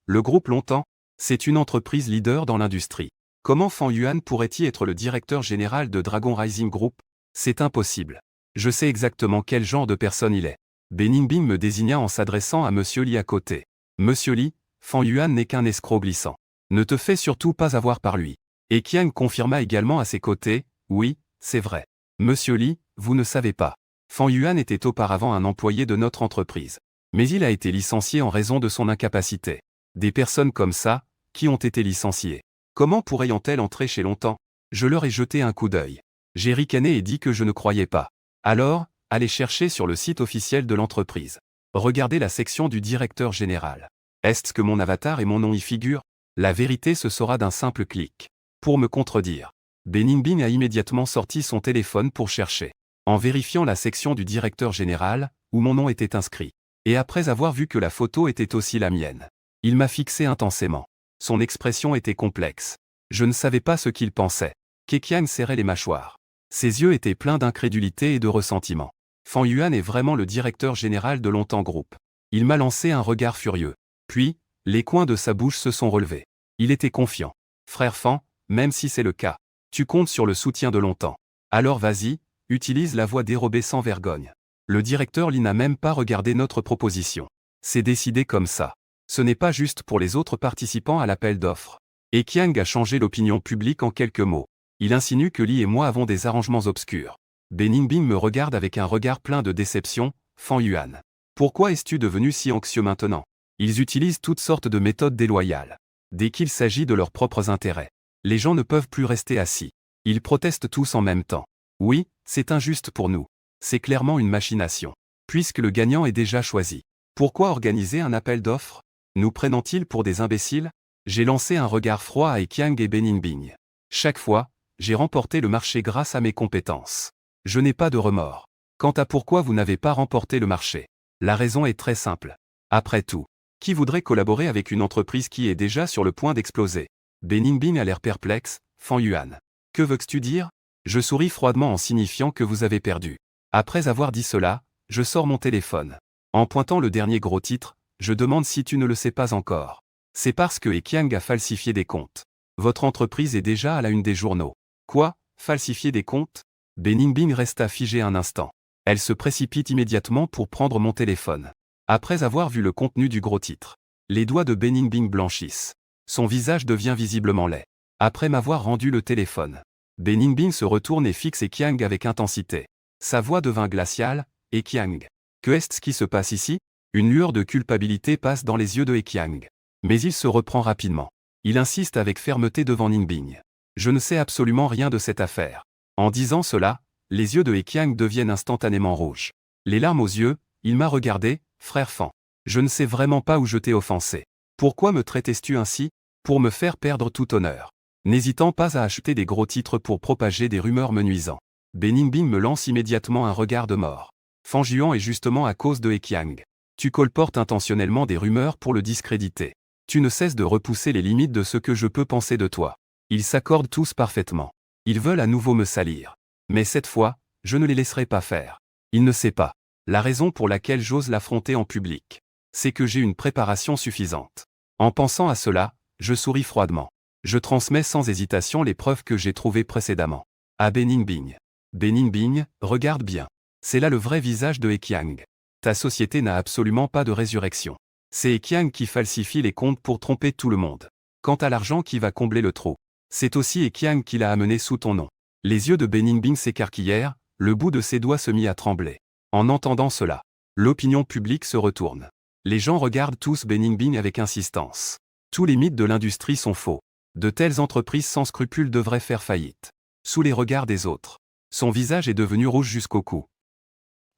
Le groupe Longtemps? C'est une entreprise leader dans l'industrie. Comment Fan Yuan pourrait-il être le directeur général de Dragon Rising Group? C'est impossible. Je sais exactement quel genre de personne il est. Beningbing me désigna en s'adressant à Monsieur Lee à côté. Monsieur Lee, Fan Yuan n'est qu'un escroc glissant. Ne te fais surtout pas avoir par lui. Qiang confirma également à ses côtés, oui, c'est vrai. Monsieur Lee, vous ne savez pas. Fan Yuan était auparavant un employé de notre entreprise. Mais il a été licencié en raison de son incapacité. Des personnes comme ça, qui ont été licenciées. Comment pourraient-elles entrer chez Longtemps? Je leur ai jeté un coup d'œil. J'ai ricané et dit que je ne croyais pas. Alors, allez chercher sur le site officiel de l'entreprise. Regardez la section du directeur général. Est-ce que mon avatar et mon nom y figurent? La vérité se saura d'un simple clic. Pour me contredire, Beningbing a immédiatement sorti son téléphone pour chercher, en vérifiant la section du directeur général, où mon nom était inscrit. Et après avoir vu que la photo était aussi la mienne, il m'a fixé intensément. Son expression était complexe. Je ne savais pas ce qu'il pensait. Keqiang serrait les mâchoires. Ses yeux étaient pleins d'incrédulité et de ressentiment. Fan Yuan est vraiment le directeur général de Longtemps Group. Il m'a lancé un regard furieux. Puis, les coins de sa bouche se sont relevés. Il était confiant. Frère Fan, même si c'est le cas, tu comptes sur le soutien de Longtemps. Alors vas-y, utilise la voix dérobée sans vergogne. Le directeur Li n'a même pas regardé notre proposition. C'est décidé comme ça. Ce n'est pas juste pour les autres participants à l'appel d'offres. Et Qiang a changé l'opinion publique en quelques mots. Il insinue que Li et moi avons des arrangements obscurs. Beningbing me regarde avec un regard plein de déception. Fan Yuan. Pourquoi es-tu devenu si anxieux maintenant? Ils utilisent toutes sortes de méthodes déloyales. Dès qu'il s'agit de leurs propres intérêts, les gens ne peuvent plus rester assis. Ils protestent tous en même temps. Oui, c'est injuste pour nous. C'est clairement une machination. Puisque le gagnant est déjà choisi. Pourquoi organiser un appel d'offres? Nous prennent-ils pour des imbéciles? J'ai lancé un regard froid à Qiang et Beningbing. Chaque fois, j'ai remporté le marché grâce à mes compétences. Je n'ai pas de remords. Quant à pourquoi vous n'avez pas remporté le marché, la raison est très simple. Après tout, qui voudrait collaborer avec une entreprise qui est déjà sur le point d'exploser? Beningbing a l'air perplexe. Fan Yuan. Que veux-tu dire? Je souris froidement en signifiant que vous avez perdu. Après avoir dit cela, je sors mon téléphone. En pointant le dernier gros titre, je demande si tu ne le sais pas encore. C'est parce que Qiang a falsifié des comptes. Votre entreprise est déjà à la une des journaux. Quoi? Falsifier des comptes? Beningbing resta figée un instant. Elle se précipite immédiatement pour prendre mon téléphone. Après avoir vu le contenu du gros titre, les doigts de Beningbing blanchissent. Son visage devient visiblement laid. Après m'avoir rendu le téléphone, Beningbing se retourne et fixe Qiang avec intensité. Sa voix devint glaciale. Qiang. Que est-ce qui se passe ici? Une lueur de culpabilité passe dans les yeux de Qiang. Mais il se reprend rapidement. Il insiste avec fermeté devant Ningbing. Je ne sais absolument rien de cette affaire. En disant cela, les yeux de Qiang deviennent instantanément rouges. Les larmes aux yeux, il m'a regardé. Frère Fan. Je ne sais vraiment pas où je t'ai offensé. Pourquoi me traitais-tu ainsi? Pour me faire perdre tout honneur. N'hésitant pas à acheter des gros titres pour propager des rumeurs me nuisant. Beningbing me lance immédiatement un regard de mort. Fan Yuan est justement à cause de Qiang. Tu colportes intentionnellement des rumeurs pour le discréditer. Tu ne cesses de repousser les limites de ce que je peux penser de toi. Ils s'accordent tous parfaitement. Ils veulent à nouveau me salir. Mais cette fois, je ne les laisserai pas faire. Il ne sait pas. La raison pour laquelle j'ose l'affronter en public, c'est que j'ai une préparation suffisante. En pensant à cela, je souris froidement. Je transmets sans hésitation les preuves que j'ai trouvées précédemment. À Beningbing. Beningbing, regarde bien. C'est là le vrai visage de Qiang. Ta société n'a absolument pas de résurrection. C'est Qiang qui falsifie les comptes pour tromper tout le monde. Quant à l'argent qui va combler le trou, c'est aussi Qiang qui l'a amené sous ton nom. Les yeux de Beningbing s'écarquillèrent, le bout de ses doigts se mit à trembler. En entendant cela, l'opinion publique se retourne. Les gens regardent tous Beningbing avec insistance. Tous les mythes de l'industrie sont faux. De telles entreprises sans scrupules devraient faire faillite. Sous les regards des autres, son visage est devenu rouge jusqu'au cou.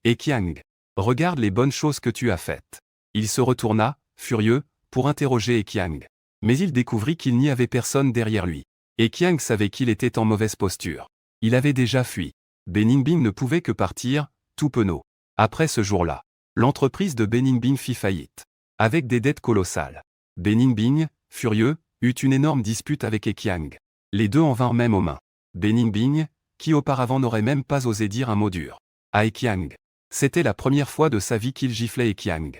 Qiang, regarde les bonnes choses que tu as faites. Il se retourna, furieux, pour interroger Qiang. Mais il découvrit qu'il n'y avait personne derrière lui. Qiang savait qu'il était en mauvaise posture. Il avait déjà fui. Beningbing ne pouvait que partir, tout penaud. Après ce jour-là, l'entreprise de Beningbing fit faillite. Avec des dettes colossales. Beningbing, furieux, eut une énorme dispute avec Qiang. Les deux en vinrent même aux mains. Beningbing, qui auparavant n'aurait même pas osé dire un mot dur, à Qiang. C'était la première fois de sa vie qu'il giflait Qiang.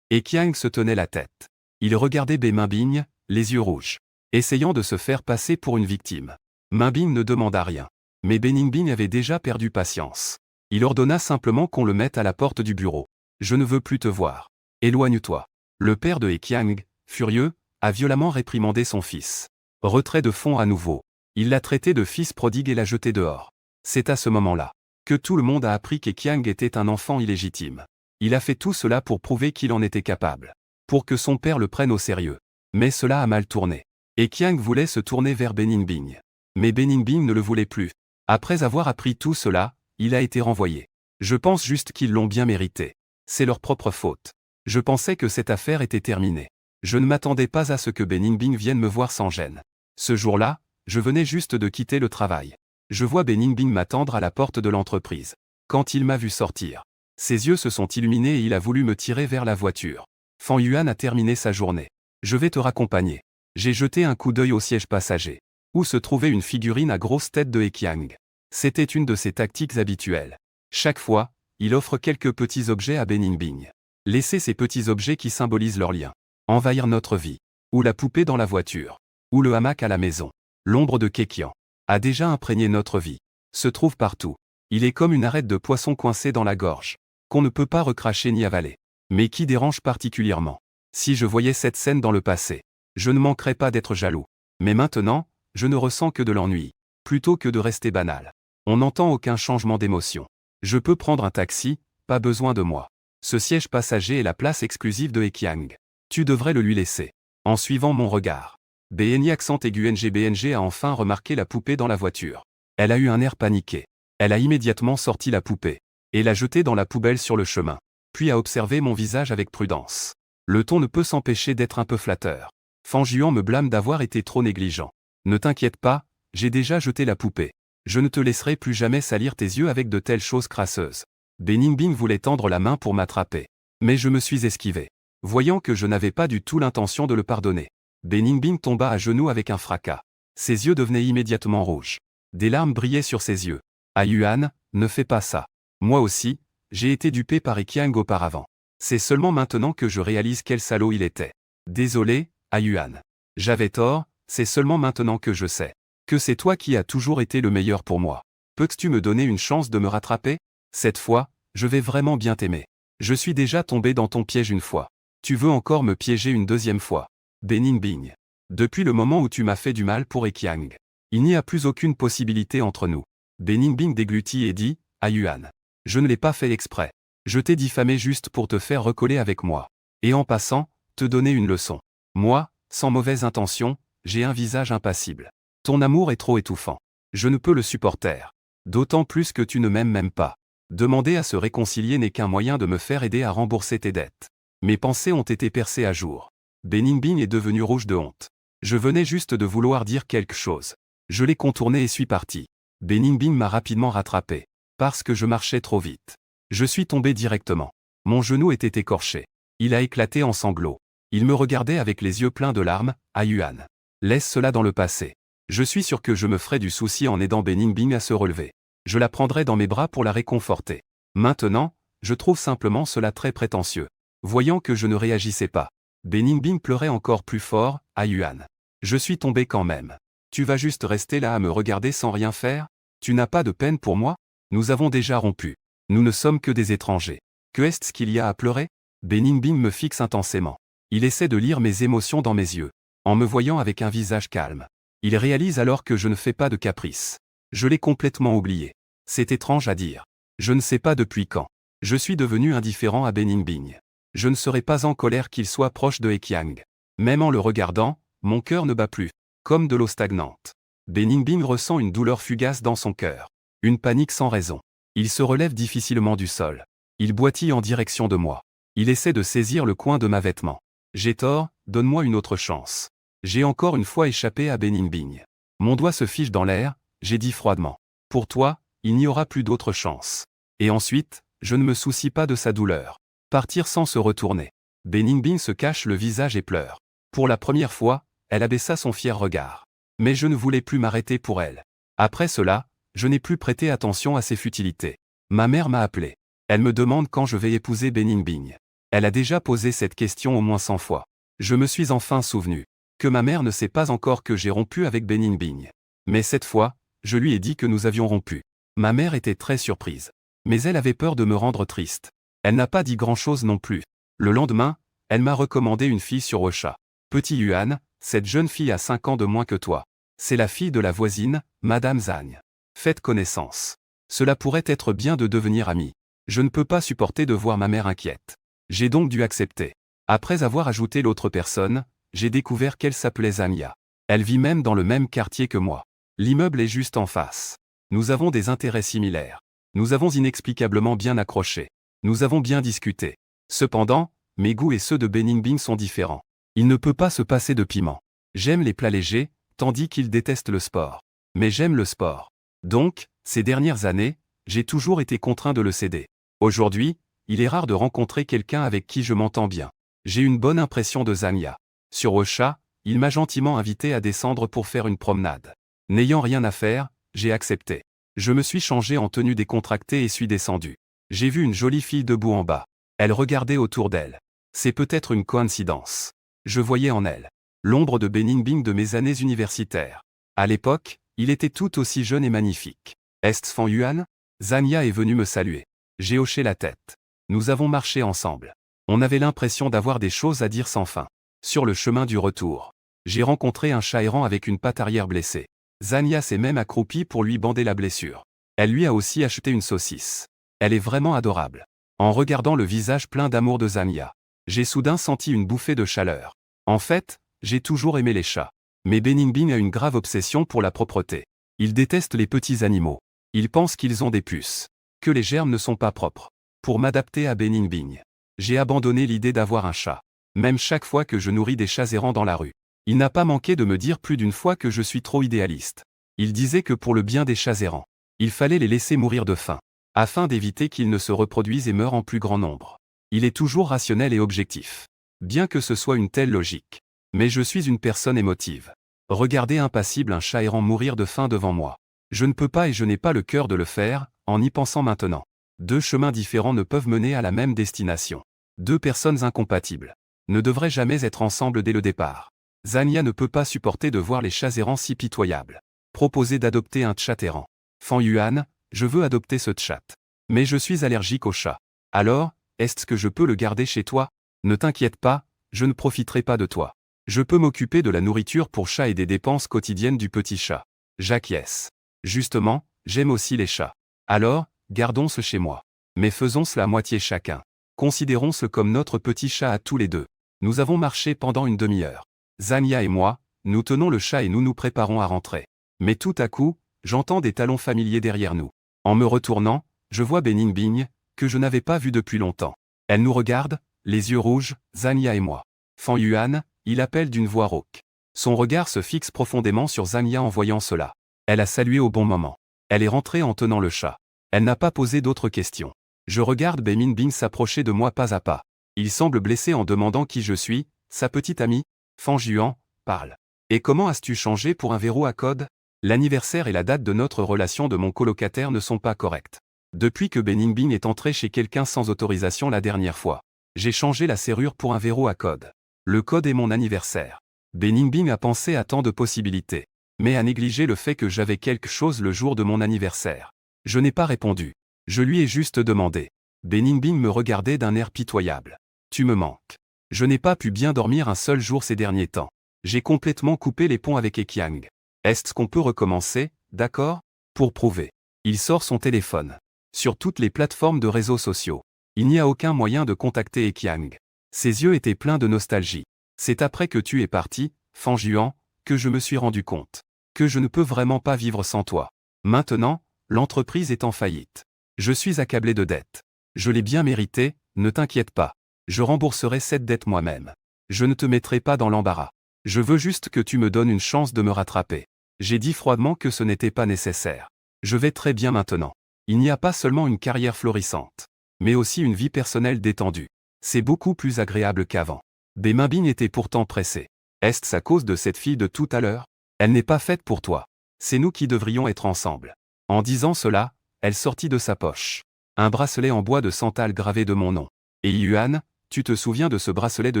Qiang se tenait la tête. Il regardait Beningbing, les yeux rouges, essayant de se faire passer pour une victime. Beningbing ne demanda rien. Mais Beningbing avait déjà perdu patience. Il ordonna simplement qu'on le mette à la porte du bureau. Je ne veux plus te voir. Éloigne-toi. Le père de Qiang, furieux, a violemment réprimandé son fils. Retrait de fonds à nouveau. Il l'a traité de fils prodigue et l'a jeté dehors. C'est à ce moment-là que tout le monde a appris qu'Qiang était un enfant illégitime. Il a fait tout cela pour prouver qu'il en était capable. Pour que son père le prenne au sérieux. Mais cela a mal tourné. Qiang voulait se tourner vers Beningbing. Mais Beningbing ne le voulait plus. Après avoir appris tout cela, il a été renvoyé. Je pense juste qu'ils l'ont bien mérité. C'est leur propre faute. Je pensais que cette affaire était terminée. Je ne m'attendais pas à ce que Beningbing vienne me voir sans gêne. Ce jour-là, je venais juste de quitter le travail. Je vois Beningbing m'attendre à la porte de l'entreprise. Quand il m'a vu sortir, ses yeux se sont illuminés et il a voulu me tirer vers la voiture. Fan Yuan a terminé sa journée. Je vais te raccompagner. J'ai jeté un coup d'œil au siège passager, où se trouvait une figurine à grosse tête de Heqiang. C'était une de ses tactiques habituelles. Chaque fois, il offre quelques petits objets à Beningbing. Laissez ces petits objets qui symbolisent leur lien. Envahir notre vie. Ou la poupée dans la voiture. Ou le hamac à la maison. L'ombre de Kekian a déjà imprégné notre vie. Se trouve partout. Il est comme une arête de poisson coincée dans la gorge, qu'on ne peut pas recracher ni avaler. Mais qui dérange particulièrement. Si je voyais cette scène dans le passé, je ne manquerais pas d'être jaloux. Mais maintenant, je ne ressens que de l'ennui, plutôt que de rester banal. On n'entend aucun changement d'émotion. Je peux prendre un taxi, pas besoin de moi. Ce siège passager est la place exclusive de Heqiang. Tu devrais le lui laisser. En suivant mon regard. BNI accent aigu NGBNG a enfin remarqué la poupée dans la voiture. Elle a eu un air paniqué. Elle a immédiatement sorti la poupée et l'a jetée dans la poubelle sur le chemin, puis a observé mon visage avec prudence. Le ton ne peut s'empêcher d'être un peu flatteur. Fan Juan me blâme d'avoir été trop négligent. Ne t'inquiète pas, j'ai déjà jeté la poupée. Je ne te laisserai plus jamais salir tes yeux avec de telles choses crasseuses. Beningbing voulait tendre la main pour m'attraper. Mais je me suis esquivé. Voyant que je n'avais pas du tout l'intention de le pardonner. Beningbing tomba à genoux avec un fracas. Ses yeux devenaient immédiatement rouges. Des larmes brillaient sur ses yeux. Ah Yuan, ne fais pas ça. Moi aussi, j'ai été dupé par Heqiang auparavant. C'est seulement maintenant que je réalise quel salaud il était. Désolé, Ah Yuan. J'avais tort, c'est seulement maintenant que je sais. Que c'est toi qui as toujours été le meilleur pour moi. Peux-tu me donner une chance de me rattraper? Cette fois, je vais vraiment bien t'aimer. Je suis déjà tombé dans ton piège une fois. Tu veux encore me piéger une deuxième fois. Beningbing. Depuis le moment où tu m'as fait du mal pour Heqiang, il n'y a plus aucune possibilité entre nous. Beningbing déglutit et dit, Ah Yuan. Je ne l'ai pas fait exprès. Je t'ai diffamé juste pour te faire recoller avec moi. Et en passant, te donner une leçon. Moi, sans mauvaise intention, j'ai un visage impassible. Ton amour est trop étouffant. Je ne peux le supporter. D'autant plus que tu ne m'aimes même pas. Demander à se réconcilier n'est qu'un moyen de me faire aider à rembourser tes dettes. Mes pensées ont été percées à jour. Beningbing est devenu rouge de honte. Je venais juste de vouloir dire quelque chose. Je l'ai contourné et suis parti. Beningbing m'a rapidement rattrapé. Parce que je marchais trop vite. Je suis tombé directement. Mon genou était écorché. Il a éclaté en sanglots. Il me regardait avec les yeux pleins de larmes, Ah Yuan. Laisse cela dans le passé. Je suis sûr que je me ferai du souci en aidant Beningbing à se relever. Je la prendrai dans mes bras pour la réconforter. Maintenant, je trouve simplement cela très prétentieux. Voyant que je ne réagissais pas. Beningbing pleurait encore plus fort, Ah Yuan. Je suis tombé quand même. Tu vas juste rester là à me regarder sans rien faire? Tu n'as pas de peine pour moi? Nous avons déjà rompu. Nous ne sommes que des étrangers. Que est-ce qu'il y a à pleurer? Beningbing me fixe intensément. Il essaie de lire mes émotions dans mes yeux. En me voyant avec un visage calme. Il réalise alors que je ne fais pas de caprice. Je l'ai complètement oublié. C'est étrange à dire. Je ne sais pas depuis quand. Je suis devenu indifférent à Beningbing. Je ne serai pas en colère qu'il soit proche de Heqiang. Même en le regardant, mon cœur ne bat plus. Comme de l'eau stagnante. Beningbing ressent une douleur fugace dans son cœur. Une panique sans raison. Il se relève difficilement du sol. Il boitille en direction de moi. Il essaie de saisir le coin de ma vêtement. J'ai tort, donne-moi une autre chance. J'ai encore une fois échappé à Beningbing. Mon doigt se fige dans l'air, j'ai dit froidement. Pour toi, il n'y aura plus d'autre chance. Et ensuite, je ne me soucie pas de sa douleur. Partir sans se retourner. Beningbing se cache le visage et pleure. Pour la première fois, elle abaissa son fier regard. Mais je ne voulais plus m'arrêter pour elle. Après cela, je n'ai plus prêté attention à ses futilités. Ma mère m'a appelé. Elle me demande quand je vais épouser Beningbing. Elle a déjà posé cette question au moins 100 fois. Je me suis enfin souvenu que ma mère ne sait pas encore que j'ai rompu avec Beningbing. Mais cette fois, je lui ai dit que nous avions rompu. Ma mère était très surprise. Mais elle avait peur de me rendre triste. Elle n'a pas dit grand-chose non plus. Le lendemain, elle m'a recommandé une fille sur Ocha. Petit Yuan, cette jeune fille a 5 ans de moins que toi. C'est la fille de la voisine, Madame Zhang. Faites connaissance. Cela pourrait être bien de devenir amis. Je ne peux pas supporter de voir ma mère inquiète. J'ai donc dû accepter. Après avoir ajouté l'autre personne, j'ai découvert qu'elle s'appelait Zania. Elle vit même dans le même quartier que moi. L'immeuble est juste en face. Nous avons des intérêts similaires. Nous avons inexplicablement bien accroché. Nous avons bien discuté. Cependant, mes goûts et ceux de Beningbing sont différents. Il ne peut pas se passer de piment. J'aime les plats légers, tandis qu'il déteste le sport. Mais j'aime le sport. Donc, ces dernières années, j'ai toujours été contraint de le céder. Aujourd'hui, il est rare de rencontrer quelqu'un avec qui je m'entends bien. J'ai une bonne impression de Zania. Sur Ocha, il m'a gentiment invité à descendre pour faire une promenade. N'ayant rien à faire, j'ai accepté. Je me suis changé en tenue décontractée et suis descendu. J'ai vu une jolie fille debout en bas. Elle regardait autour d'elle. C'est peut-être une coïncidence. Je voyais en elle l'ombre de Beningbing de mes années universitaires. À l'époque, il était tout aussi jeune et magnifique. Est-ce Fan Yuan? Zania est venue me saluer. J'ai hoché la tête. Nous avons marché ensemble. On avait l'impression d'avoir des choses à dire sans fin. Sur le chemin du retour, j'ai rencontré un chat errant avec une patte arrière blessée. Zania s'est même accroupie pour lui bander la blessure. Elle lui a aussi acheté une saucisse. Elle est vraiment adorable. En regardant le visage plein d'amour de Zania, j'ai soudain senti une bouffée de chaleur. En fait, j'ai toujours aimé les chats. Mais Beningbing a une grave obsession pour la propreté. Il déteste les petits animaux. Il pense qu'ils ont des puces. Que les germes ne sont pas propres. Pour m'adapter à Beningbing, j'ai abandonné l'idée d'avoir un chat. Même chaque fois que je nourris des chats errants dans la rue. Il n'a pas manqué de me dire plus d'une fois que je suis trop idéaliste. Il disait que pour le bien des chats errants, il fallait les laisser mourir de faim, afin d'éviter qu'ils ne se reproduisent et meurent en plus grand nombre. Il est toujours rationnel et objectif. Bien que ce soit une telle logique. Mais je suis une personne émotive. Regarder impassible un chat errant mourir de faim devant moi. Je ne peux pas et je n'ai pas le cœur de le faire, en y pensant maintenant. Deux chemins différents ne peuvent mener à la même destination. Deux personnes incompatibles ne devraient jamais être ensemble dès le départ. Zania ne peut pas supporter de voir les chats errants si pitoyables. Proposer d'adopter un chat errant. Fan Yuan, je veux adopter ce chat. Mais je suis allergique aux chats. Alors, est-ce que je peux le garder chez toi? Ne t'inquiète pas, je ne profiterai pas de toi. Je peux m'occuper de la nourriture pour chat et des dépenses quotidiennes du petit chat. J'acquiesce. Justement, j'aime aussi les chats. Alors, gardons-ce chez moi. Mais faisons-ce la moitié chacun. Considérons-ce comme notre petit chat à tous les deux. Nous avons marché pendant une demi-heure. Zania et moi, nous tenons le chat et nous nous préparons à rentrer. Mais tout à coup, j'entends des talons familiers derrière nous. En me retournant, je vois Beningbing, que je n'avais pas vu depuis longtemps. Elle nous regarde, les yeux rouges, Zania et moi. Fan Yuan, il appelle d'une voix rauque. Son regard se fixe profondément sur Zania en voyant cela. Elle a salué au bon moment. Elle est rentrée en tenant le chat. Elle n'a pas posé d'autres questions. Je regarde Beningbing s'approcher de moi pas à pas. Il semble blessé en demandant qui je suis, sa petite amie. Fan Yuan, parle. Et comment as-tu changé pour un verrou à code? L'anniversaire et la date de notre relation de mon colocataire ne sont pas corrects. Depuis que Beningbing est entré chez quelqu'un sans autorisation la dernière fois, j'ai changé la serrure pour un verrou à code. Le code est mon anniversaire. Beningbing a pensé à tant de possibilités, mais a négligé le fait que j'avais quelque chose le jour de mon anniversaire. Je n'ai pas répondu. Je lui ai juste demandé. Beningbing me regardait d'un air pitoyable. Tu me manques. Je n'ai pas pu bien dormir un seul jour ces derniers temps. J'ai complètement coupé les ponts avec Ekiang. Est-ce qu'on peut recommencer, d'accord? Pour prouver. Il sort son téléphone. Sur toutes les plateformes de réseaux sociaux. Il n'y a aucun moyen de contacter Ekiang. Ses yeux étaient pleins de nostalgie. C'est après que tu es parti, Fan Yuan, que je me suis rendu compte que je ne peux vraiment pas vivre sans toi. Maintenant, l'entreprise est en faillite. Je suis accablé de dettes. Je l'ai bien mérité, ne t'inquiète pas. Je rembourserai cette dette moi-même. Je ne te mettrai pas dans l'embarras. Je veux juste que tu me donnes une chance de me rattraper. J'ai dit froidement que ce n'était pas nécessaire. Je vais très bien maintenant. Il n'y a pas seulement une carrière florissante, mais aussi une vie personnelle détendue. C'est beaucoup plus agréable qu'avant. Beningbing était pourtant pressé. Est-ce à cause de cette fille de tout à l'heure? Elle n'est pas faite pour toi. C'est nous qui devrions être ensemble. En disant cela, elle sortit de sa poche un bracelet en bois de santal gravé de mon nom. Et Yuan, tu te souviens de ce bracelet de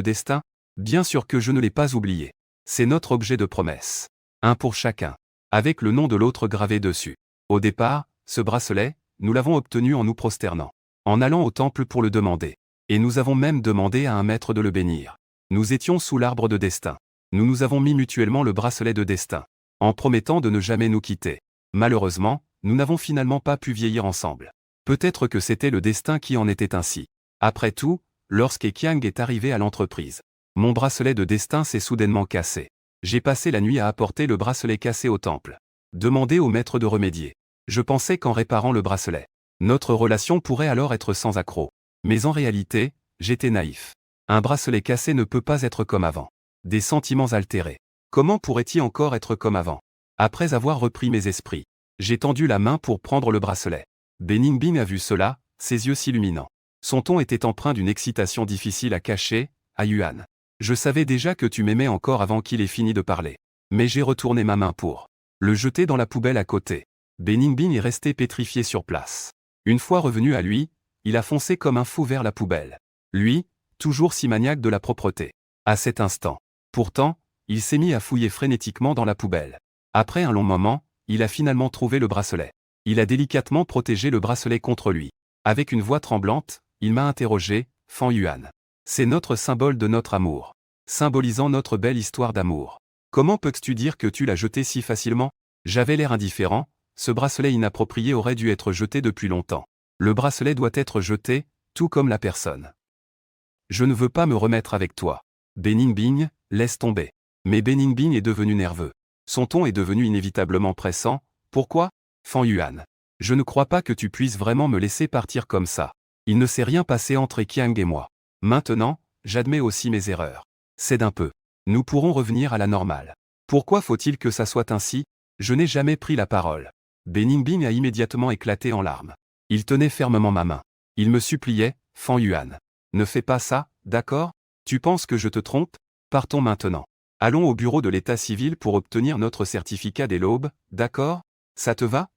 destin? Bien sûr que je ne l'ai pas oublié. C'est notre objet de promesse. Un pour chacun. Avec le nom de l'autre gravé dessus. Au départ, ce bracelet, nous l'avons obtenu en nous prosternant. En allant au temple pour le demander. Et nous avons même demandé à un maître de le bénir. Nous étions sous l'arbre de destin. Nous nous avons mis mutuellement le bracelet de destin. En promettant de ne jamais nous quitter. Malheureusement, nous n'avons finalement pas pu vieillir ensemble. Peut-être que c'était le destin qui en était ainsi. Après tout, lorsqu'Ekiang est arrivé à l'entreprise, mon bracelet de destin s'est soudainement cassé. J'ai passé la nuit à apporter le bracelet cassé au temple. Demander au maître de remédier. Je pensais qu'en réparant le bracelet, notre relation pourrait alors être sans accroc. Mais en réalité, j'étais naïf. Un bracelet cassé ne peut pas être comme avant. Des sentiments altérés. Comment pourrait-il encore être comme avant? Après avoir repris mes esprits, j'ai tendu la main pour prendre le bracelet. Beningbing a vu cela, ses yeux s'illuminant. Son ton était empreint d'une excitation difficile à cacher. À Yuan. Je savais déjà que tu m'aimais encore avant qu'il ait fini de parler. Mais j'ai retourné ma main pour le jeter dans la poubelle à côté. Beningbing est resté pétrifié sur place. Une fois revenu à lui, il a foncé comme un fou vers la poubelle. Lui, toujours si maniaque de la propreté. À cet instant. Pourtant, il s'est mis à fouiller frénétiquement dans la poubelle. Après un long moment, il a finalement trouvé le bracelet. Il a délicatement protégé le bracelet contre lui. Avec une voix tremblante, il m'a interrogé, Fan Yuan. C'est notre symbole de notre amour. Symbolisant notre belle histoire d'amour. Comment peux-tu dire que tu l'as jeté si facilement? J'avais l'air indifférent, ce bracelet inapproprié aurait dû être jeté depuis longtemps. Le bracelet doit être jeté, tout comme la personne. Je ne veux pas me remettre avec toi. Beningbing, laisse tomber. Mais Beningbing est devenu nerveux. Son ton est devenu inévitablement pressant. Pourquoi? Fan Yuan. Je ne crois pas que tu puisses vraiment me laisser partir comme ça. Il ne s'est rien passé entre Qiang et moi. Maintenant, j'admets aussi mes erreurs. Cède un peu. Nous pourrons revenir à la normale. Pourquoi faut-il que ça soit ainsi? Je n'ai jamais pris la parole. Beningbing a immédiatement éclaté en larmes. Il tenait fermement ma main. Il me suppliait, Fan Yuan. Ne fais pas ça, d'accord? Tu penses que je te trompe? Partons maintenant. Allons au bureau de l'état civil pour obtenir notre certificat dès l'aube, d'accord? Ça te va?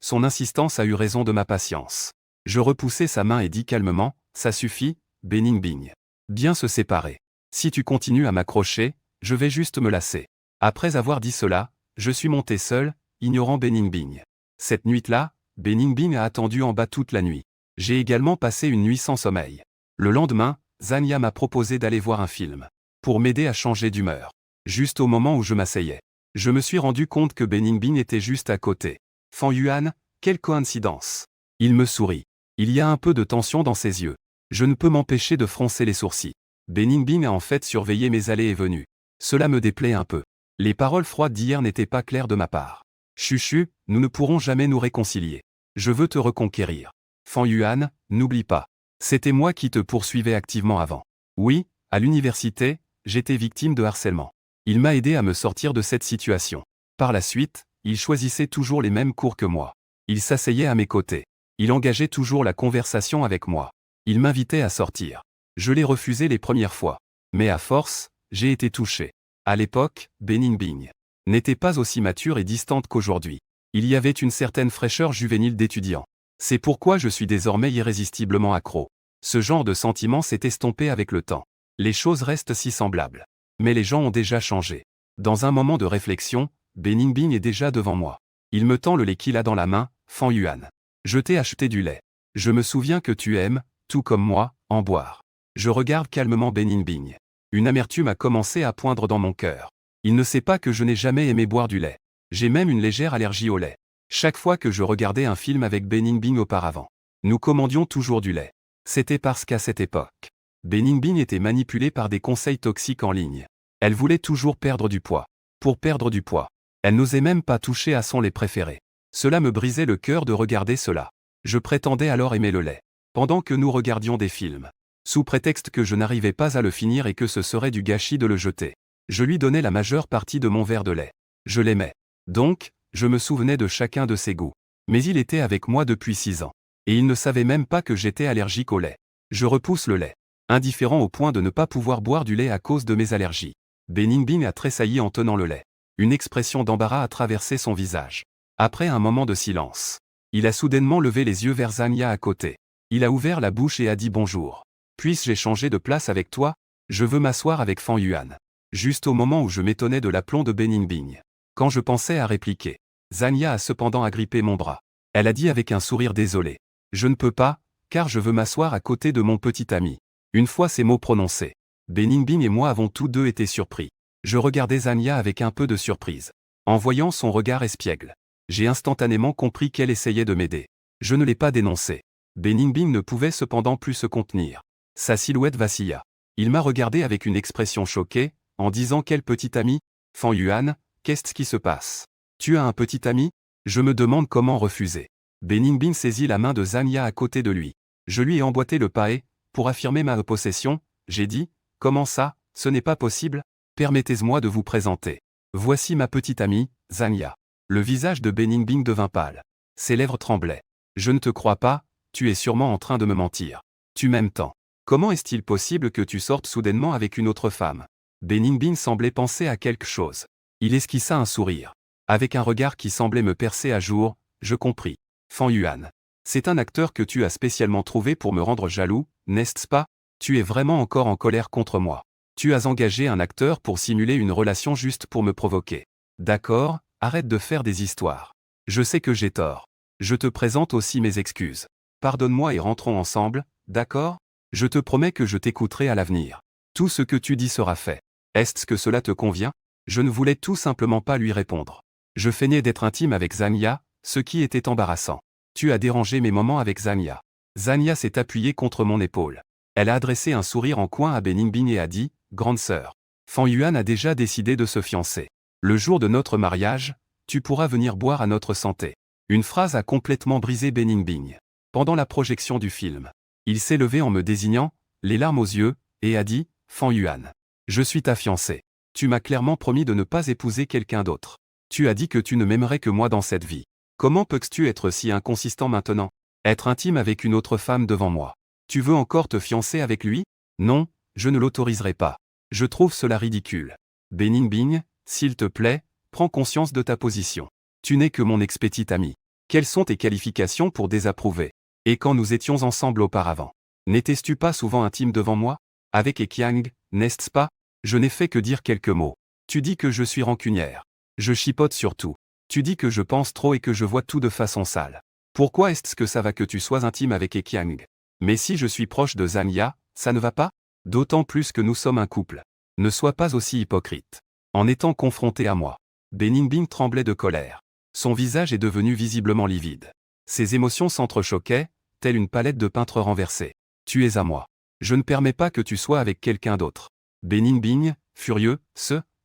Son insistance a eu raison de ma patience. Je repoussai sa main et dis calmement, ça suffit, Beningbing. Bien se séparer. Si tu continues à m'accrocher, je vais juste me lasser. Après avoir dit cela, je suis monté seul, ignorant Beningbing. Cette nuit-là, Beningbing a attendu en bas toute la nuit. J'ai également passé une nuit sans sommeil. Le lendemain, Zanya m'a proposé d'aller voir un film. Pour m'aider à changer d'humeur. Juste au moment où je m'asseyais. Je me suis rendu compte que Beningbing était juste à côté. Fan Yuan, quelle coïncidence. Il me sourit. Il y a un peu de tension dans ses yeux. Je ne peux m'empêcher de froncer les sourcils. Beningbing a en fait surveillé mes allées et venues. Cela me déplaît un peu. Les paroles froides d'hier n'étaient pas claires de ma part. Chuchu, nous ne pourrons jamais nous réconcilier. Je veux te reconquérir. Fan Yuan, n'oublie pas. C'était moi qui te poursuivais activement avant. Oui, à l'université, j'étais victime de harcèlement. Il m'a aidé à me sortir de cette situation. Par la suite, il choisissait toujours les mêmes cours que moi. Il s'asseyait à mes côtés. Il engageait toujours la conversation avec moi. Il m'invitait à sortir. Je l'ai refusé les premières fois. Mais à force, j'ai été touché. À l'époque, Beningbing n'était pas aussi mature et distante qu'aujourd'hui. Il y avait une certaine fraîcheur juvénile d'étudiant. C'est pourquoi je suis désormais irrésistiblement accro. Ce genre de sentiment s'est estompé avec le temps. Les choses restent si semblables. Mais les gens ont déjà changé. Dans un moment de réflexion, Beningbing est déjà devant moi. Il me tend le lait qu'il a dans la main, Fan Yuan. Je t'ai acheté du lait. Je me souviens que tu aimes, tout comme moi, en boire. Je regarde calmement Beningbing. Une amertume a commencé à poindre dans mon cœur. Il ne sait pas que je n'ai jamais aimé boire du lait. J'ai même une légère allergie au lait. Chaque fois que je regardais un film avec Beningbing auparavant, nous commandions toujours du lait. C'était parce qu'à cette époque, Beningbing était manipulée par des conseils toxiques en ligne. Elle voulait toujours perdre du poids. Pour perdre du poids, elle n'osait même pas toucher à son lait préféré. Cela me brisait le cœur de regarder cela. Je prétendais alors aimer le lait. Pendant que nous regardions des films. Sous prétexte que je n'arrivais pas à le finir et que ce serait du gâchis de le jeter. Je lui donnais la majeure partie de mon verre de lait. Je l'aimais. Donc, je me souvenais de chacun de ses goûts. Mais il était avec moi depuis 6 ans. Et il ne savait même pas que j'étais allergique au lait. Je repousse le lait. Indifférent au point de ne pas pouvoir boire du lait à cause de mes allergies. Beningbing a tressailli en tenant le lait. Une expression d'embarras a traversé son visage. Après un moment de silence, il a soudainement levé les yeux vers Zanya à côté. Il a ouvert la bouche et a dit bonjour. Puisse-je échanger de place avec toi? Je veux m'asseoir avec Fan Yuan. Juste au moment où je m'étonnais de l'aplomb de Beningbing. Quand je pensais à répliquer, Zanya a cependant agrippé mon bras. Elle a dit avec un sourire désolé. Je ne peux pas, car je veux m'asseoir à côté de mon petit ami. Une fois ces mots prononcés, Beningbing et moi avons tous deux été surpris. Je regardais Zanya avec un peu de surprise. En voyant son regard espiègle, j'ai instantanément compris qu'elle essayait de m'aider. Je ne l'ai pas dénoncé. Beningbing ne pouvait cependant plus se contenir. Sa silhouette vacilla. Il m'a regardé avec une expression choquée, en disant quel petit ami? Fan Yuan, qu'est-ce qui se passe? Tu as un petit ami? Je me demande comment refuser. Beningbing saisit la main de Zanya à côté de lui. Je lui ai emboîté le paé, pour affirmer ma possession, j'ai dit, comment ça, ce n'est pas possible? Permettez-moi de vous présenter. Voici ma petite amie, Zania. Le visage de Beningbing devint pâle. Ses lèvres tremblaient. Je ne te crois pas, tu es sûrement en train de me mentir. Tu m'aimes tant. Comment est-il possible que tu sortes soudainement avec une autre femme? Beningbing semblait penser à quelque chose. Il esquissa un sourire. Avec un regard qui semblait me percer à jour, je compris. Fan Yuan. C'est un acteur que tu as spécialement trouvé pour me rendre jaloux, n'est-ce pas? Tu es vraiment encore en colère contre moi. Tu as engagé un acteur pour simuler une relation juste pour me provoquer. D'accord, arrête de faire des histoires. Je sais que j'ai tort. Je te présente aussi mes excuses. Pardonne-moi et rentrons ensemble, d'accord? Je te promets que je t'écouterai à l'avenir. Tout ce que tu dis sera fait. Est-ce que cela te convient? Je ne voulais tout simplement pas lui répondre. Je feignais d'être intime avec Zania, ce qui était embarrassant. Tu as dérangé mes moments avec Zania. Zania s'est appuyée contre mon épaule. Elle a adressé un sourire en coin à Beningbing et a dit, « Grande sœur, Fan Yuan a déjà décidé de se fiancer. Le jour de notre mariage, tu pourras venir boire à notre santé. » Une phrase a complètement brisé Beningbing. Pendant la projection du film, il s'est levé en me désignant, les larmes aux yeux, et a dit, « Fan Yuan, je suis ta fiancée. Tu m'as clairement promis de ne pas épouser quelqu'un d'autre. Tu as dit que tu ne m'aimerais que moi dans cette vie. Comment peux-tu être si inconsistant maintenant? Être intime avec une autre femme devant moi. Tu veux encore te fiancer avec lui? Non, je ne l'autoriserai pas. Je trouve cela ridicule. Beningbing, s'il te plaît, prends conscience de ta position. Tu n'es que mon ex-petite amie. Quelles sont tes qualifications pour désapprouver? Et quand nous étions ensemble auparavant, n'étais-tu pas souvent intime devant moi? Avec Ekiang, n'est-ce pas? Je n'ai fait que dire quelques mots. Tu dis que je suis rancunière. Je chipote sur tout. Tu dis que je pense trop et que je vois tout de façon sale. Pourquoi est-ce que ça va que tu sois intime avec Ekiang? Mais si je suis proche de Zania, ça ne va pas? D'autant plus que nous sommes un couple. Ne sois pas aussi hypocrite. En étant confronté à moi, Beningbing tremblait de colère. Son visage est devenu visiblement livide. Ses émotions s'entrechoquaient, telle une palette de peintre renversée. Tu es à moi. Je ne permets pas que tu sois avec quelqu'un d'autre. Beningbing, furieux,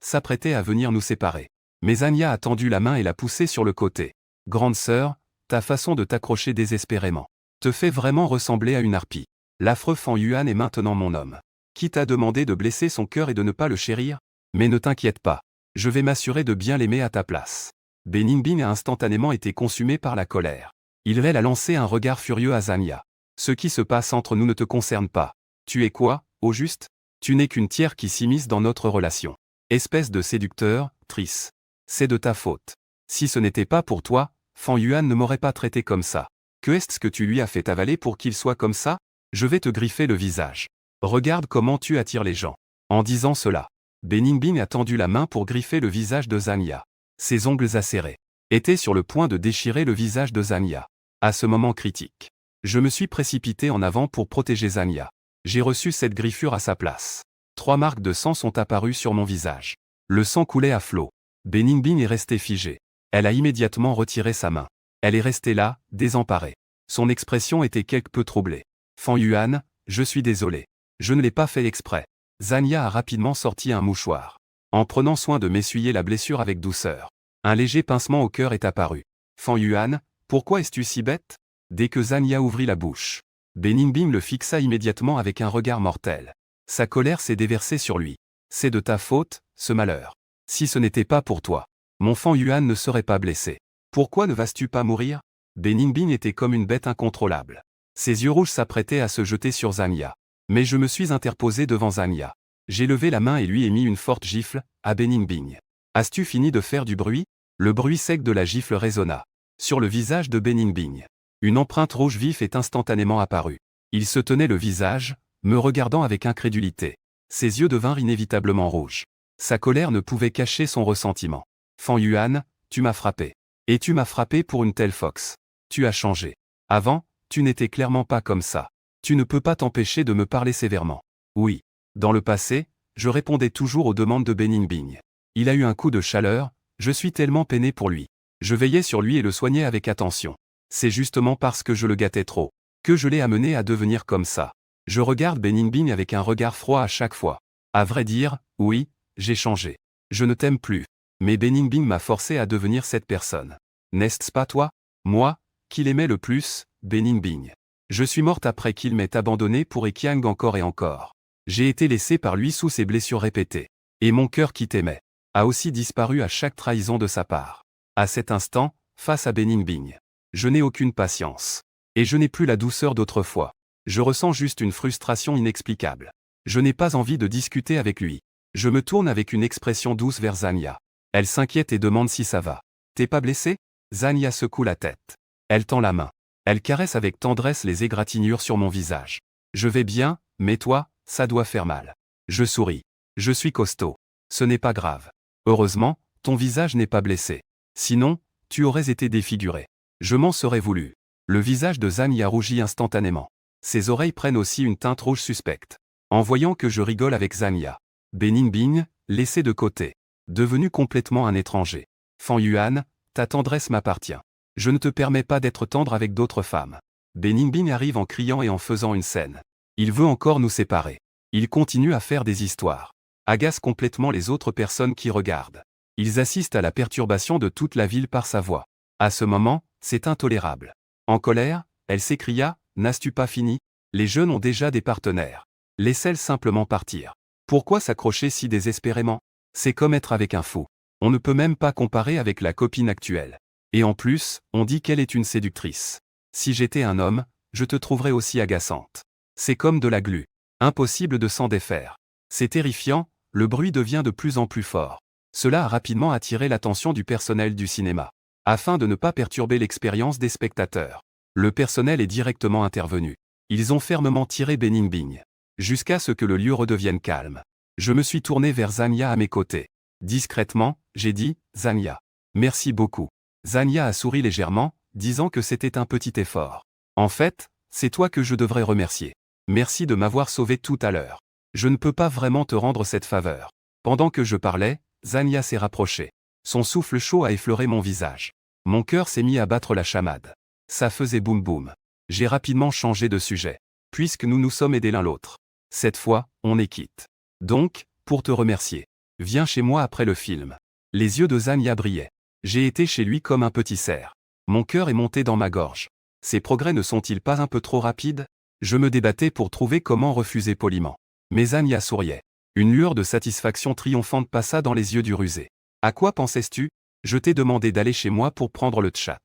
s'apprêtait à venir nous séparer. Mais Zania a tendu la main et l'a poussé sur le côté. Grande sœur, ta façon de t'accrocher désespérément te fait vraiment ressembler à une harpie. L'affreux Fan Yuan est maintenant mon homme. Qui t'a demandé de blesser son cœur et de ne pas le chérir? Mais ne t'inquiète pas. Je vais m'assurer de bien l'aimer à ta place. Beningbing a instantanément été consumé par la colère. Il a lancé un regard furieux à Zania. Ce qui se passe entre nous ne te concerne pas. Tu es quoi, au juste? Tu n'es qu'une tiers qui s'immisce dans notre relation. Espèce de séducteur, Trice. C'est de ta faute. Si ce n'était pas pour toi, Fan Yuan ne m'aurait pas traité comme ça. Que est-ce que tu lui as fait avaler pour qu'il soit comme ça? Je vais te griffer le visage. Regarde comment tu attires les gens. En disant cela, Beningbing a tendu la main pour griffer le visage de Zania. Ses ongles acérés étaient sur le point de déchirer le visage de Zania. À ce moment critique, je me suis précipité en avant pour protéger Zania. J'ai reçu cette griffure à sa place. 3 marques de sang sont apparues sur mon visage. Le sang coulait à flot. Beningbing est restée figée. Elle a immédiatement retiré sa main. Elle est restée là, désemparée. Son expression était quelque peu troublée. Fan Yuan, je suis désolé. Je ne l'ai pas fait exprès. Zania a rapidement sorti un mouchoir. En prenant soin de m'essuyer la blessure avec douceur. Un léger pincement au cœur est apparu. Fan Yuan, pourquoi es-tu si bête? Dès que Zania ouvrit la bouche, Beningbing le fixa immédiatement avec un regard mortel. Sa colère s'est déversée sur lui. C'est de ta faute, ce malheur. Si ce n'était pas pour toi, mon Fan Yuan ne serait pas blessé. Pourquoi ne vas-tu pas mourir? Beningbing était comme une bête incontrôlable. Ses yeux rouges s'apprêtaient à se jeter sur Zania. Mais je me suis interposé devant Zania. J'ai levé la main et lui ai mis une forte gifle, à Beningbing. As-tu fini de faire du bruit? Le bruit sec de la gifle résonna. Sur le visage de Beningbing, une empreinte rouge vif est instantanément apparue. Il se tenait le visage, me regardant avec incrédulité. Ses yeux devinrent inévitablement rouges. Sa colère ne pouvait cacher son ressentiment. Fan Yuan, tu m'as frappé. Et tu m'as frappé pour une telle fox. Tu as changé. Avant, tu n'étais clairement pas comme ça. Tu ne peux pas t'empêcher de me parler sévèrement. Oui. Dans le passé, je répondais toujours aux demandes de Beningbing. Il a eu un coup de chaleur, je suis tellement peiné pour lui. Je veillais sur lui et le soignais avec attention. C'est justement parce que je le gâtais trop que je l'ai amené à devenir comme ça. Je regarde Beningbing avec un regard froid à chaque fois. À vrai dire, oui, j'ai changé. Je ne t'aime plus. Mais Beningbing m'a forcé à devenir cette personne. N'est-ce pas toi? Moi, qui l'aimais le plus, Beningbing. Je suis morte après qu'il m'ait abandonné pour Ekiang encore et encore. J'ai été laissé par lui sous ses blessures répétées. Et mon cœur qui t'aimait a aussi disparu à chaque trahison de sa part. À cet instant, face à Beningbing, je n'ai aucune patience. Et je n'ai plus la douceur d'autrefois. Je ressens juste une frustration inexplicable. Je n'ai pas envie de discuter avec lui. Je me tourne avec une expression douce vers Zania. Elle s'inquiète et demande si ça va. T'es pas blessé? Zania secoue la tête. Elle tend la main. Elle caresse avec tendresse les égratignures sur mon visage. Je vais bien, mais toi, ça doit faire mal. Je souris. Je suis costaud. Ce n'est pas grave. Heureusement, ton visage n'est pas blessé. Sinon, tu aurais été défiguré. Je m'en serais voulu. Le visage de Zania rougit instantanément. Ses oreilles prennent aussi une teinte rouge suspecte. En voyant que je rigole avec Zania, Beningbing, laissé de côté, devenu complètement un étranger. Fan Yuan, ta tendresse m'appartient. Je ne te permets pas d'être tendre avec d'autres femmes. Beningbing arrive en criant et en faisant une scène. Il veut encore nous séparer. Il continue à faire des histoires. Agace complètement les autres personnes qui regardent. Ils assistent à la perturbation de toute la ville par sa voix. À ce moment, c'est intolérable. En colère, elle s'écria, « N'as-tu pas fini? Les jeunes ont déjà des partenaires. Laisse-les simplement partir. Pourquoi s'accrocher si désespérément? C'est comme être avec un fou. On ne peut même pas comparer avec la copine actuelle. Et en plus, on dit qu'elle est une séductrice. Si j'étais un homme, je te trouverais aussi agaçante. C'est comme de la glu. Impossible de s'en défaire. C'est terrifiant, le bruit devient de plus en plus fort. Cela a rapidement attiré l'attention du personnel du cinéma. Afin de ne pas perturber l'expérience des spectateurs, le personnel est directement intervenu. Ils ont fermement tiré Beningbing. Jusqu'à ce que le lieu redevienne calme. Je me suis tourné vers Zania à mes côtés. Discrètement, j'ai dit, « Zania. Merci beaucoup. » Zania a souri légèrement, disant que c'était un petit effort. En fait, c'est toi que je devrais remercier. Merci de m'avoir sauvé tout à l'heure. Je ne peux pas vraiment te rendre cette faveur. Pendant que je parlais, Zania s'est rapprochée. Son souffle chaud a effleuré mon visage. Mon cœur s'est mis à battre la chamade. Ça faisait boum boum. J'ai rapidement changé de sujet. Puisque nous nous sommes aidés l'un l'autre. Cette fois, on est quitte. Donc, pour te remercier, viens chez moi après le film. Les yeux de Zania brillaient. J'ai été chez lui comme un petit cerf. Mon cœur est monté dans ma gorge. Ces progrès ne sont-ils pas un peu trop rapides? Je me débattais pour trouver comment refuser poliment. Mais Zania souriait. Une lueur de satisfaction triomphante passa dans les yeux du rusé. À quoi pensais-tu? Je t'ai demandé d'aller chez moi pour prendre le tchat.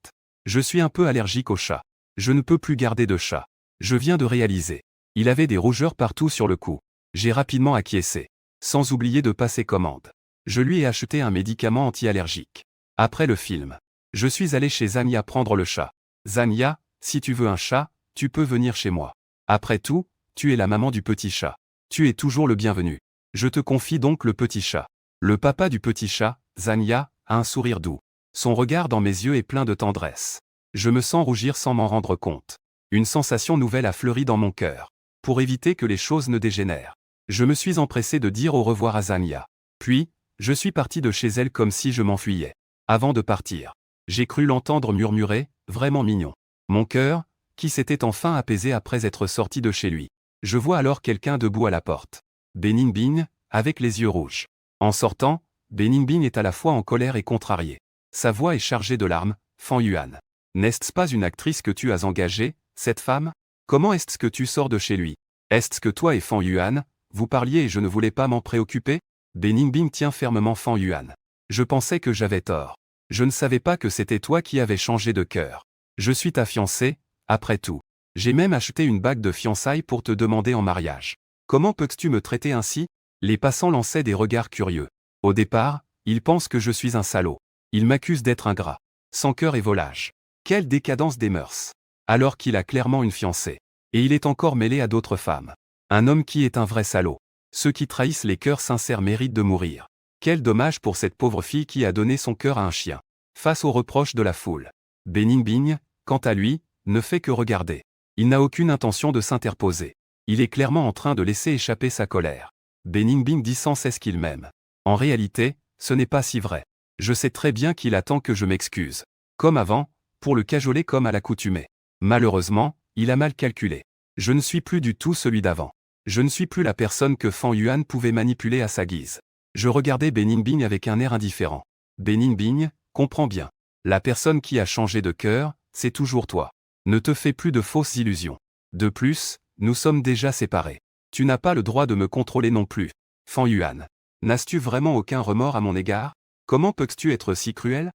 Je suis un peu allergique aux chats. Je ne peux plus garder de chat. Je viens de réaliser. Il avait des rougeurs partout sur le cou. J'ai rapidement acquiescé. Sans oublier de passer commande. Je lui ai acheté un médicament anti-allergique. Après le film, je suis allé chez Zania prendre le chat. Zania, si tu veux un chat, tu peux venir chez moi. Après tout, tu es la maman du petit chat. Tu es toujours le bienvenu. Je te confie donc le petit chat. Le papa du petit chat, Zania, a un sourire doux. Son regard dans mes yeux est plein de tendresse. Je me sens rougir sans m'en rendre compte. Une sensation nouvelle a fleuri dans mon cœur. Pour éviter que les choses ne dégénèrent, je me suis empressé de dire au revoir à Zania. Puis, je suis parti de chez elle comme si je m'enfuyais. Avant de partir, j'ai cru l'entendre murmurer, vraiment mignon. Mon cœur, qui s'était enfin apaisé après être sorti de chez lui. Je vois alors quelqu'un debout à la porte. Beningbing, avec les yeux rouges. En sortant, Beningbing est à la fois en colère et contrarié. Sa voix est chargée de larmes, Fan Yuan. N'est-ce pas une actrice que tu as engagée, cette femme? Comment est-ce que tu sors de chez lui? Est-ce que toi et Fan Yuan, vous parliez et je ne voulais pas m'en préoccuper? Beningbing tient fermement Fan Yuan. Je pensais que j'avais tort. Je ne savais pas que c'était toi qui avais changé de cœur. Je suis ta fiancée, après tout. J'ai même acheté une bague de fiançailles pour te demander en mariage. Comment peux-tu me traiter ainsi? Les passants lançaient des regards curieux. Au départ, ils pensent que je suis un salaud. Ils m'accusent d'être ingrat, sans cœur et volage. Quelle décadence des mœurs. Alors qu'il a clairement une fiancée. Et il est encore mêlé à d'autres femmes. Un homme qui est un vrai salaud. Ceux qui trahissent les cœurs sincères méritent de mourir. Quel dommage pour cette pauvre fille qui a donné son cœur à un chien. Face aux reproches de la foule, Beningbing, quant à lui, ne fait que regarder. Il n'a aucune intention de s'interposer. Il est clairement en train de laisser échapper sa colère. Beningbing dit sans cesse qu'il m'aime. En réalité, ce n'est pas si vrai. Je sais très bien qu'il attend que je m'excuse. Comme avant, pour le cajoler comme à l'accoutumée. Malheureusement, il a mal calculé. Je ne suis plus du tout celui d'avant. Je ne suis plus la personne que Fan Yuan pouvait manipuler à sa guise. Je regardais Beningbing avec un air indifférent. Beningbing, comprends bien. La personne qui a changé de cœur, c'est toujours toi. Ne te fais plus de fausses illusions. De plus, nous sommes déjà séparés. Tu n'as pas le droit de me contrôler non plus. Fan Yuan. N'as-tu vraiment aucun remords à mon égard? Comment peux-tu être si cruel?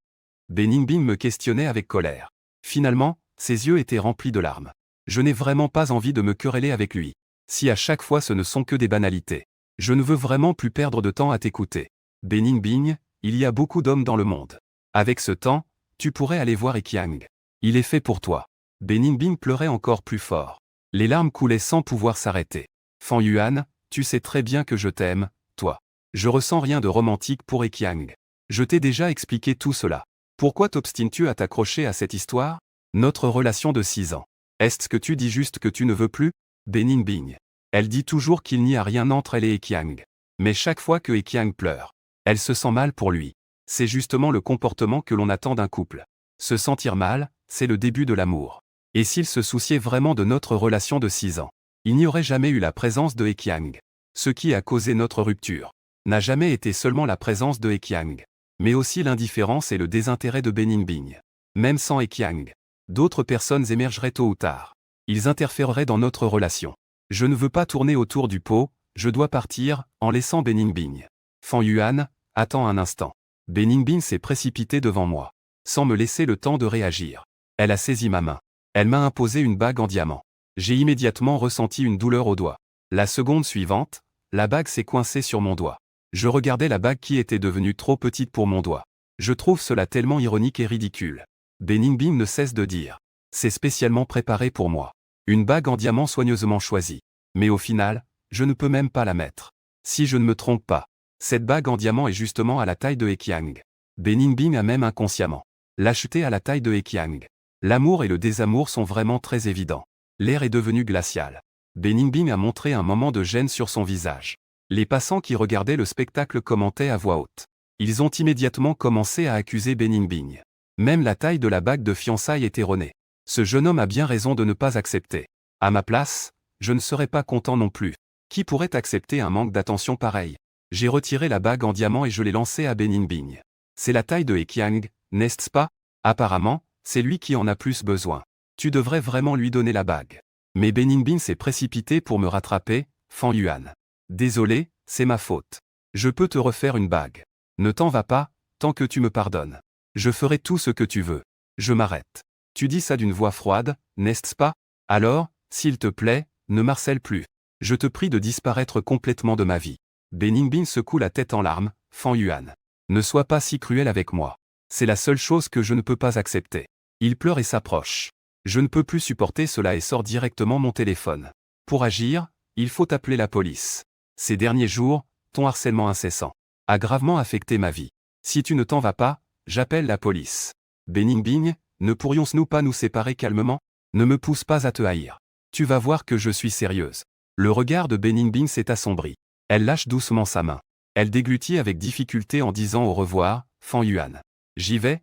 Beningbing me questionnait avec colère. Finalement, ses yeux étaient remplis de larmes. Je n'ai vraiment pas envie de me quereller avec lui. Si à chaque fois ce ne sont que des banalités. Je ne veux vraiment plus perdre de temps à t'écouter. Beningbing, il y a beaucoup d'hommes dans le monde. Avec ce temps, tu pourrais aller voir Ekiang. Il est fait pour toi. Beningbing pleurait encore plus fort. Les larmes coulaient sans pouvoir s'arrêter. Fan Yuan, tu sais très bien que je t'aime, toi. Je ressens rien de romantique pour Ekiang. Je t'ai déjà expliqué tout cela. Pourquoi t'obstines-tu à t'accrocher à cette histoire? Notre relation de 6 ans. Est-ce que tu dis juste que tu ne veux plus? Beningbing. Elle dit toujours qu'il n'y a rien entre elle et Ekiang. Mais chaque fois que Ekiang pleure, elle se sent mal pour lui. C'est justement le comportement que l'on attend d'un couple. Se sentir mal, c'est le début de l'amour. Et s'il se souciait vraiment de notre relation de 6 ans, il n'y aurait jamais eu la présence de Ekiang. Ce qui a causé notre rupture n'a jamais été seulement la présence de Ekiang, mais aussi l'indifférence et le désintérêt de Beningbing. Même sans Ekiang, d'autres personnes émergeraient tôt ou tard. Ils interféreraient dans notre relation. Je ne veux pas tourner autour du pot, je dois partir, en laissant Beningbing. Fan Yuan, attends un instant. Beningbing s'est précipitée devant moi, sans me laisser le temps de réagir. Elle a saisi ma main. Elle m'a imposé une bague en diamant. J'ai immédiatement ressenti une douleur au doigt. La seconde suivante, la bague s'est coincée sur mon doigt. Je regardais la bague qui était devenue trop petite pour mon doigt. Je trouve cela tellement ironique et ridicule. Beningbing ne cesse de dire. C'est spécialement préparé pour moi. Une bague en diamant soigneusement choisie. Mais au final, je ne peux même pas la mettre. Si je ne me trompe pas, cette bague en diamant est justement à la taille de Ekiang. Beningbing a même inconsciemment l'acheté à la taille de Ekiang. L'amour et le désamour sont vraiment très évidents. L'air est devenu glacial. Beningbing a montré un moment de gêne sur son visage. Les passants qui regardaient le spectacle commentaient à voix haute. Ils ont immédiatement commencé à accuser Beningbing. Même la taille de la bague de fiançailles est erronée. Ce jeune homme a bien raison de ne pas accepter. À ma place, je ne serais pas content non plus. Qui pourrait accepter un manque d'attention pareil? J'ai retiré la bague en diamant et je l'ai lancée à Beningbing. C'est la taille de Ekiang, n'est-ce pas? Apparemment, c'est lui qui en a plus besoin. Tu devrais vraiment lui donner la bague. Mais Beningbing s'est précipité pour me rattraper, Fan Yuan. Désolé, c'est ma faute. Je peux te refaire une bague. Ne t'en va pas, tant que tu me pardonnes. Je ferai tout ce que tu veux. Je m'arrête. Tu dis ça d'une voix froide, n'est-ce pas? Alors, s'il te plaît, ne m'harcèle plus. Je te prie de disparaître complètement de ma vie. Beningbing secoue la tête en larmes, Fan Yuan. Ne sois pas si cruel avec moi. C'est la seule chose que je ne peux pas accepter. Il pleure et s'approche. Je ne peux plus supporter cela et sors directement mon téléphone. Pour agir, il faut appeler la police. Ces derniers jours, ton harcèlement incessant a gravement affecté ma vie. Si tu ne t'en vas pas, j'appelle la police. Beningbing, ne pourrions-nous pas nous séparer calmement? Ne me pousse pas à te haïr. Tu vas voir que je suis sérieuse. Le regard de Beningbing s'est assombri. Elle lâche doucement sa main. Elle déglutit avec difficulté en disant au revoir, Fan Yuan. J'y vais,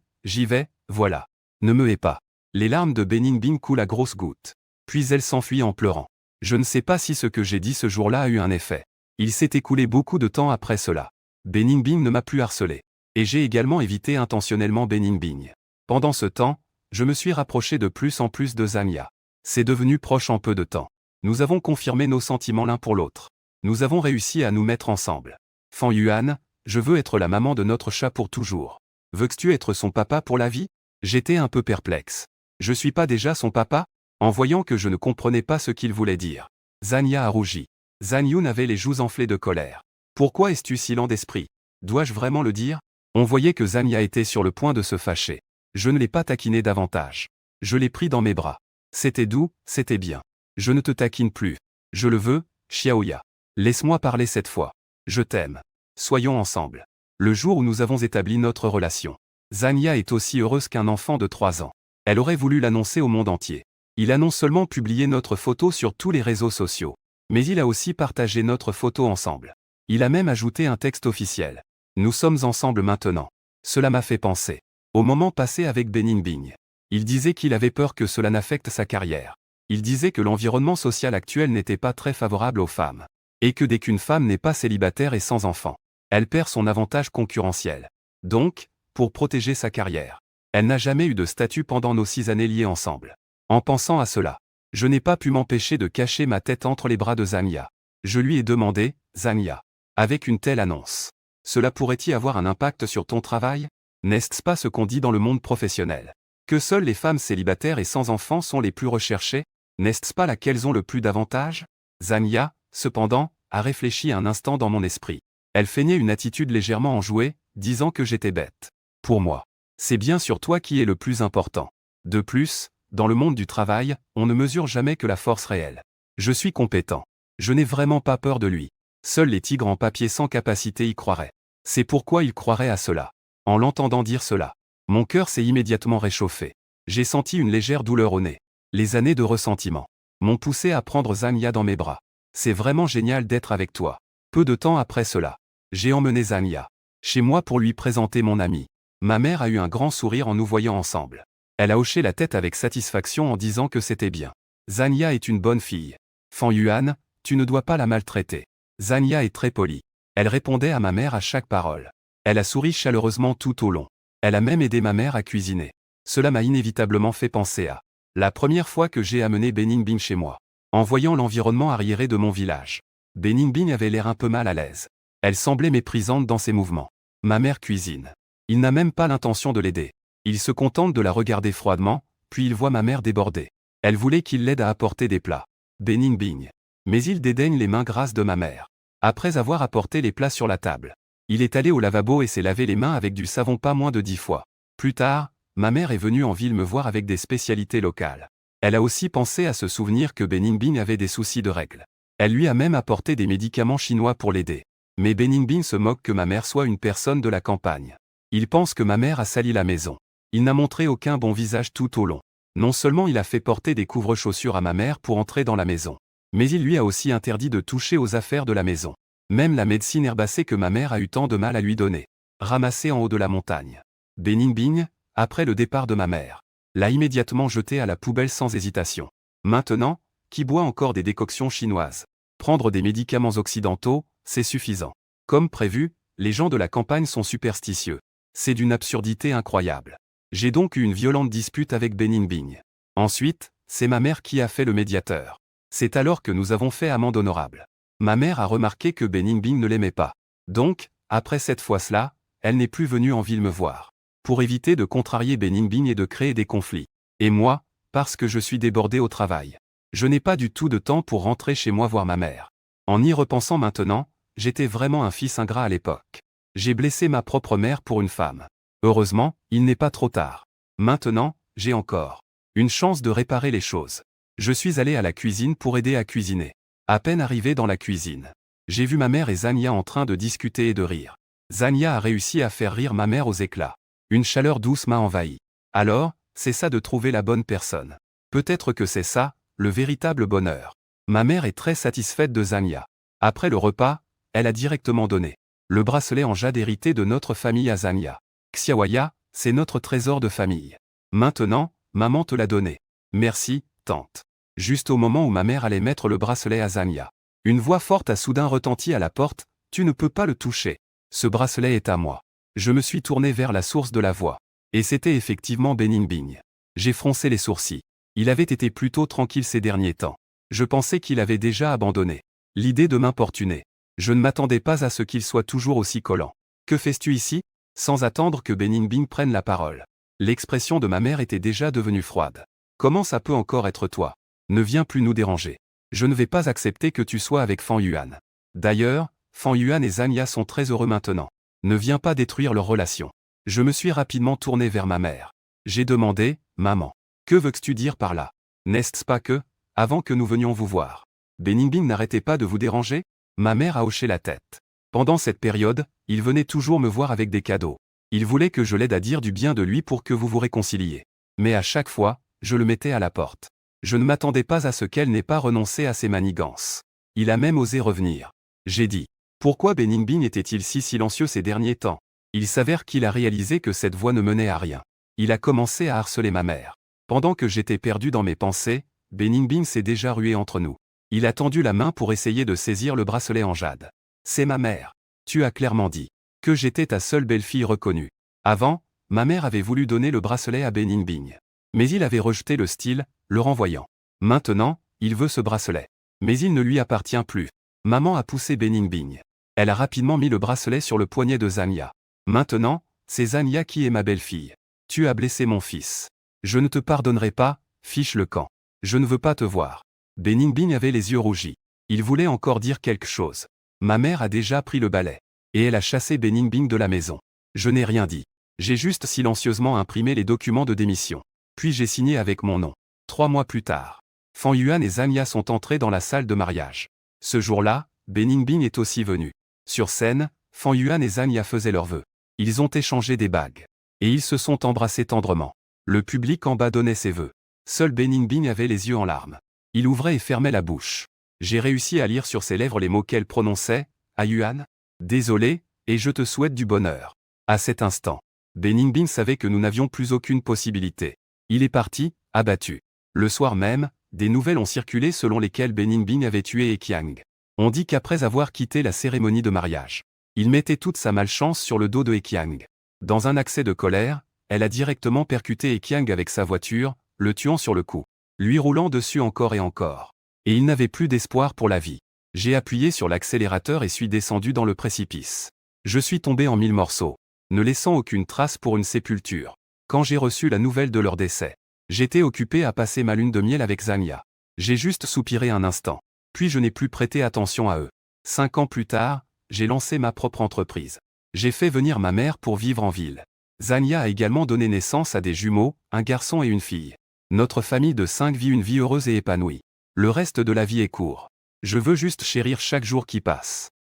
voilà. Ne me hais pas. Les larmes de Beningbing coulent à grosses gouttes. Puis elle s'enfuit en pleurant. Je ne sais pas si ce que j'ai dit ce jour-là a eu un effet. Il s'est écoulé beaucoup de temps après cela. Beningbing ne m'a plus harcelé. Et j'ai également évité intentionnellement Beningbing. Pendant ce temps, je me suis rapproché de plus en plus de Zanya. C'est devenu proche en peu de temps. Nous avons confirmé nos sentiments l'un pour l'autre. Nous avons réussi à nous mettre ensemble. Fan Yuan, je veux être la maman de notre chat pour toujours. Veux-tu être son papa pour la vie? J'étais un peu perplexe. Je suis pas déjà son papa? En voyant que je ne comprenais pas ce qu'il voulait dire. Zanya a rougi. Zanyun avait les joues enflées de colère. Pourquoi es-tu si lent d'esprit? Dois-je vraiment le dire? On voyait que Zanya était sur le point de se fâcher. Je ne l'ai pas taquiné davantage. Je l'ai pris dans mes bras. C'était doux, c'était bien. Je ne te taquine plus. Je le veux, Xiaoya. Laisse-moi parler cette fois. Je t'aime. Soyons ensemble. Le jour où nous avons établi notre relation, Zanya est aussi heureuse qu'un enfant de 3 ans. Elle aurait voulu l'annoncer au monde entier. Il a non seulement publié notre photo sur tous les réseaux sociaux, mais il a aussi partagé notre photo ensemble. Il a même ajouté un texte officiel. Nous sommes ensemble maintenant. Cela m'a fait penser au moment passé avec Beningbing. Il disait qu'il avait peur que cela n'affecte sa carrière. Il disait que l'environnement social actuel n'était pas très favorable aux femmes. Et que dès qu'une femme n'est pas célibataire et sans enfant, elle perd son avantage concurrentiel. Donc, pour protéger sa carrière, elle n'a jamais eu de statut pendant nos 6 années liées ensemble. En pensant à cela, je n'ai pas pu m'empêcher de cacher ma tête entre les bras de Zanya. Je lui ai demandé, Zanya, Avec une telle annonce, cela pourrait-y avoir un impact sur ton travail? N'est-ce pas ce qu'on dit dans le monde professionnel? Que seules les femmes célibataires et sans enfants sont les plus recherchées? N'est-ce pas là qu'elles ont le plus d'avantages? Zania, cependant, a réfléchi un instant dans mon esprit. Elle feignait une attitude légèrement enjouée, disant que j'étais bête. Pour moi, c'est bien sur toi qui est le plus important. De plus, dans le monde du travail, on ne mesure jamais que la force réelle. Je suis compétent. Je n'ai vraiment pas peur de lui. Seuls les tigres en papier sans capacité y croiraient. C'est pourquoi ils croiraient à cela. En l'entendant dire cela, mon cœur s'est immédiatement réchauffé. J'ai senti une légère douleur au nez. Les années de ressentiment m'ont poussé à prendre Zania dans mes bras. C'est vraiment génial d'être avec toi. Peu de temps après cela, j'ai emmené Zania chez moi pour lui présenter mon ami. Ma mère a eu un grand sourire en nous voyant ensemble. Elle a hoché la tête avec satisfaction en disant que c'était bien. Zania est une bonne fille. Fan Yuan, tu ne dois pas la maltraiter. Zania est très polie. Elle répondait à ma mère à chaque parole. Elle a souri chaleureusement tout au long. Elle a même aidé ma mère à cuisiner. Cela m'a inévitablement fait penser à la première fois que j'ai amené Beningbing chez moi. En voyant l'environnement arriéré de mon village, Beningbing avait l'air un peu mal à l'aise. Elle semblait méprisante dans ses mouvements. Ma mère cuisine. Il n'a même pas l'intention de l'aider. Il se contente de la regarder froidement, puis il voit ma mère déborder. Elle voulait qu'il l'aide à apporter des plats. Beningbing. Mais il dédaigne les mains grasses de ma mère. Après avoir apporté les plats sur la table, il est allé au lavabo et s'est lavé les mains avec du savon pas moins de 10 fois. Plus tard, ma mère est venue en ville me voir avec des spécialités locales. Elle a aussi pensé à se souvenir que Beningbing avait des soucis de règles. Elle lui a même apporté des médicaments chinois pour l'aider. Mais Beningbing se moque que ma mère soit une personne de la campagne. Il pense que ma mère a sali la maison. Il n'a montré aucun bon visage tout au long. Non seulement il a fait porter des couvre-chaussures à ma mère pour entrer dans la maison, mais il lui a aussi interdit de toucher aux affaires de la maison. Même la médecine herbacée que ma mère a eu tant de mal à lui donner, ramassée en haut de la montagne. Beningbing, après le départ de ma mère, l'a immédiatement jeté à la poubelle sans hésitation. Maintenant, qui boit encore des décoctions chinoises? Prendre des médicaments occidentaux, c'est suffisant. Comme prévu, les gens de la campagne sont superstitieux. C'est d'une absurdité incroyable. J'ai donc eu une violente dispute avec Beningbing. Ensuite, c'est ma mère qui a fait le médiateur. C'est alors que nous avons fait amende honorable. Ma mère a remarqué que Beningbing ne l'aimait pas. Donc, après cette fois-là, elle n'est plus venue en ville me voir. Pour éviter de contrarier Beningbing et de créer des conflits. Et moi, parce que je suis débordé au travail. Je n'ai pas du tout de temps pour rentrer chez moi voir ma mère. En y repensant maintenant, j'étais vraiment un fils ingrat à l'époque. J'ai blessé ma propre mère pour une femme. Heureusement, il n'est pas trop tard. Maintenant, j'ai encore une chance de réparer les choses. Je suis allé à la cuisine pour aider à cuisiner. À peine arrivé dans la cuisine, j'ai vu ma mère et Zania en train de discuter et de rire. Zania a réussi à faire rire ma mère aux éclats. Une chaleur douce m'a envahi. Alors, c'est ça de trouver la bonne personne. Peut-être que c'est ça, le véritable bonheur. Ma mère est très satisfaite de Zania. Après le repas, elle a directement donné le bracelet en jade hérité de notre famille à Zania. Xiaoya, c'est notre trésor de famille. Maintenant, maman te l'a donné. Merci, tante. Juste au moment où ma mère allait mettre le bracelet à Zania, une voix forte a soudain retenti à la porte, « Tu ne peux pas le toucher. Ce bracelet est à moi. » Je me suis tourné vers la source de la voix. Et c'était effectivement Beningbing. J'ai froncé les sourcils. Il avait été plutôt tranquille ces derniers temps. Je pensais qu'il avait déjà abandonné l'idée de m'importuner. Je ne m'attendais pas à ce qu'il soit toujours aussi collant. « Que fais-tu ici ?» Sans attendre que Beningbing prenne la parole. L'expression de ma mère était déjà devenue froide. « Comment ça peut encore être toi ? Ne viens plus nous déranger. Je ne vais pas accepter que tu sois avec Fan Yuan. D'ailleurs, Fan Yuan et Zania sont très heureux maintenant. Ne viens pas détruire leur relation. » Je me suis rapidement tourné vers ma mère. J'ai demandé, « Maman, que veux-tu dire par là? N'est-ce pas que, avant que nous venions vous voir, Beningbing n'arrêtait pas de vous déranger ?» Ma mère a hoché la tête. Pendant cette période, il venait toujours me voir avec des cadeaux. Il voulait que je l'aide à dire du bien de lui pour que vous vous réconciliez. Mais à chaque fois, je le mettais à la porte. Je ne m'attendais pas à ce qu'elle n'ait pas renoncé à ses manigances. Il a même osé revenir. J'ai dit, pourquoi Beningbing était-il si silencieux ces derniers temps? Il s'avère qu'il a réalisé que cette voie ne menait à rien. Il a commencé à harceler ma mère. Pendant que j'étais perdu dans mes pensées, Beningbing s'est déjà rué entre nous. Il a tendu la main pour essayer de saisir le bracelet en jade. C'est ma mère. Tu as clairement dit que j'étais ta seule belle-fille reconnue. Avant, ma mère avait voulu donner le bracelet à Beningbing. Mais il avait rejeté le style, le renvoyant. Maintenant, il veut ce bracelet. Mais il ne lui appartient plus. Maman a poussé Beningbing Elle a rapidement mis le bracelet sur le poignet de Zania. Maintenant, c'est Zania qui est ma belle-fille. Tu as blessé mon fils. Je ne te pardonnerai pas, fiche le camp. Je ne veux pas te voir. Beningbing avait les yeux rougis. Il voulait encore dire quelque chose. Ma mère a déjà pris le balai. Et elle a chassé Beningbing de la maison. Je n'ai rien dit. J'ai juste silencieusement imprimé les documents de démission. Puis j'ai signé avec mon nom. 3 mois plus tard, Fan Yuan et Zania sont entrés dans la salle de mariage. Ce jour-là, Beningbing est aussi venu. Sur scène, Fan Yuan et Zania faisaient leurs vœux. Ils ont échangé des bagues. Et ils se sont embrassés tendrement. Le public en bas donnait ses vœux. Seul Beningbing avait les yeux en larmes. Il ouvrait et fermait la bouche. J'ai réussi à lire sur ses lèvres les mots qu'elle prononçait. Ah Yuan, désolé, et je te souhaite du bonheur. À cet instant, Beningbing savait que nous n'avions plus aucune possibilité. Il est parti, abattu. Le soir même, des nouvelles ont circulé selon lesquelles Beningbing avait tué Eqiang. On dit qu'après avoir quitté la cérémonie de mariage, il mettait toute sa malchance sur le dos de Eqiang. Dans un accès de colère, elle a directement percuté Eqiang avec sa voiture, le tuant sur le coup, lui roulant dessus encore et encore. Et il n'avait plus d'espoir pour la vie. J'ai appuyé sur l'accélérateur et suis descendu dans le précipice. Je suis tombé en 1000 morceaux, ne laissant aucune trace pour une sépulture. Quand j'ai reçu la nouvelle de leur décès, j'étais occupé à passer ma lune de miel avec Zania. J'ai juste soupiré un instant, puis je n'ai plus prêté attention à eux. 5 ans plus tard, j'ai lancé ma propre entreprise. J'ai fait venir ma mère pour vivre en ville. Zania a également donné naissance à des jumeaux, un garçon et une fille. Notre famille de 5 vit une vie heureuse et épanouie. Le reste de la vie est court. Je veux juste chérir chaque jour qui passe.